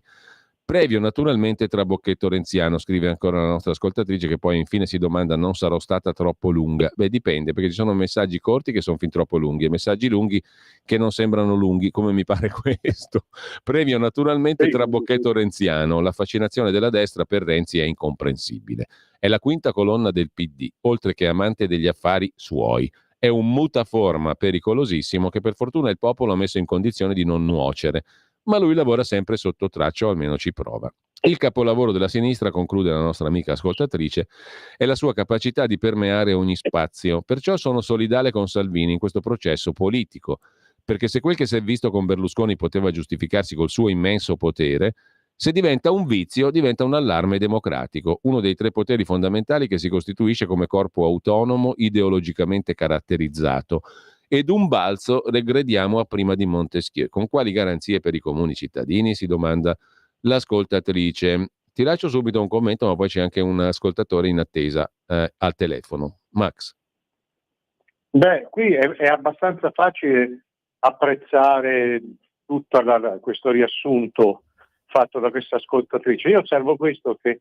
Previo naturalmente trabocchetto renziano, scrive ancora la nostra ascoltatrice, che poi infine si domanda: non sarò stata troppo lunga? Beh, dipende, perché ci sono messaggi corti che sono fin troppo lunghi e messaggi lunghi che non sembrano lunghi, come mi pare questo. Previo naturalmente trabocchetto renziano, la fascinazione della destra per Renzi è incomprensibile. È la quinta colonna del PD, oltre che amante degli affari suoi. È un mutaforma pericolosissimo che per fortuna il popolo ha messo in condizione di non nuocere, ma lui lavora sempre sotto traccia, o almeno ci prova. Il capolavoro della sinistra, conclude la nostra amica ascoltatrice, è la sua capacità di permeare ogni spazio. Perciò sono solidale con Salvini in questo processo politico, perché se quel che si è visto con Berlusconi poteva giustificarsi col suo immenso potere, se diventa un vizio, diventa un allarme democratico, uno dei 3 poteri fondamentali che si costituisce come corpo autonomo ideologicamente caratterizzato. Ed un balzo regrediamo a prima di Montesquieu. Con quali garanzie per i comuni cittadini? Si domanda l'ascoltatrice. Ti lascio subito un commento, ma poi c'è anche un ascoltatore in attesa al telefono. Max. Beh, qui è abbastanza facile apprezzare tutto questo riassunto fatto da questa ascoltatrice. Io osservo questo, che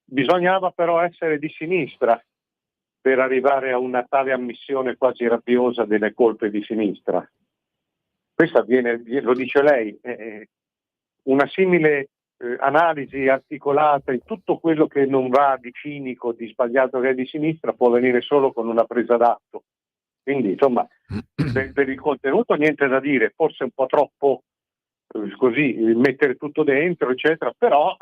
bisognava però essere di sinistra per arrivare a una tale ammissione quasi rabbiosa delle colpe di sinistra. Questo avviene, lo dice lei, una simile analisi articolata in tutto quello che non va di cinico, di sbagliato che è di sinistra, può venire solo con una presa d'atto. Quindi insomma per il contenuto niente da dire, forse un po' troppo così mettere tutto dentro eccetera, però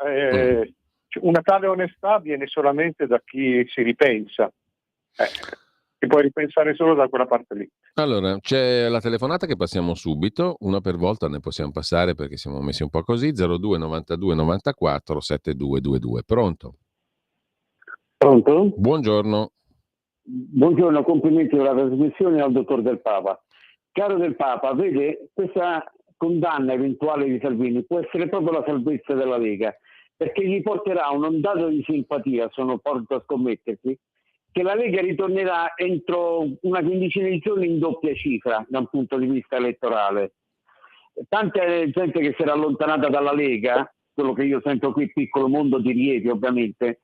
una tale onestà viene solamente da chi si ripensa. Si può ripensare solo da quella parte lì. Allora, c'è la telefonata che passiamo subito, una per volta ne possiamo passare perché siamo messi un po' così. 02 92 94 7222. Pronto? Pronto? Buongiorno. Buongiorno, complimenti per la trasmissione al dottor Del Papa. Caro Del Papa, vede, questa condanna eventuale di Salvini può essere proprio la salvezza della Lega, perché gli porterà un'ondata di simpatia, sono porto a scommettersi, che la Lega ritornerà entro una quindicina di giorni in doppia cifra da un punto di vista elettorale. Tanta gente che si era allontanata dalla Lega, quello che io sento qui, piccolo mondo di Rieti ovviamente,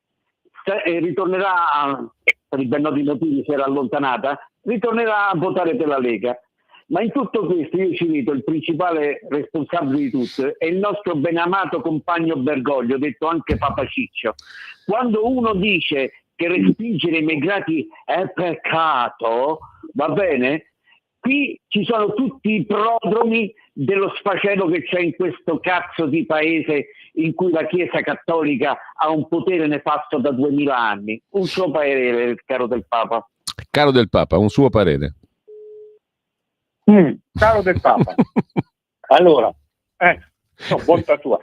ritornerà, per i ben noti motivi si era allontanata, ritornerà a votare per la Lega. Ma in tutto questo io ci vedo il principale responsabile di tutto è il nostro benamato compagno Bergoglio, detto anche Papa Ciccio. Quando uno dice che respingere i immigrati è peccato, va bene? Qui ci sono tutti i prodromi dello sfacelo che c'è in questo cazzo di paese in cui la Chiesa Cattolica ha un potere nefasto da 2000 anni. Un suo parere, caro Del Papa. Caro Del Papa, un suo parere. Caro Del Papa. Allora, bontà tua.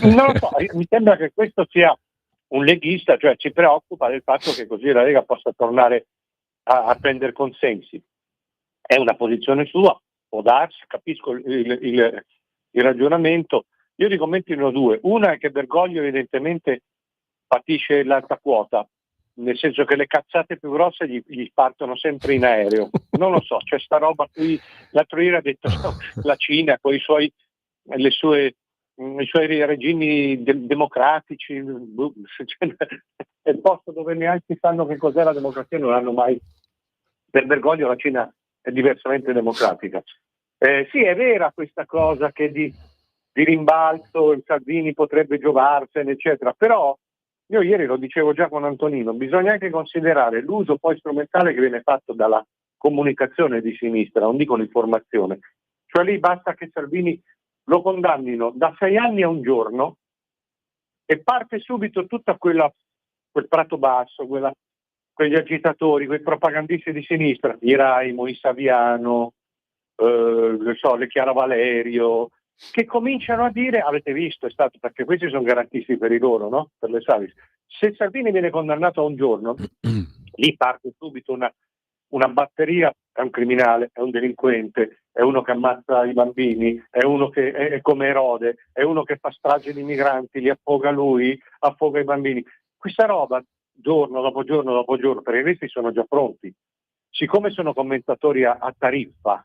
Non lo so, mi sembra che questo sia un leghista, cioè ci preoccupa del fatto che così la Lega possa tornare a prendere consensi. È una posizione sua, può darsi, capisco il ragionamento. Io dico mettino due. Una è che Bergoglio evidentemente patisce l'alta quota, nel senso che le cazzate più grosse gli partono sempre in aereo. Non lo so, c'è sta roba qui. L'altro ieri ha detto la Cina con i suoi regimi democratici, è il posto dove neanche sanno che cos'è la democrazia, non hanno mai. Per Bergoglio la Cina è diversamente democratica. Sì, è vera questa cosa che di rimbalzo il Salvini potrebbe giovarsene, eccetera, però io ieri lo dicevo già con Antonino, bisogna anche considerare l'uso poi strumentale che viene fatto dalla comunicazione di sinistra, non dico l'informazione, cioè lì basta che Salvini lo condannino da 6 anni a un giorno e parte subito tutta quel prato basso, quegli agitatori, quei propagandisti di sinistra, i Raimo, i Saviano, le Chiara Valerio, che cominciano a dire, avete visto, è stato perché questi sono garantisti per i loro, no? Per le Savis. Se Salvini viene condannato a un giorno, lì parte subito una batteria, è un criminale, è un delinquente, è uno che ammazza i bambini, è uno che è come Erode, è uno che fa strage di migranti, li affoga lui, affoga i bambini. Questa roba, giorno dopo giorno dopo giorno, perché questi sono già pronti. Siccome sono commentatori a tariffa,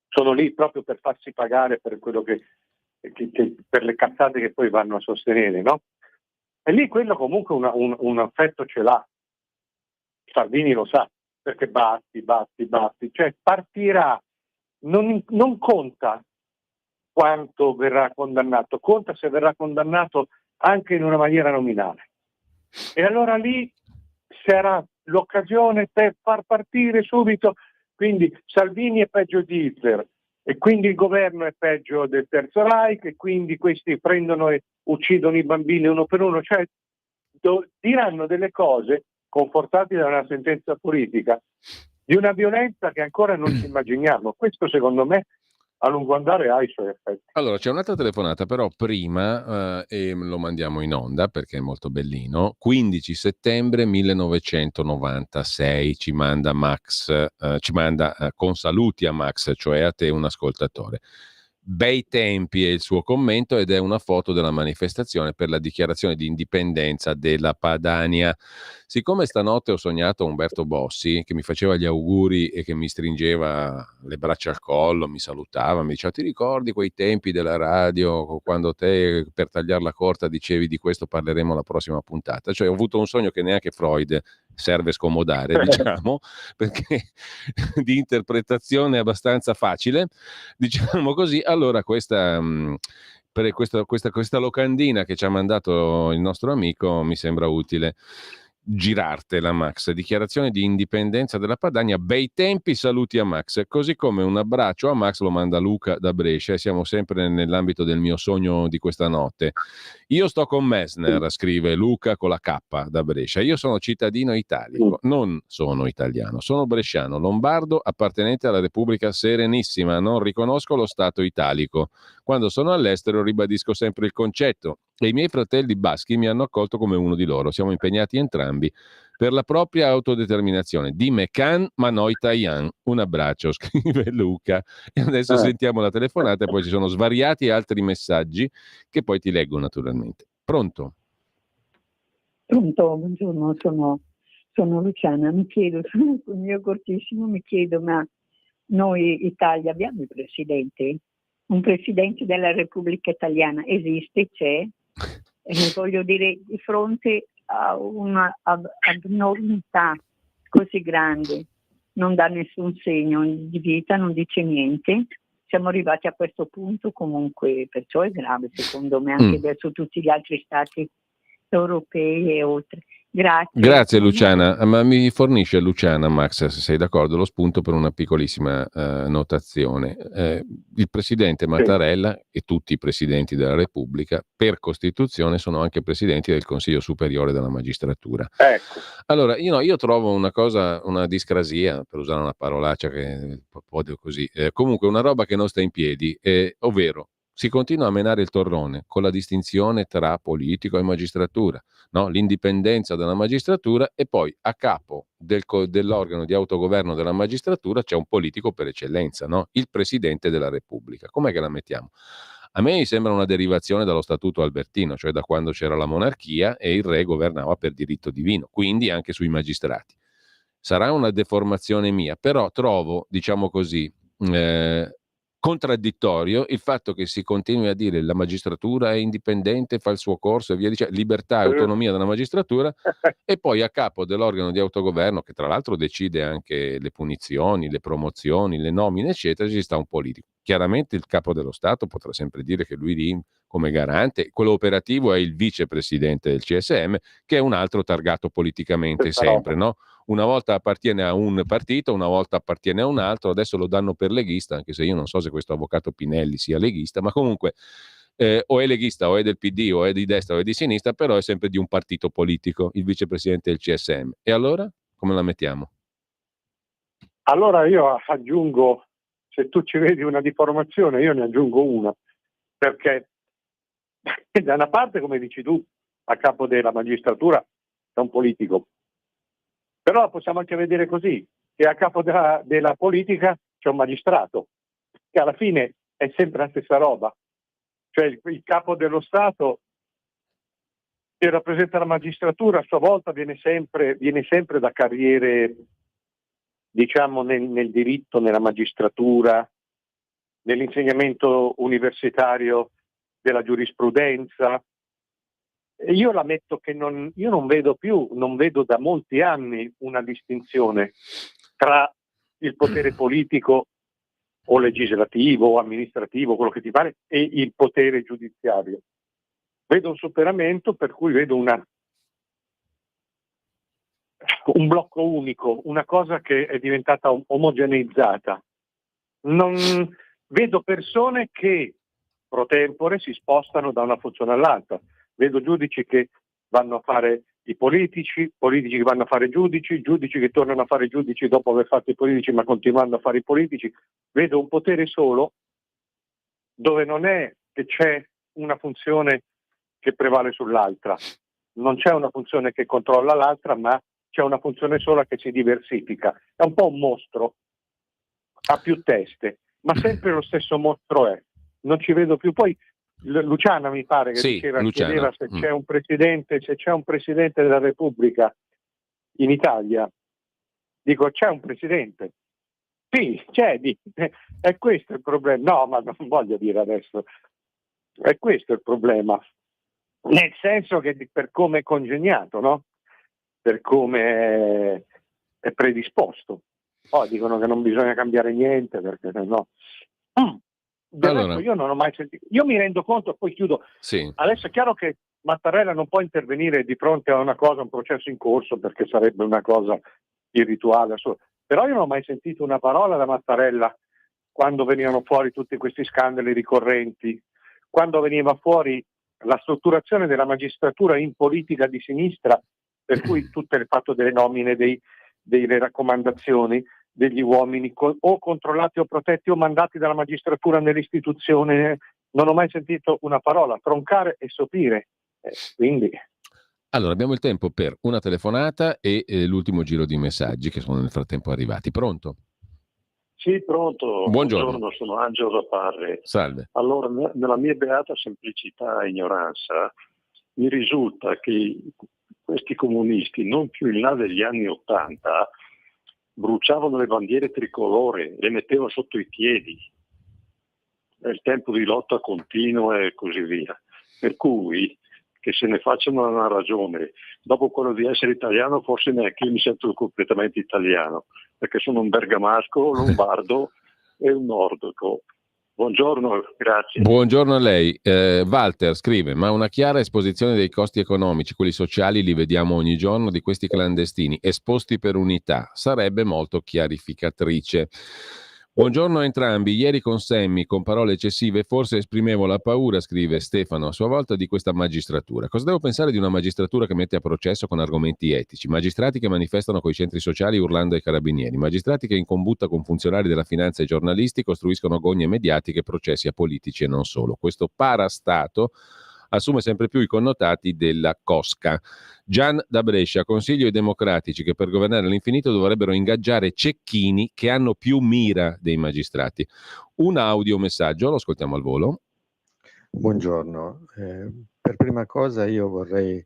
sono lì proprio per farsi pagare per quello che per le cazzate che poi vanno a sostenere, no? E lì quello comunque un effetto ce l'ha. Salvini lo sa, perché batti, cioè partirà, non conta quanto verrà condannato, conta se verrà condannato anche in una maniera nominale. E allora lì sarà l'occasione per far partire subito. Quindi Salvini è peggio di Hitler e quindi il governo è peggio del Terzo Reich e quindi questi prendono e uccidono i bambini uno per uno, cioè diranno delle cose confortati da una sentenza politica di una violenza che ancora non ci immaginiamo. Questo secondo me a lungo andare ha i suoi effetti. Allora, c'è un'altra telefonata, però prima, e lo mandiamo in onda perché è molto bellino, 15 settembre 1996 ci manda Max, con saluti a Max, cioè a te un ascoltatore. Bei tempi è il suo commento ed è una foto della manifestazione per la dichiarazione di indipendenza della Padania. Siccome stanotte ho sognato Umberto Bossi che mi faceva gli auguri e che mi stringeva le braccia al collo, mi salutava, mi diceva ti ricordi quei tempi della radio quando te per tagliarla corta dicevi di questo parleremo alla prossima puntata, cioè ho avuto un sogno che neanche Freud serve scomodare, diciamo, perché di interpretazione abbastanza facile, diciamo così. Allora questa locandina che ci ha mandato il nostro amico mi sembra utile girartela, Max. Dichiarazione di indipendenza della Padania, bei tempi, saluti a Max, così come un abbraccio a Max lo manda Luca da Brescia e siamo sempre nell'ambito del mio sogno di questa notte. Io sto con Messner, scrive Luca con la K da Brescia. Io sono cittadino italico, non sono italiano, sono bresciano, lombardo, appartenente alla Repubblica Serenissima, non riconosco lo Stato italico. Quando sono all'estero ribadisco sempre il concetto e i miei fratelli baschi mi hanno accolto come uno di loro. Siamo impegnati entrambi per la propria autodeterminazione. Dime can, ma noi Taiyan. Un abbraccio, scrive Luca. E adesso sentiamo la telefonata e poi ci sono svariati altri messaggi che poi ti leggo naturalmente. Pronto? Pronto, buongiorno, sono Luciana. Mi chiedo, sul mio cortissimo, ma noi Italia abbiamo il presidente? Un presidente della Repubblica Italiana esiste, c'è? Voglio dire, di fronte a una abnormità così grande, non dà nessun segno di vita, non dice niente. Siamo arrivati a questo punto comunque, perciò è grave secondo me anche verso tutti gli altri stati europei e oltre. Grazie Luciana, ma mi fornisce Luciana, Max, se sei d'accordo, lo spunto per una piccolissima notazione. Il presidente Mattarella e tutti i presidenti della Repubblica per Costituzione sono anche presidenti del Consiglio Superiore della Magistratura. Ecco. Allora, io trovo una discrasia, per usare una parolaccia che può così, comunque una roba che non sta in piedi, ovvero Si continua a menare il torrone con la distinzione tra politico e magistratura, no? L'indipendenza della magistratura, e poi a capo dell'organo di autogoverno della magistratura c'è un politico per eccellenza, no? Il Presidente della Repubblica. Com'è che la mettiamo? A me mi sembra una derivazione dallo Statuto albertino, cioè da quando c'era la monarchia e il re governava per diritto divino, quindi anche sui magistrati. Sarà una deformazione mia, però trovo, diciamo così, contraddittorio il fatto che si continui a dire la magistratura è indipendente, fa il suo corso e via dicendo, libertà e autonomia della magistratura, e poi a capo dell'organo di autogoverno, che tra l'altro decide anche le punizioni, le promozioni, le nomine, eccetera, ci sta un politico. Chiaramente il capo dello Stato potrà sempre dire che lui lì, come garante, quello operativo è il vicepresidente del CSM, che è un altro targato politicamente sempre, no? Una volta appartiene a un partito, una volta appartiene a un altro, adesso lo danno per leghista, anche se io non so se questo avvocato Pinelli sia leghista, ma comunque o è leghista o è del PD o è di destra o è di sinistra, però è sempre di un partito politico, il vicepresidente del CSM. E allora come la mettiamo? Allora io aggiungo, se tu ci vedi una deformazione, io ne aggiungo una, perché da una parte, come dici tu, a capo della magistratura è un politico, però possiamo anche vedere così, che a capo della politica c'è un magistrato, che alla fine è sempre la stessa roba. Cioè il capo dello Stato che rappresenta la magistratura a sua volta viene sempre da carriere, diciamo, nel diritto, nella magistratura, nell'insegnamento universitario della giurisprudenza. E io la metto che io non vedo da molti anni una distinzione tra il potere politico o legislativo o amministrativo, quello che ti pare, e il potere giudiziario. Vedo un superamento, per cui vedo un blocco unico, una cosa che è diventata omogeneizzata. Non vedo persone che pro tempore si spostano da una funzione all'altra. Vedo giudici che vanno a fare i politici che vanno a fare giudici che tornano a fare giudici dopo aver fatto i politici ma continuando a fare i politici. Vedo un potere solo, dove non è che c'è una funzione che prevale sull'altra, non c'è una funzione che controlla l'altra, ma c'è una funzione sola che si diversifica. È un po' un mostro, ha più teste, ma sempre lo stesso mostro è. Non ci vedo più. Poi Luciana mi pare che chiedeva se c'è un presidente della Repubblica in Italia. Dico, c'è un presidente. Sì, c'è, è questo il problema. No, ma non voglio dire adesso. È questo il problema. Nel senso che per come è congegnato, no? Per come è predisposto. Poi dicono che non bisogna cambiare niente perché no. Allora, io non ho mai sentito. Io mi rendo conto, poi chiudo. Sì. Adesso è chiaro che Mattarella non può intervenire di fronte a una cosa, un processo in corso, perché sarebbe una cosa irrituale. Però io non ho mai sentito una parola da Mattarella quando venivano fuori tutti questi scandali ricorrenti, quando veniva fuori la strutturazione della magistratura in politica di sinistra, per cui tutto il fatto delle nomine, delle raccomandazioni degli uomini o controllati o protetti o mandati dalla magistratura nell'istituzione. Non ho mai sentito una parola, troncare e sopire. Quindi. Allora, abbiamo il tempo per una telefonata e l'ultimo giro di messaggi che sono nel frattempo arrivati. Pronto? Sì, pronto. Buongiorno, sono Angelo da Parre. Salve. Allora, nella mia beata semplicità e ignoranza, mi risulta che questi comunisti, non più in là degli anni '80, bruciavano le bandiere tricolore, le mettevano sotto i piedi. È il tempo di lotta continua e così via. Per cui, che se ne facciano una ragione, dopo quello di essere italiano, forse neanche io mi sento completamente italiano, perché sono un bergamasco, lombardo e un nordico. Buongiorno, grazie. Buongiorno a lei. Walter scrive, ma una chiara esposizione dei costi economici, quelli sociali li vediamo ogni giorno, di questi clandestini esposti per unità, sarebbe molto chiarificatrice. Buongiorno a entrambi. Ieri con Sammy, con parole eccessive, forse esprimevo la paura, scrive Stefano, a sua volta, di questa magistratura. Cosa devo pensare di una magistratura che mette a processo con argomenti etici? Magistrati che manifestano coi centri sociali urlando ai carabinieri. Magistrati che in combutta con funzionari della finanza e giornalisti costruiscono gogne mediatiche e processi a politici e non solo. Questo parastato assume sempre più i connotati della cosca. Gian da Brescia, consiglio ai democratici che per governare all'infinito dovrebbero ingaggiare cecchini che hanno più mira dei magistrati. Un audiomessaggio, lo ascoltiamo al volo. Buongiorno, per prima cosa io vorrei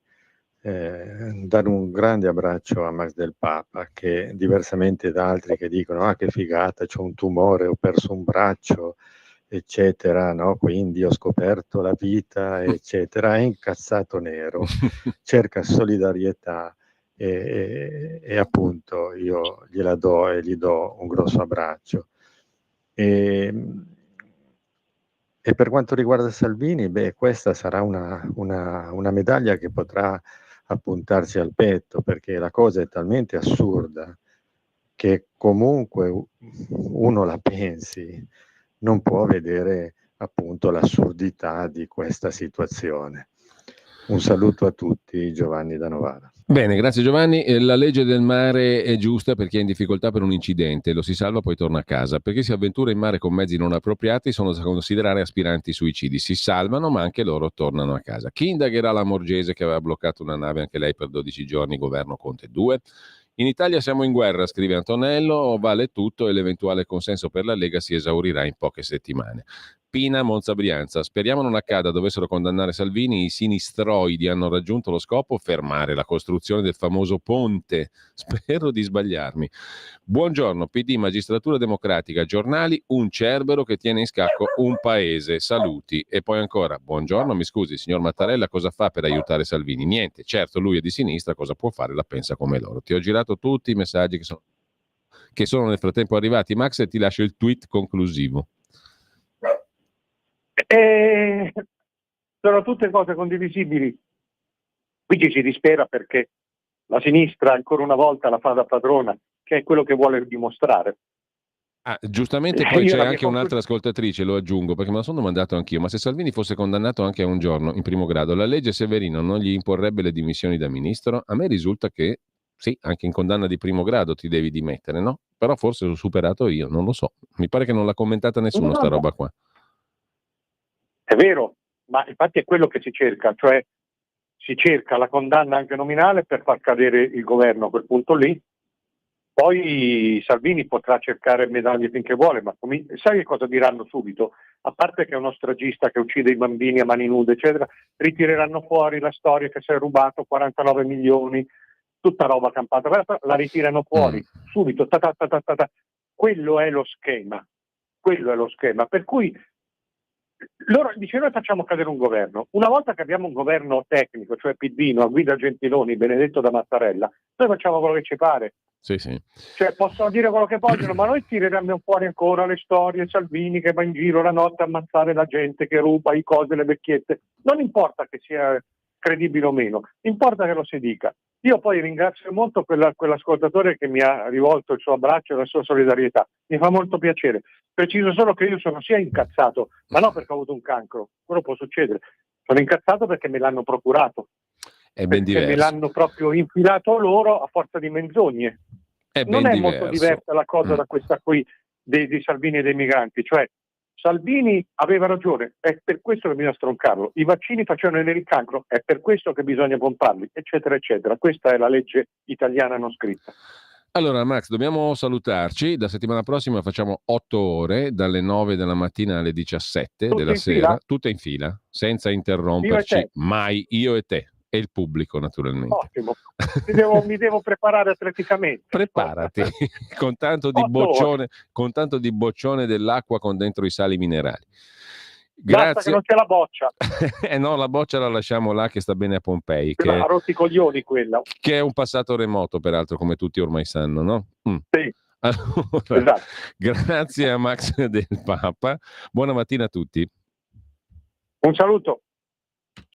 dare un grande abbraccio a Max Del Papa, che diversamente da altri che dicono che figata, c'ho un tumore, ho perso un braccio, eccetera, no? Quindi ho scoperto la vita, eccetera, è incazzato nero, cerca solidarietà e appunto io gliela do e gli do un grosso abbraccio. E per quanto riguarda Salvini, questa sarà una medaglia che potrà appuntarsi al petto, perché la cosa è talmente assurda che comunque uno la pensi, non può vedere appunto l'assurdità di questa situazione. Un saluto a tutti, Giovanni da Novara. Bene, grazie Giovanni. La legge del mare è giusta per chi è in difficoltà per un incidente, lo si salva poi torna a casa. Per chi si avventura in mare con mezzi non appropriati sono da considerare aspiranti suicidi. Si salvano ma anche loro tornano a casa. Chi indagherà la Morgese che aveva bloccato una nave anche lei per 12 giorni, governo Conte 2? In Italia siamo in guerra, scrive Antonello, vale tutto e l'eventuale consenso per la Lega si esaurirà in poche settimane. Pina, Monza, Brianza. Speriamo non accada, dovessero condannare Salvini, i sinistroidi hanno raggiunto lo scopo, fermare la costruzione del famoso ponte. Spero di sbagliarmi. Buongiorno, PD, Magistratura Democratica, giornali, un cerbero che tiene in scacco un paese. Saluti. E poi ancora, buongiorno, mi scusi, signor Mattarella, cosa fa per aiutare Salvini? Niente, certo, lui è di sinistra, cosa può fare? La pensa come loro. Ti ho girato tutti i messaggi che sono nel frattempo arrivati, Max, e ti lascio il tweet conclusivo. Sono tutte cose condivisibili. Qui ci si dispera perché la sinistra ancora una volta la fa da padrona, che è quello che vuole dimostrare. Giustamente poi c'è anche un'altra ascoltatrice, lo aggiungo, perché me la sono domandato anch'io, ma se Salvini fosse condannato anche a un giorno in primo grado, la legge Severino non gli imporrebbe le dimissioni da ministro? A me risulta che sì, anche in condanna di primo grado ti devi dimettere, no? Però forse l'ho superato io, non lo so. Mi pare che non l'ha commentata nessuno sta roba qua. È vero, ma infatti è quello che si cerca, cioè si cerca la condanna anche nominale per far cadere il governo a quel punto lì. Poi Salvini potrà cercare medaglie finché vuole, ma sai che cosa diranno subito? A parte che è uno stragista che uccide i bambini a mani nude, eccetera, ritireranno fuori la storia che si è rubato 49 milioni, tutta roba campata, la ritirano fuori subito. Quello è lo schema, per cui loro dicono noi facciamo cadere un governo. Una volta che abbiamo un governo tecnico, cioè Pidino, a guida Gentiloni, benedetto da Mattarella, noi facciamo quello che ci pare. Sì, sì. Cioè possono dire quello che vogliono, ma noi tireremo fuori ancora le storie, Salvini che va in giro la notte a ammazzare la gente, che ruba i cose, le vecchiette. Non importa che sia credibile o meno, importa che lo si dica. Io poi ringrazio molto quell'ascoltatore che mi ha rivolto il suo abbraccio e la sua solidarietà. Mi fa molto piacere. Preciso solo che io sono sia incazzato, ma non perché ho avuto un cancro, quello può succedere. Sono incazzato perché me l'hanno procurato. È ben diverso. Me l'hanno proprio infilato loro a forza di menzogne. Non è molto diversa la cosa da questa qui dei Salvini e dei migranti, cioè Salvini aveva ragione, è per questo che bisogna stroncarlo, i vaccini facevano venire il cancro, è per questo che bisogna pomparli, eccetera, eccetera. Questa è la legge italiana non scritta. Allora Max, dobbiamo salutarci, da settimana prossima facciamo 8 ore, dalle 9 della mattina alle 17 della sera, tutte in fila, senza interromperci mai, io e te. E il pubblico naturalmente. Ottimo, mi devo preparare atleticamente. Preparati con tanto di boccione dell'acqua con dentro i sali minerali. Grazie. Basta che non c'è la boccia. No, la boccia la lasciamo là che sta bene a Pompei. A rotti coglioni quella. Che è un passato remoto peraltro, come tutti ormai sanno, no? Sì. Allora, esatto. Grazie a Max Del Papa. Buona mattina a tutti. Un saluto.